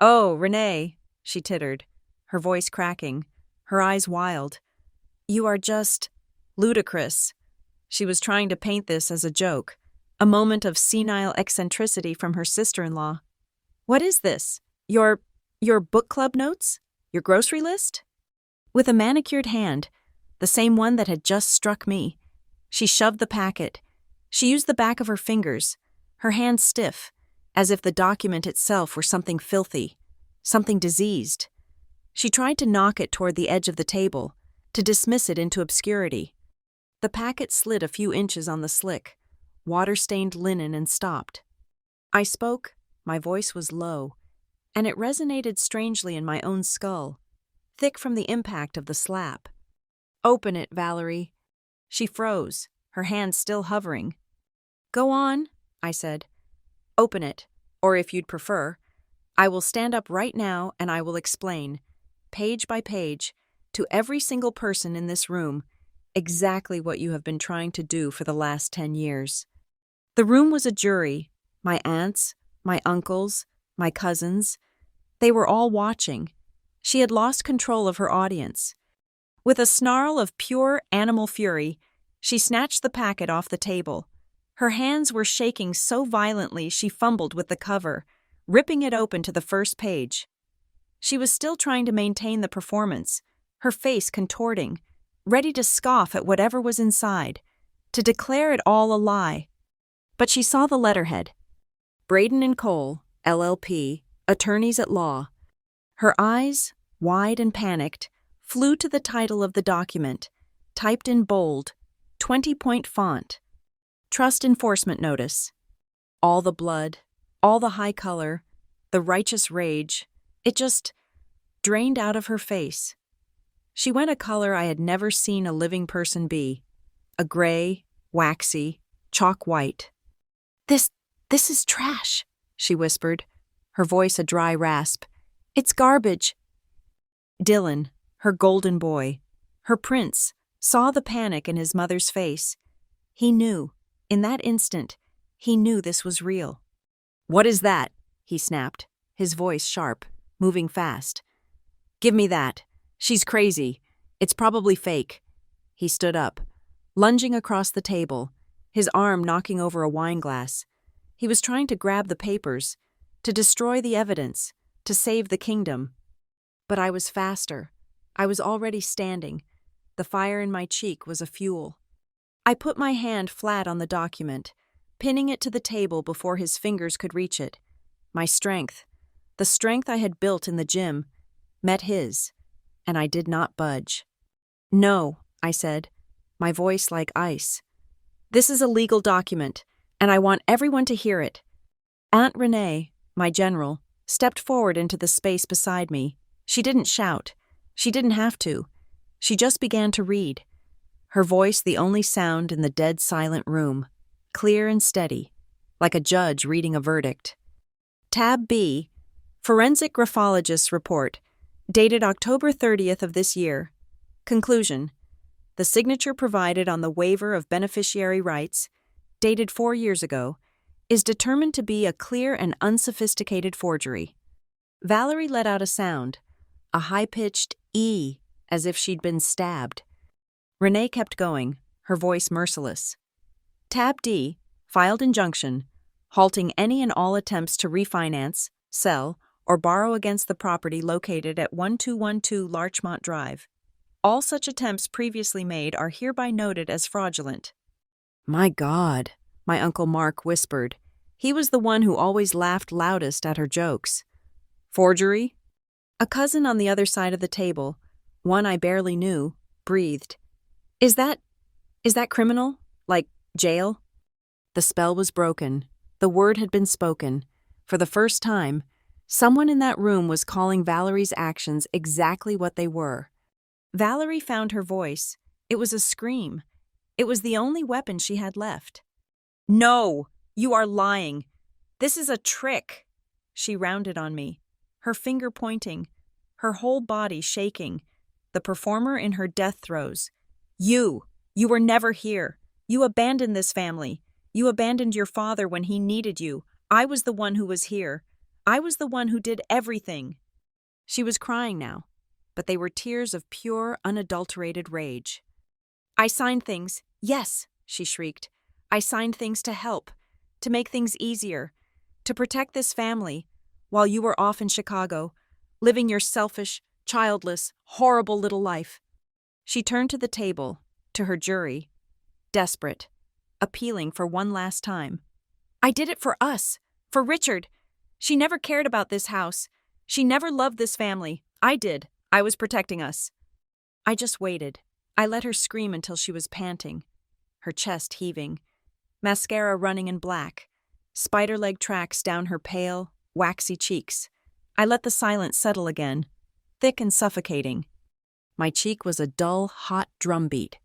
"Oh, Renee," she tittered, her voice cracking, her eyes wild. "You are just ludicrous." She was trying to paint this as a joke, a moment of senile eccentricity from her sister-in-law. "What is this? Your book club notes? Your grocery list?" With a manicured hand, the same one that had just struck me, she shoved the packet. She used the back of her fingers, her hands stiff, as if the document itself were something filthy, something diseased. She tried to knock it toward the edge of the table, to dismiss it into obscurity. The packet slid a few inches on the slick, water-stained linen and stopped. I spoke, my voice was low, and it resonated strangely in my own skull, thick from the impact of the slap. "Open it, Valerie." She froze, her hands still hovering. "Go on," I said. "Open it, or if you'd prefer, I will stand up right now and I will explain, page by page, to every single person in this room, exactly what you have been trying to do for the last 10 years. The room was a jury, my aunts, my uncles, my cousins. They were all watching. She had lost control of her audience. With a snarl of pure animal fury, she snatched the packet off the table. Her hands were shaking so violently she fumbled with the cover, ripping it open to the first page. She was still trying to maintain the performance, her face contorting, ready to scoff at whatever was inside, to declare it all a lie. But she saw the letterhead. Braden and Cole, LLP, attorneys at law. Her eyes, wide and panicked, flew to the title of the document, typed in bold, 20-point font. Trust enforcement notice. All the blood, all the high color, the righteous rage, it just drained out of her face. She went a color I had never seen a living person be, a gray, waxy, chalk white. This is trash," she whispered, her voice a dry rasp. "It's garbage." Dylan, her golden boy, her prince, saw the panic in his mother's face. He knew, in that instant, he knew this was real. "What is that?" he snapped, his voice sharp, moving fast. "Give me that. She's crazy. It's probably fake." He stood up, lunging across the table, his arm knocking over a wine glass. He was trying to grab the papers, to destroy the evidence, to save the kingdom. But I was faster. I was already standing. The fire in my cheek was a fuel. I put my hand flat on the document, pinning it to the table before his fingers could reach it. My strength, the strength I had built in the gym, met his, and I did not budge. "No," I said, my voice like ice. "This is a legal document, and I want everyone to hear it." Aunt Renee, my general, stepped forward into the space beside me. She didn't shout. She didn't have to. She just began to read. Her voice the only sound in the dead silent room, clear and steady, like a judge reading a verdict. Tab B, Forensic Graphologist's Report, dated October 30th of this year. Conclusion. The signature provided on the waiver of beneficiary rights, dated 4 years ago, is determined to be a clear and unsophisticated forgery. Valerie let out a sound, a high-pitched "ee", as if she'd been stabbed. Renee kept going, her voice merciless. Tab D, filed injunction, halting any and all attempts to refinance, sell, or borrow against the property located at 1212 Larchmont Drive. All such attempts previously made are hereby noted as fraudulent. "My God," my Uncle Mark whispered. He was the one who always laughed loudest at her jokes. "Forgery?" A cousin on the other side of the table, one I barely knew, breathed. Is that criminal? Like jail?" The spell was broken. The word had been spoken. For the first time, Someone in that room was calling Valerie's actions exactly what they were. Valerie found her voice. It was a scream. It was the only weapon she had left. "No, you are lying. This is a trick." She rounded on me, her finger pointing, her whole body shaking, the performer in her death throes. You were never here. You abandoned this family. You abandoned your father when he needed you. I was the one who was here. I was the one who did everything." She was crying now, but they were tears of pure, unadulterated rage. "I signed things. Yes," she shrieked. "I signed things to help, to make things easier, to protect this family, while you were off in Chicago, living your selfish, childless, horrible little life." She turned to the table, to her jury, desperate, appealing for one last time. "I did it for us, for Richard. She never cared about this house. She never loved this family. I did. I was protecting us." I just waited. I let her scream until she was panting, her chest heaving, mascara running in black, spider leg tracks down her pale, waxy cheeks. I let the silence settle again, thick and suffocating. My cheek was a dull, hot drumbeat.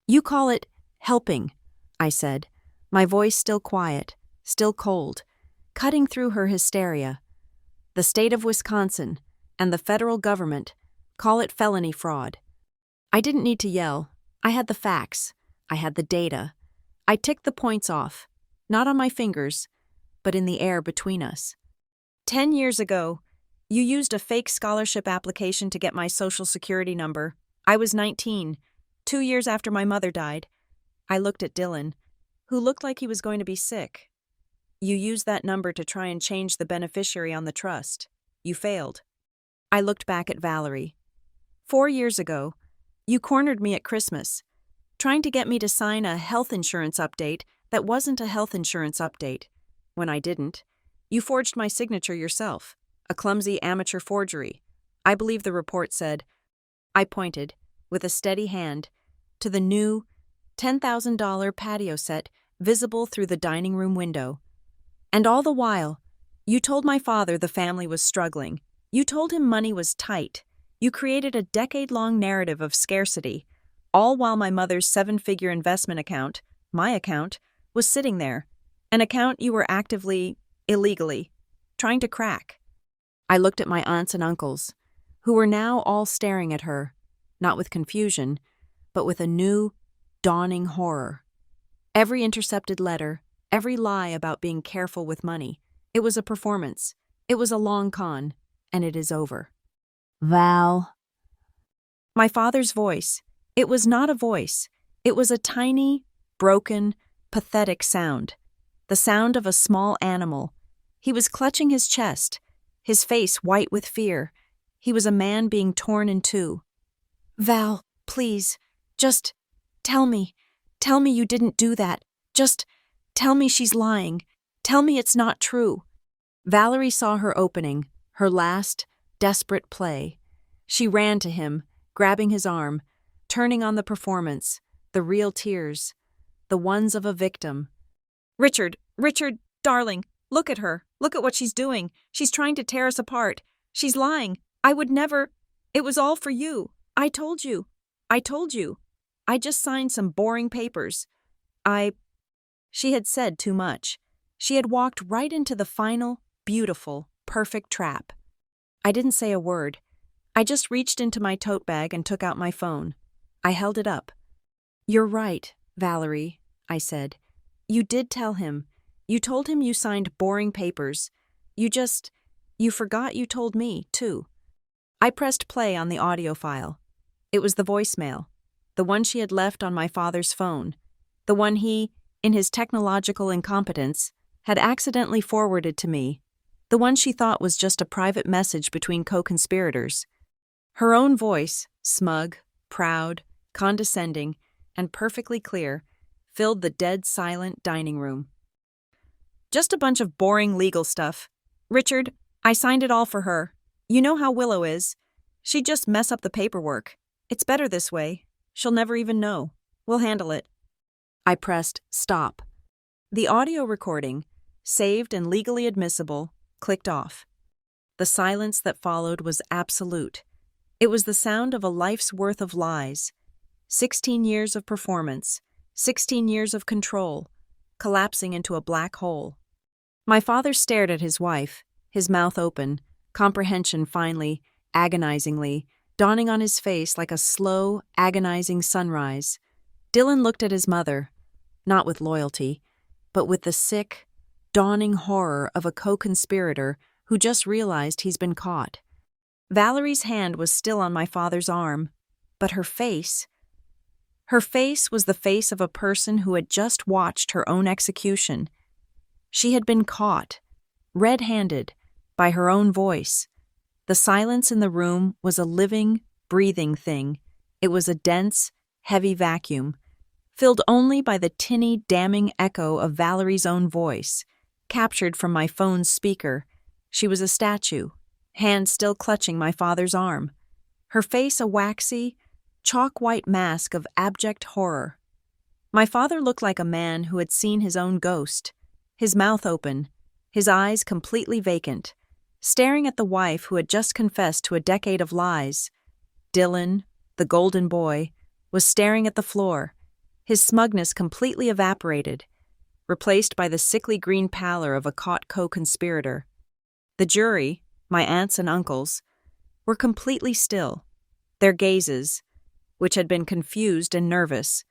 "You call it helping," I said, my voice still quiet, still cold, cutting through her hysteria. "The state of Wisconsin and the federal government call it felony fraud." I didn't need to yell. I had the facts. I had the data. I ticked the points off, not on my fingers, but in the air between us. 10 years ago, you used a fake scholarship application to get my social security number. I was 19, 2 years after my mother died. I looked at Dylan, who looked like he was going to be sick. "You used that number to try and change the beneficiary on the trust. You failed." I looked back at Valerie. 4 years ago, you cornered me at Christmas, trying to get me to sign a health insurance update that wasn't a health insurance update. When I didn't, you forged my signature yourself, a clumsy amateur forgery. I believe the report said. I pointed, with a steady hand, to the new $10,000 patio set visible through the dining room window. "And all the while, you told my father the family was struggling. You told him money was tight. You created a decade-long narrative of scarcity, all while my mother's 7-figure investment account, my account, was sitting there, an account you were actively, illegally, trying to crack." I looked at my aunts and uncles, who were now all staring at her, not with confusion, but with a new, dawning horror. Every intercepted letter, every lie about being careful with money, it was a performance, it was a long con, and it is over. "Val." My father's voice, it was not a voice, it was a tiny, broken, pathetic sound, the sound of a small animal. He was clutching his chest, his face white with fear. He was a man being torn in two. "Val, please, just tell me you didn't do that. Just tell me she's lying. Tell me it's not true." Valerie saw her opening, her last, desperate play. She ran to him, grabbing his arm, turning on the performance, the real tears, the ones of a victim. Richard, darling, look at her. Look at what she's doing. She's trying to tear us apart. She's lying. I would never. It was all for you. I told you. I just signed some boring papers. She had said too much. She had walked right into the final, beautiful, perfect trap. I didn't say a word. I just reached into my tote bag and took out my phone. I held it up. "You're right, Valerie," I said. "You did tell him. You told him you signed boring papers. You forgot you told me, too." I pressed play on the audio file. It was the voicemail, the one she had left on my father's phone, the one he, in his technological incompetence, had accidentally forwarded to me, the one she thought was just a private message between co-conspirators. Her own voice, smug, proud, condescending, and perfectly clear, filled the dead silent dining room. "Just a bunch of boring legal stuff. Richard, I signed it all for her. You know how Willow is. She'd just mess up the paperwork. It's better this way. She'll never even know. We'll handle it." I pressed stop. The audio recording, saved and legally admissible, clicked off. The silence that followed was absolute. It was the sound of a life's worth of lies. 16 years of performance, 16 years of control, collapsing into a black hole. My father stared at his wife, his mouth open, comprehension finally, agonizingly, dawning on his face like a slow, agonizing sunrise. Dylan looked at his mother, not with loyalty, but with the sick, dawning horror of a co-conspirator who just realized he's been caught. Valerie's hand was still on my father's arm, but her face was the face of a person who had just watched her own execution. She had been caught, red-handed, by her own voice. The silence in the room was a living, breathing thing. It was a dense, heavy vacuum, filled only by the tinny, damning echo of Valerie's own voice, captured from my phone's speaker. She was a statue, hand still clutching my father's arm, her face a waxy, chalk-white mask of abject horror. My father looked like a man who had seen his own ghost, his mouth open, his eyes completely vacant, staring at the wife who had just confessed to a decade of lies. Dylan, the golden boy, was staring at the floor, his smugness completely evaporated, replaced by the sickly green pallor of a caught co-conspirator. The jury, my aunts and uncles, were completely still. Their gazes, which had been confused and nervous,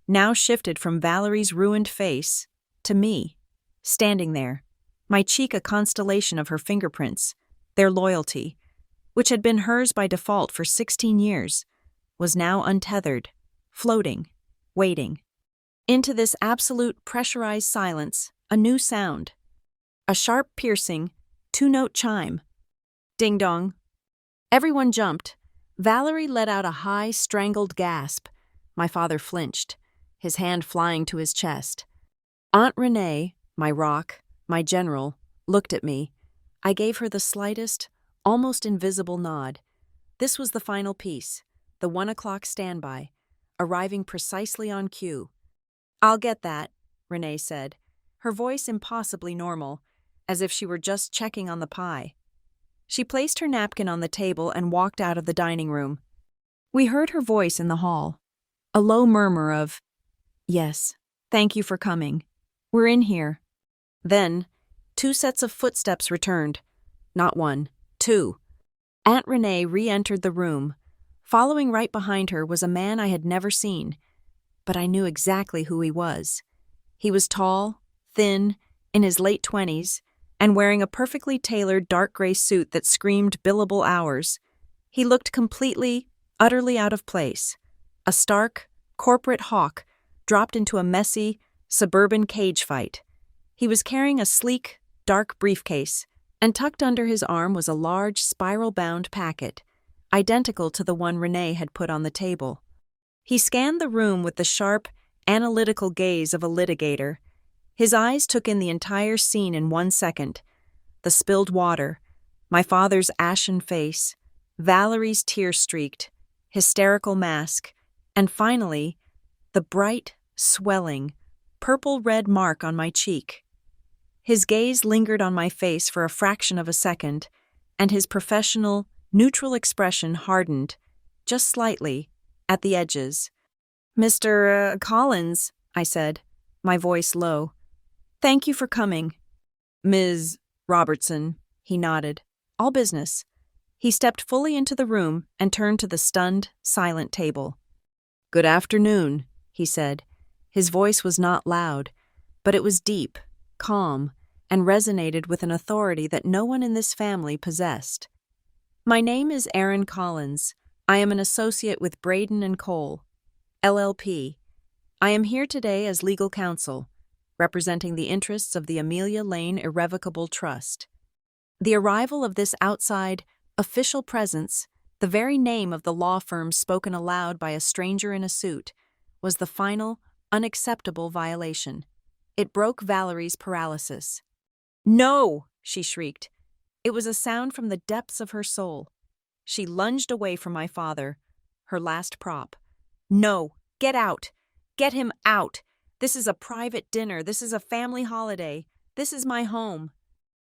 now shifted from Valerie's ruined face to me, standing there, my cheek a constellation of her fingerprints. Their loyalty, which had been hers by default for 16 years, was now untethered, floating, waiting. Into this absolute pressurized silence, a new sound. A sharp, piercing, two-note chime. Ding-dong. Everyone jumped. Valerie let out a high, strangled gasp. My father flinched, his hand flying to his chest. Aunt Renee, my rock, my general, looked at me. I gave her the slightest, almost invisible nod. This was the final piece, the 1 o'clock standby, arriving precisely on cue. "I'll get that," Renee said, her voice impossibly normal, as if she were just checking on the pie. She placed her napkin on the table and walked out of the dining room. We heard her voice in the hall, a low murmur of, "Yes, thank you for coming. We're in here." Then, 2 sets of footsteps returned. Not 1, 2. Aunt Renee re-entered the room. Following right behind her was a man I had never seen, but I knew exactly who he was. He was tall, thin, in his late 20s, and wearing a perfectly tailored dark gray suit that screamed billable hours. He looked completely, utterly out of place. A stark, corporate hawk dropped into a messy, suburban cage fight. He was carrying a sleek, dark briefcase, and tucked under his arm was a large, spiral-bound packet, identical to the one Renee had put on the table. He scanned the room with the sharp, analytical gaze of a litigator. His eyes took in the entire scene in 1 second. The spilled water, my father's ashen face, Valerie's tear-streaked, hysterical mask, and finally, the bright, swelling, purple-red mark on my cheek. His gaze lingered on my face for a fraction of a second, and his professional, neutral expression hardened, just slightly, at the edges. "Mr. Collins," I said, my voice low. "Thank you for coming." "Ms. Robertson," he nodded. "All business." He stepped fully into the room and turned to the stunned, silent table. "Good afternoon," he said. His voice was not loud, but it was deep, calm, and resonated with an authority that no one in this family possessed. "My name is Aaron Collins. I am an associate with Braden and Cole, LLP. I am here today as legal counsel, representing the interests of the Amelia Lane Irrevocable Trust. The arrival of this outside, official presence, the very name of the law firm spoken aloud by a stranger in a suit, was the final, unacceptable violation. It broke Valerie's paralysis. "No!" she shrieked. It was a sound from the depths of her soul. She lunged away from my father, her last prop. "No! Get out! Get him out! This is a private dinner. This is a family holiday. This is my home."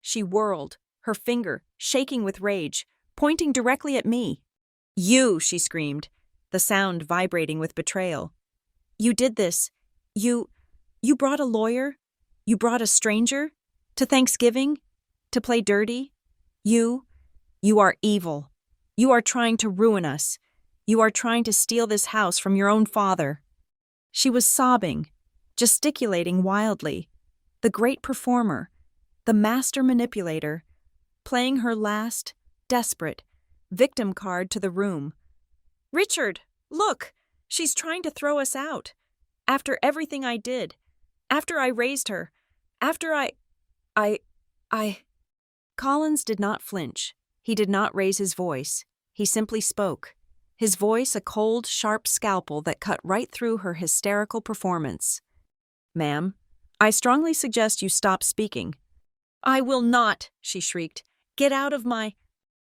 She whirled, her finger, shaking with rage, pointing directly at me. "You," she screamed, the sound vibrating with betrayal. "You did this. You brought a lawyer? You brought a stranger? To Thanksgiving? To play dirty? You are evil. You are trying to ruin us. You are trying to steal this house from your own father." She was sobbing, gesticulating wildly, the great performer, the master manipulator, playing her last, desperate, victim card to the room. "Richard, look! She's trying to throw us out. After everything I did. After I raised her. After I... Collins did not flinch. He did not raise his voice. He simply spoke. His voice a cold, sharp scalpel that cut right through her hysterical performance. "Ma'am, I strongly suggest you stop speaking." "I will not," she shrieked. "Get out of my—"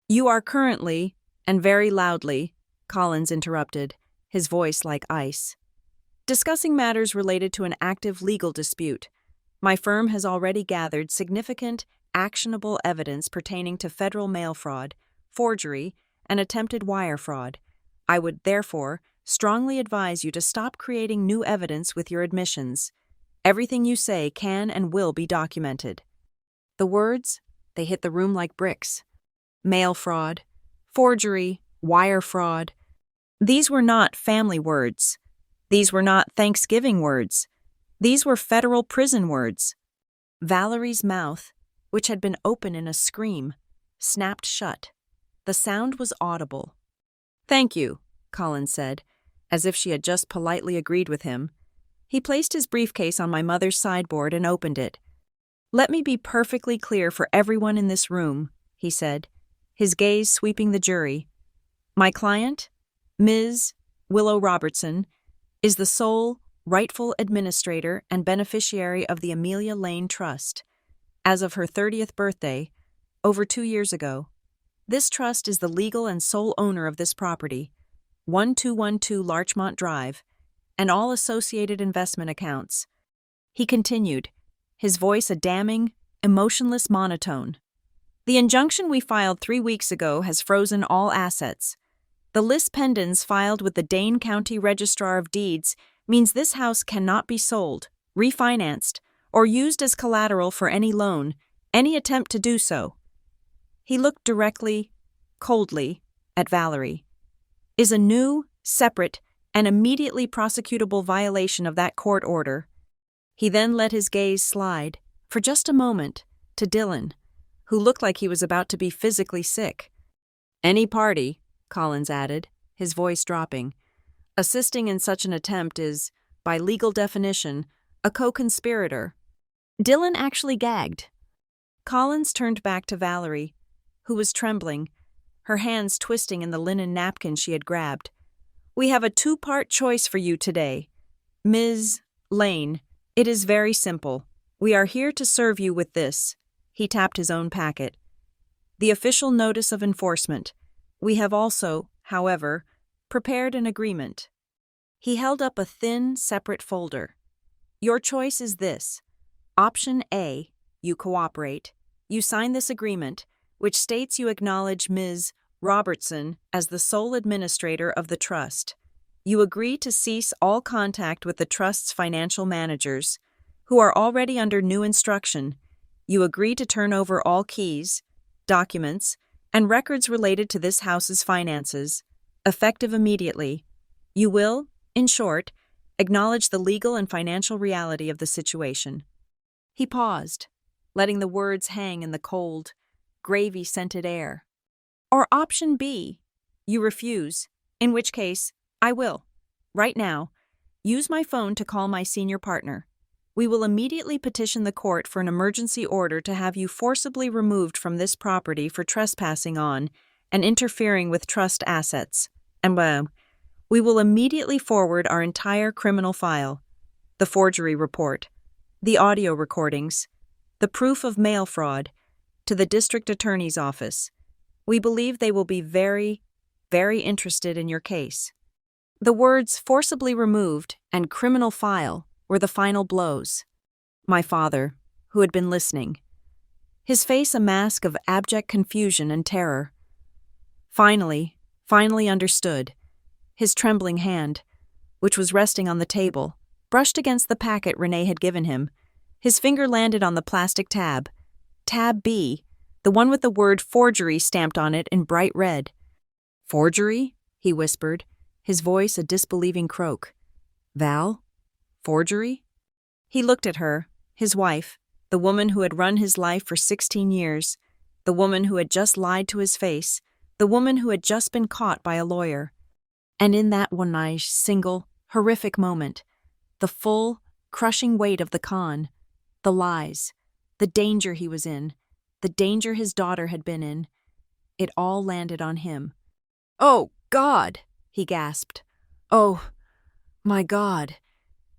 "You are currently, and very loudly," Collins interrupted, his voice like ice, "discussing matters related to an active legal dispute. My firm has already gathered significant, actionable evidence pertaining to federal mail fraud, forgery, and attempted wire fraud. I would, therefore, strongly advise you to stop creating new evidence with your admissions. Everything you say can and will be documented." The words, they hit the room like bricks. Mail fraud, forgery, wire fraud. These were not family words. These were not Thanksgiving words. These were federal prison words. Valerie's mouth, which had been open in a scream, snapped shut. The sound was audible. "Thank you," Collins said, as if she had just politely agreed with him. He placed his briefcase on my mother's sideboard and opened it. "Let me be perfectly clear for everyone in this room," he said, his gaze sweeping the jury. "My client, Ms. Willow Robertson, is the sole, rightful administrator and beneficiary of the Amelia Lane Trust. As of her 30th birthday, over 2 years ago, this trust is the legal and sole owner of this property, 1212 Larchmont Drive, and all associated investment accounts." He continued, his voice a damning, emotionless monotone. "The injunction we filed 3 weeks ago has frozen all assets. The lis pendens filed with the Dane County Registrar of Deeds means this house cannot be sold, refinanced, or used as collateral for any loan, any attempt to do so." He looked directly, coldly, at Valerie. "Is a new, separate, and immediately prosecutable violation of that court order." He then let his gaze slide, for just a moment, to Dylan, who looked like he was about to be physically sick. "Any party," Collins added, his voice dropping, "assisting in such an attempt is, by legal definition, a co-conspirator." Dylan actually gagged. Collins turned back to Valerie, who was trembling, her hands twisting in the linen napkin she had grabbed. "We have a 2-part choice for you today. Ms. Lane, it is very simple. We are here to serve you with this." He tapped his own packet. "The official notice of enforcement. We have also, however, prepared an agreement." He held up a thin, separate folder. "Your choice is this. Option A, you cooperate. You sign this agreement, which states you acknowledge Ms. Robertson as the sole administrator of the trust. You agree to cease all contact with the trust's financial managers, who are already under new instruction. You agree to turn over all keys, documents, and records related to this house's finances, effective immediately. You will, in short, acknowledge the legal and financial reality of the situation." He paused, letting the words hang in the cold, gravy-scented air. "Or option B, you refuse, in which case, I will, right now, use my phone to call my senior partner. We will immediately petition the court for an emergency order to have you forcibly removed from this property for trespassing on and interfering with trust assets. And we will immediately forward our entire criminal file, the forgery report, the audio recordings, the proof of mail fraud, to the district attorney's office. We believe they will be very, very interested in your case." The words "forcibly removed" and "criminal file" were the final blows. My father, who had been listening, his face a mask of abject confusion and terror. Finally understood. His trembling hand, which was resting on the table, brushed against the packet Renee had given him. His finger landed on the plastic tab. Tab B, the one with the word forgery stamped on it in bright red. Forgery? He whispered, his voice a disbelieving croak. Val? Forgery? He looked at her, his wife, the woman who had run his life for 16 years, the woman who had just lied to his face, the woman who had just been caught by a lawyer. And in that one single, horrific moment, the full, crushing weight of the con, the lies, the danger he was in, the danger his daughter had been in, it all landed on him. "Oh, God!" he gasped. "Oh, my God!"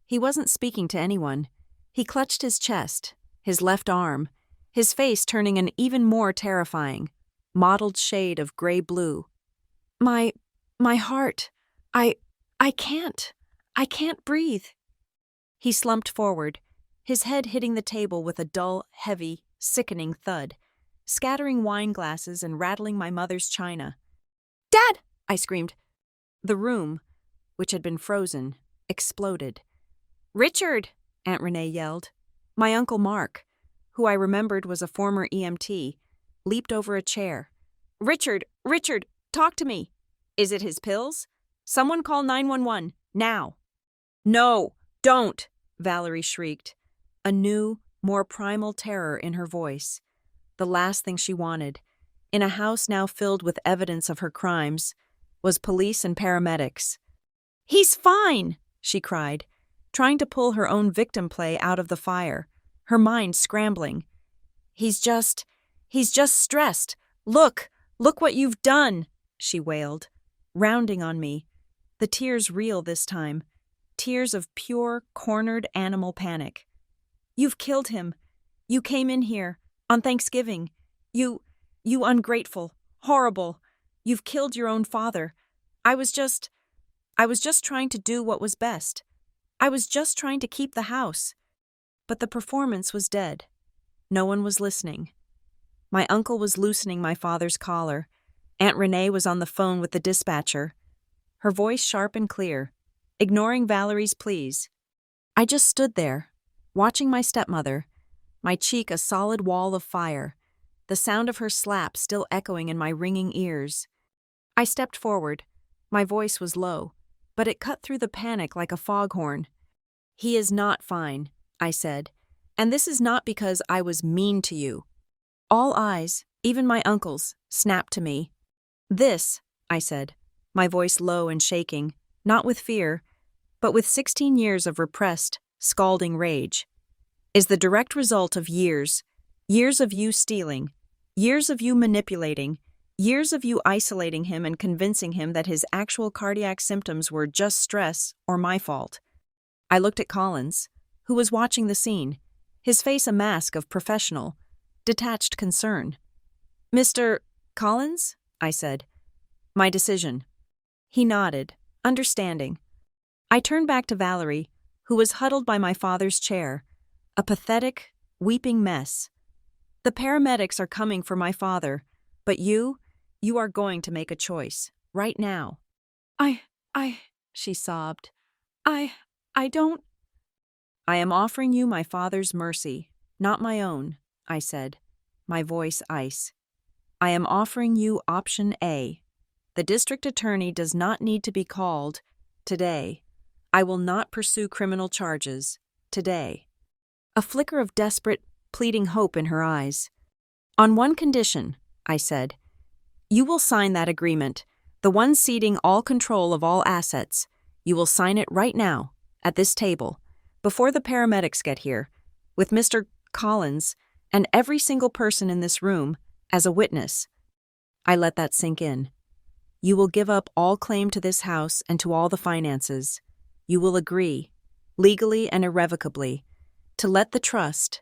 He wasn't speaking to anyone. He clutched his chest, his left arm, his face turning an even more terrifying, mottled shade of gray-blue. My heart. I can't breathe." He slumped forward, his head hitting the table with a dull, heavy, sickening thud, scattering wine glasses and rattling my mother's china. "Dad!" I screamed. The room, which had been frozen, exploded. "Richard!" Aunt Renee yelled. My Uncle Mark, who I remembered was a former EMT, leaped over a chair. Richard, talk to me. Is it his pills? Someone call 911, now." "No, don't," Valerie shrieked, a new, more primal terror in her voice. The last thing she wanted, in a house now filled with evidence of her crimes, was police and paramedics. "He's fine," she cried, trying to pull her own victim play out of the fire, her mind scrambling. He's just stressed. Look what you've done," she wailed, rounding on me, the tears real this time, tears of pure, cornered animal panic. "You've killed him. You came in here, on Thanksgiving. You ungrateful, horrible. You've killed your own father. I was just trying to do what was best. I was just trying to keep the house." But the performance was dead. No one was listening. My uncle was loosening my father's collar. Aunt Renee was on the phone with the dispatcher, her voice sharp and clear, ignoring Valerie's pleas. I just stood there, watching my stepmother, my cheek a solid wall of fire, the sound of her slap still echoing in my ringing ears. I stepped forward. My voice was low, but it cut through the panic like a foghorn. "He is not fine," I said, "and this is not because I was mean to you." All eyes, even my uncle's, snapped to me. "This," I said, my voice low and shaking, not with fear, but with 16 years of repressed, scalding rage, "is the direct result of years of you stealing, years of you manipulating, years of you isolating him and convincing him that his actual cardiac symptoms were just stress or my fault." I looked at Collins, who was watching the scene, his face a mask of professional, detached concern. "Mr. Collins?" I said. "My decision." He nodded, understanding. I turned back to Valerie, who was huddled by my father's chair, a pathetic, weeping mess. "The paramedics are coming for my father, but you are going to make a choice, right now." She sobbed. I don't. "I am offering you my father's mercy, not my own," I said, my voice ice. "I am offering you option A. The district attorney does not need to be called today. I will not pursue criminal charges today." A flicker of desperate, pleading hope in her eyes. "On one condition," I said. "You will sign that agreement, the one ceding all control of all assets. You will sign it right now, at this table, before the paramedics get here, with Mr. Collins and every single person in this room as a witness." I let that sink in. "You will give up all claim to this house and to all the finances. You will agree, legally and irrevocably, to let the trust,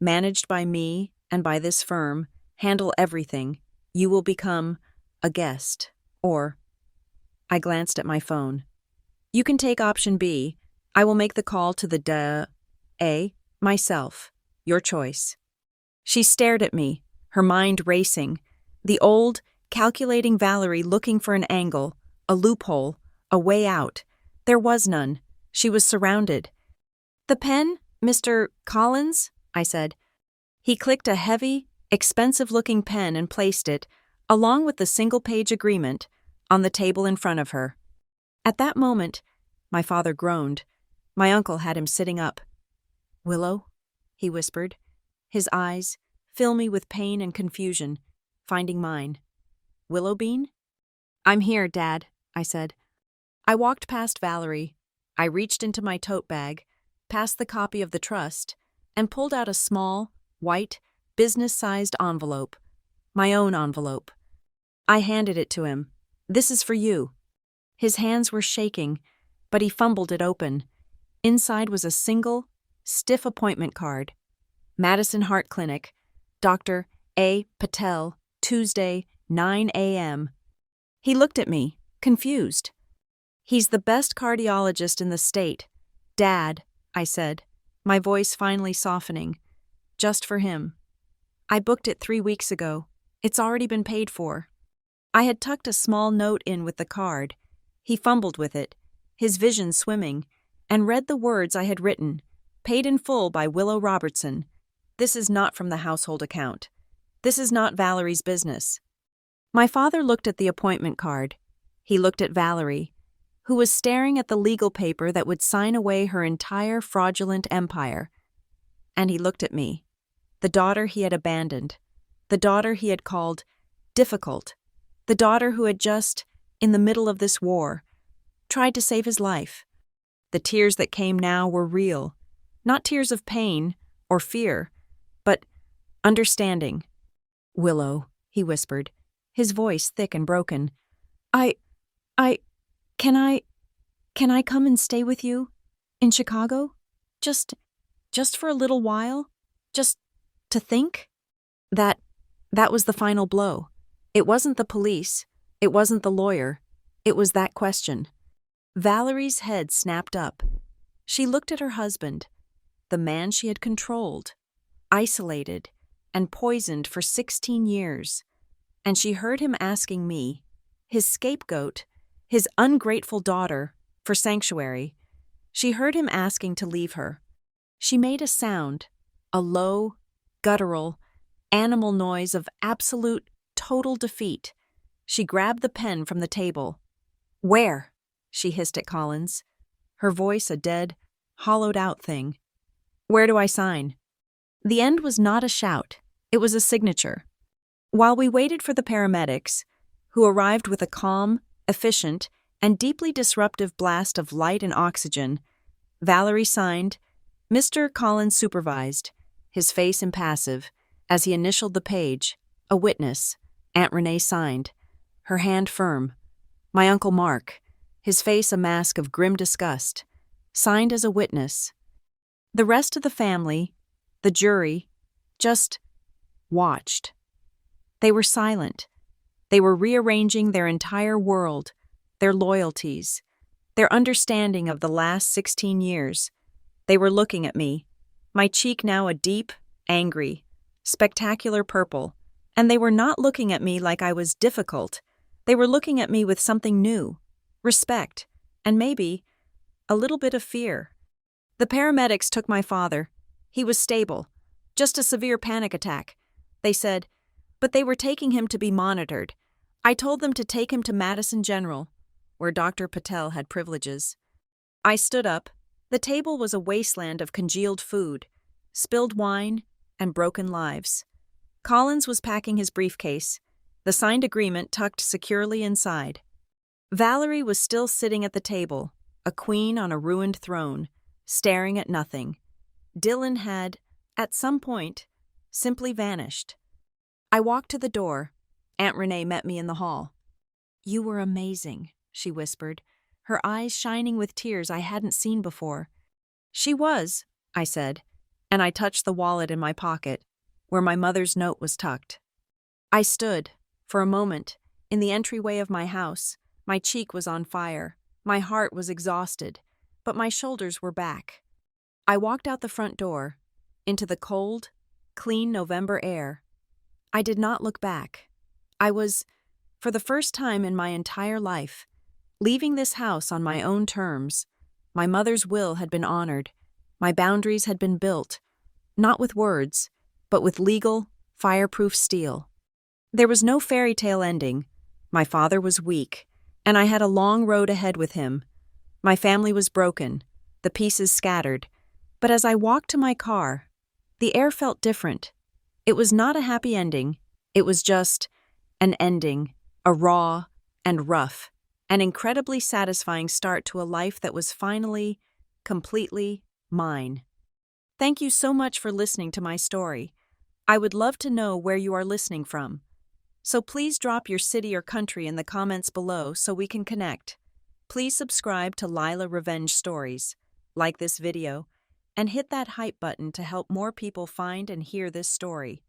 managed by me and by this firm, handle everything. You will become a guest, or..." I glanced at my phone. "You can take option B. I will make the call to the A myself. Your choice." She stared at me, her mind racing. The old, calculating Valerie looking for an angle, a loophole, a way out. There was none. She was surrounded. "The pen, Mr. Collins?" I said. He clicked a heavy, expensive-looking pen and placed it, along with the single-page agreement, on the table in front of her. At that moment, my father groaned. My uncle had him sitting up. "Willow?" he whispered. His eyes, filmy with pain and confusion, finding mine. "Willowbean?" "I'm here, Dad," I said. I walked past Valerie. I reached into my tote bag, past the copy of the trust, and pulled out a small, white, business-sized envelope. My own envelope. I handed it to him. "This is for you." His hands were shaking, but he fumbled it open. Inside was a single, stiff appointment card. Madison Heart Clinic, Dr. A. Patel, Tuesday, 9 a.m. He looked at me, confused. "He's the best cardiologist in the state. Dad," I said, my voice finally softening. "Just for him. I booked it 3 weeks ago. It's already been paid for." I had tucked a small note in with the card. He fumbled with it, his vision swimming, and read the words I had written, "Paid in full by Willow Robertson. This is not from the household account. This is not Valerie's business." My father looked at the appointment card. He looked at Valerie, who was staring at the legal paper that would sign away her entire fraudulent empire. And he looked at me, the daughter he had abandoned, the daughter he had called difficult, the daughter who had just, in the middle of this war, tried to save his life. The tears that came now were real, not tears of pain or fear, but understanding. "Willow," he whispered, his voice thick and broken. Can I come and stay with you? In Chicago? Just for a little while? Just to think?" That was the final blow. It wasn't the police. It wasn't the lawyer. It was that question. Valerie's head snapped up. She looked at her husband, the man she had controlled, isolated, and poisoned for 16 years. And she heard him asking me, his scapegoat, his ungrateful daughter, for sanctuary. She heard him asking to leave her. She made a sound, a low, guttural, animal noise of absolute, total defeat. She grabbed the pen from the table. "Where?" she hissed at Collins, her voice a dead, hollowed-out thing. "Where do I sign?" The end was not a shout. It was a signature. While we waited for the paramedics, who arrived with a calm, efficient, and deeply disruptive blast of light and oxygen, Valerie signed, Mr. Collins supervised, his face impassive, as he initialed the page, a witness. Aunt Renee signed, her hand firm. My Uncle Mark, his face a mask of grim disgust, signed as a witness. The rest of the family, the jury, just watched. They were silent. They were rearranging their entire world, their loyalties, their understanding of the last 16 years. They were looking at me, my cheek now a deep, angry, spectacular purple, and they were not looking at me like I was difficult. They were looking at me with something new, respect, and maybe a little bit of fear. The paramedics took my father. He was stable, just a severe panic attack, they said, but they were taking him to be monitored. I told them to take him to Madison General, where Dr. Patel had privileges. I stood up. The table was a wasteland of congealed food, spilled wine, and broken lives. Collins was packing his briefcase, the signed agreement tucked securely inside. Valerie was still sitting at the table, a queen on a ruined throne, staring at nothing. Dylan had, at some point, simply vanished. I walked to the door. Aunt Renee met me in the hall. "You were amazing," she whispered, her eyes shining with tears I hadn't seen before. "She was," I said, and I touched the wallet in my pocket, where my mother's note was tucked. I stood, for a moment, in the entryway of my house. My cheek was on fire. My heart was exhausted, but my shoulders were back. I walked out the front door, into the cold, clean November air. I did not look back. I was, for the first time in my entire life, leaving this house on my own terms. My mother's will had been honored. My boundaries had been built, not with words, but with legal, fireproof steel. There was no fairy tale ending. My father was weak, and I had a long road ahead with him. My family was broken, the pieces scattered, but as I walked to my car, the air felt different. It was not a happy ending, it was just an ending, a raw and rough, an incredibly satisfying start to a life that was finally, completely mine. Thank you so much for listening to my story. I would love to know where you are listening from. So please drop your city or country in the comments below so we can connect. Please subscribe to Lila Revenge Stories, like this video, and hit that hype button to help more people find and hear this story.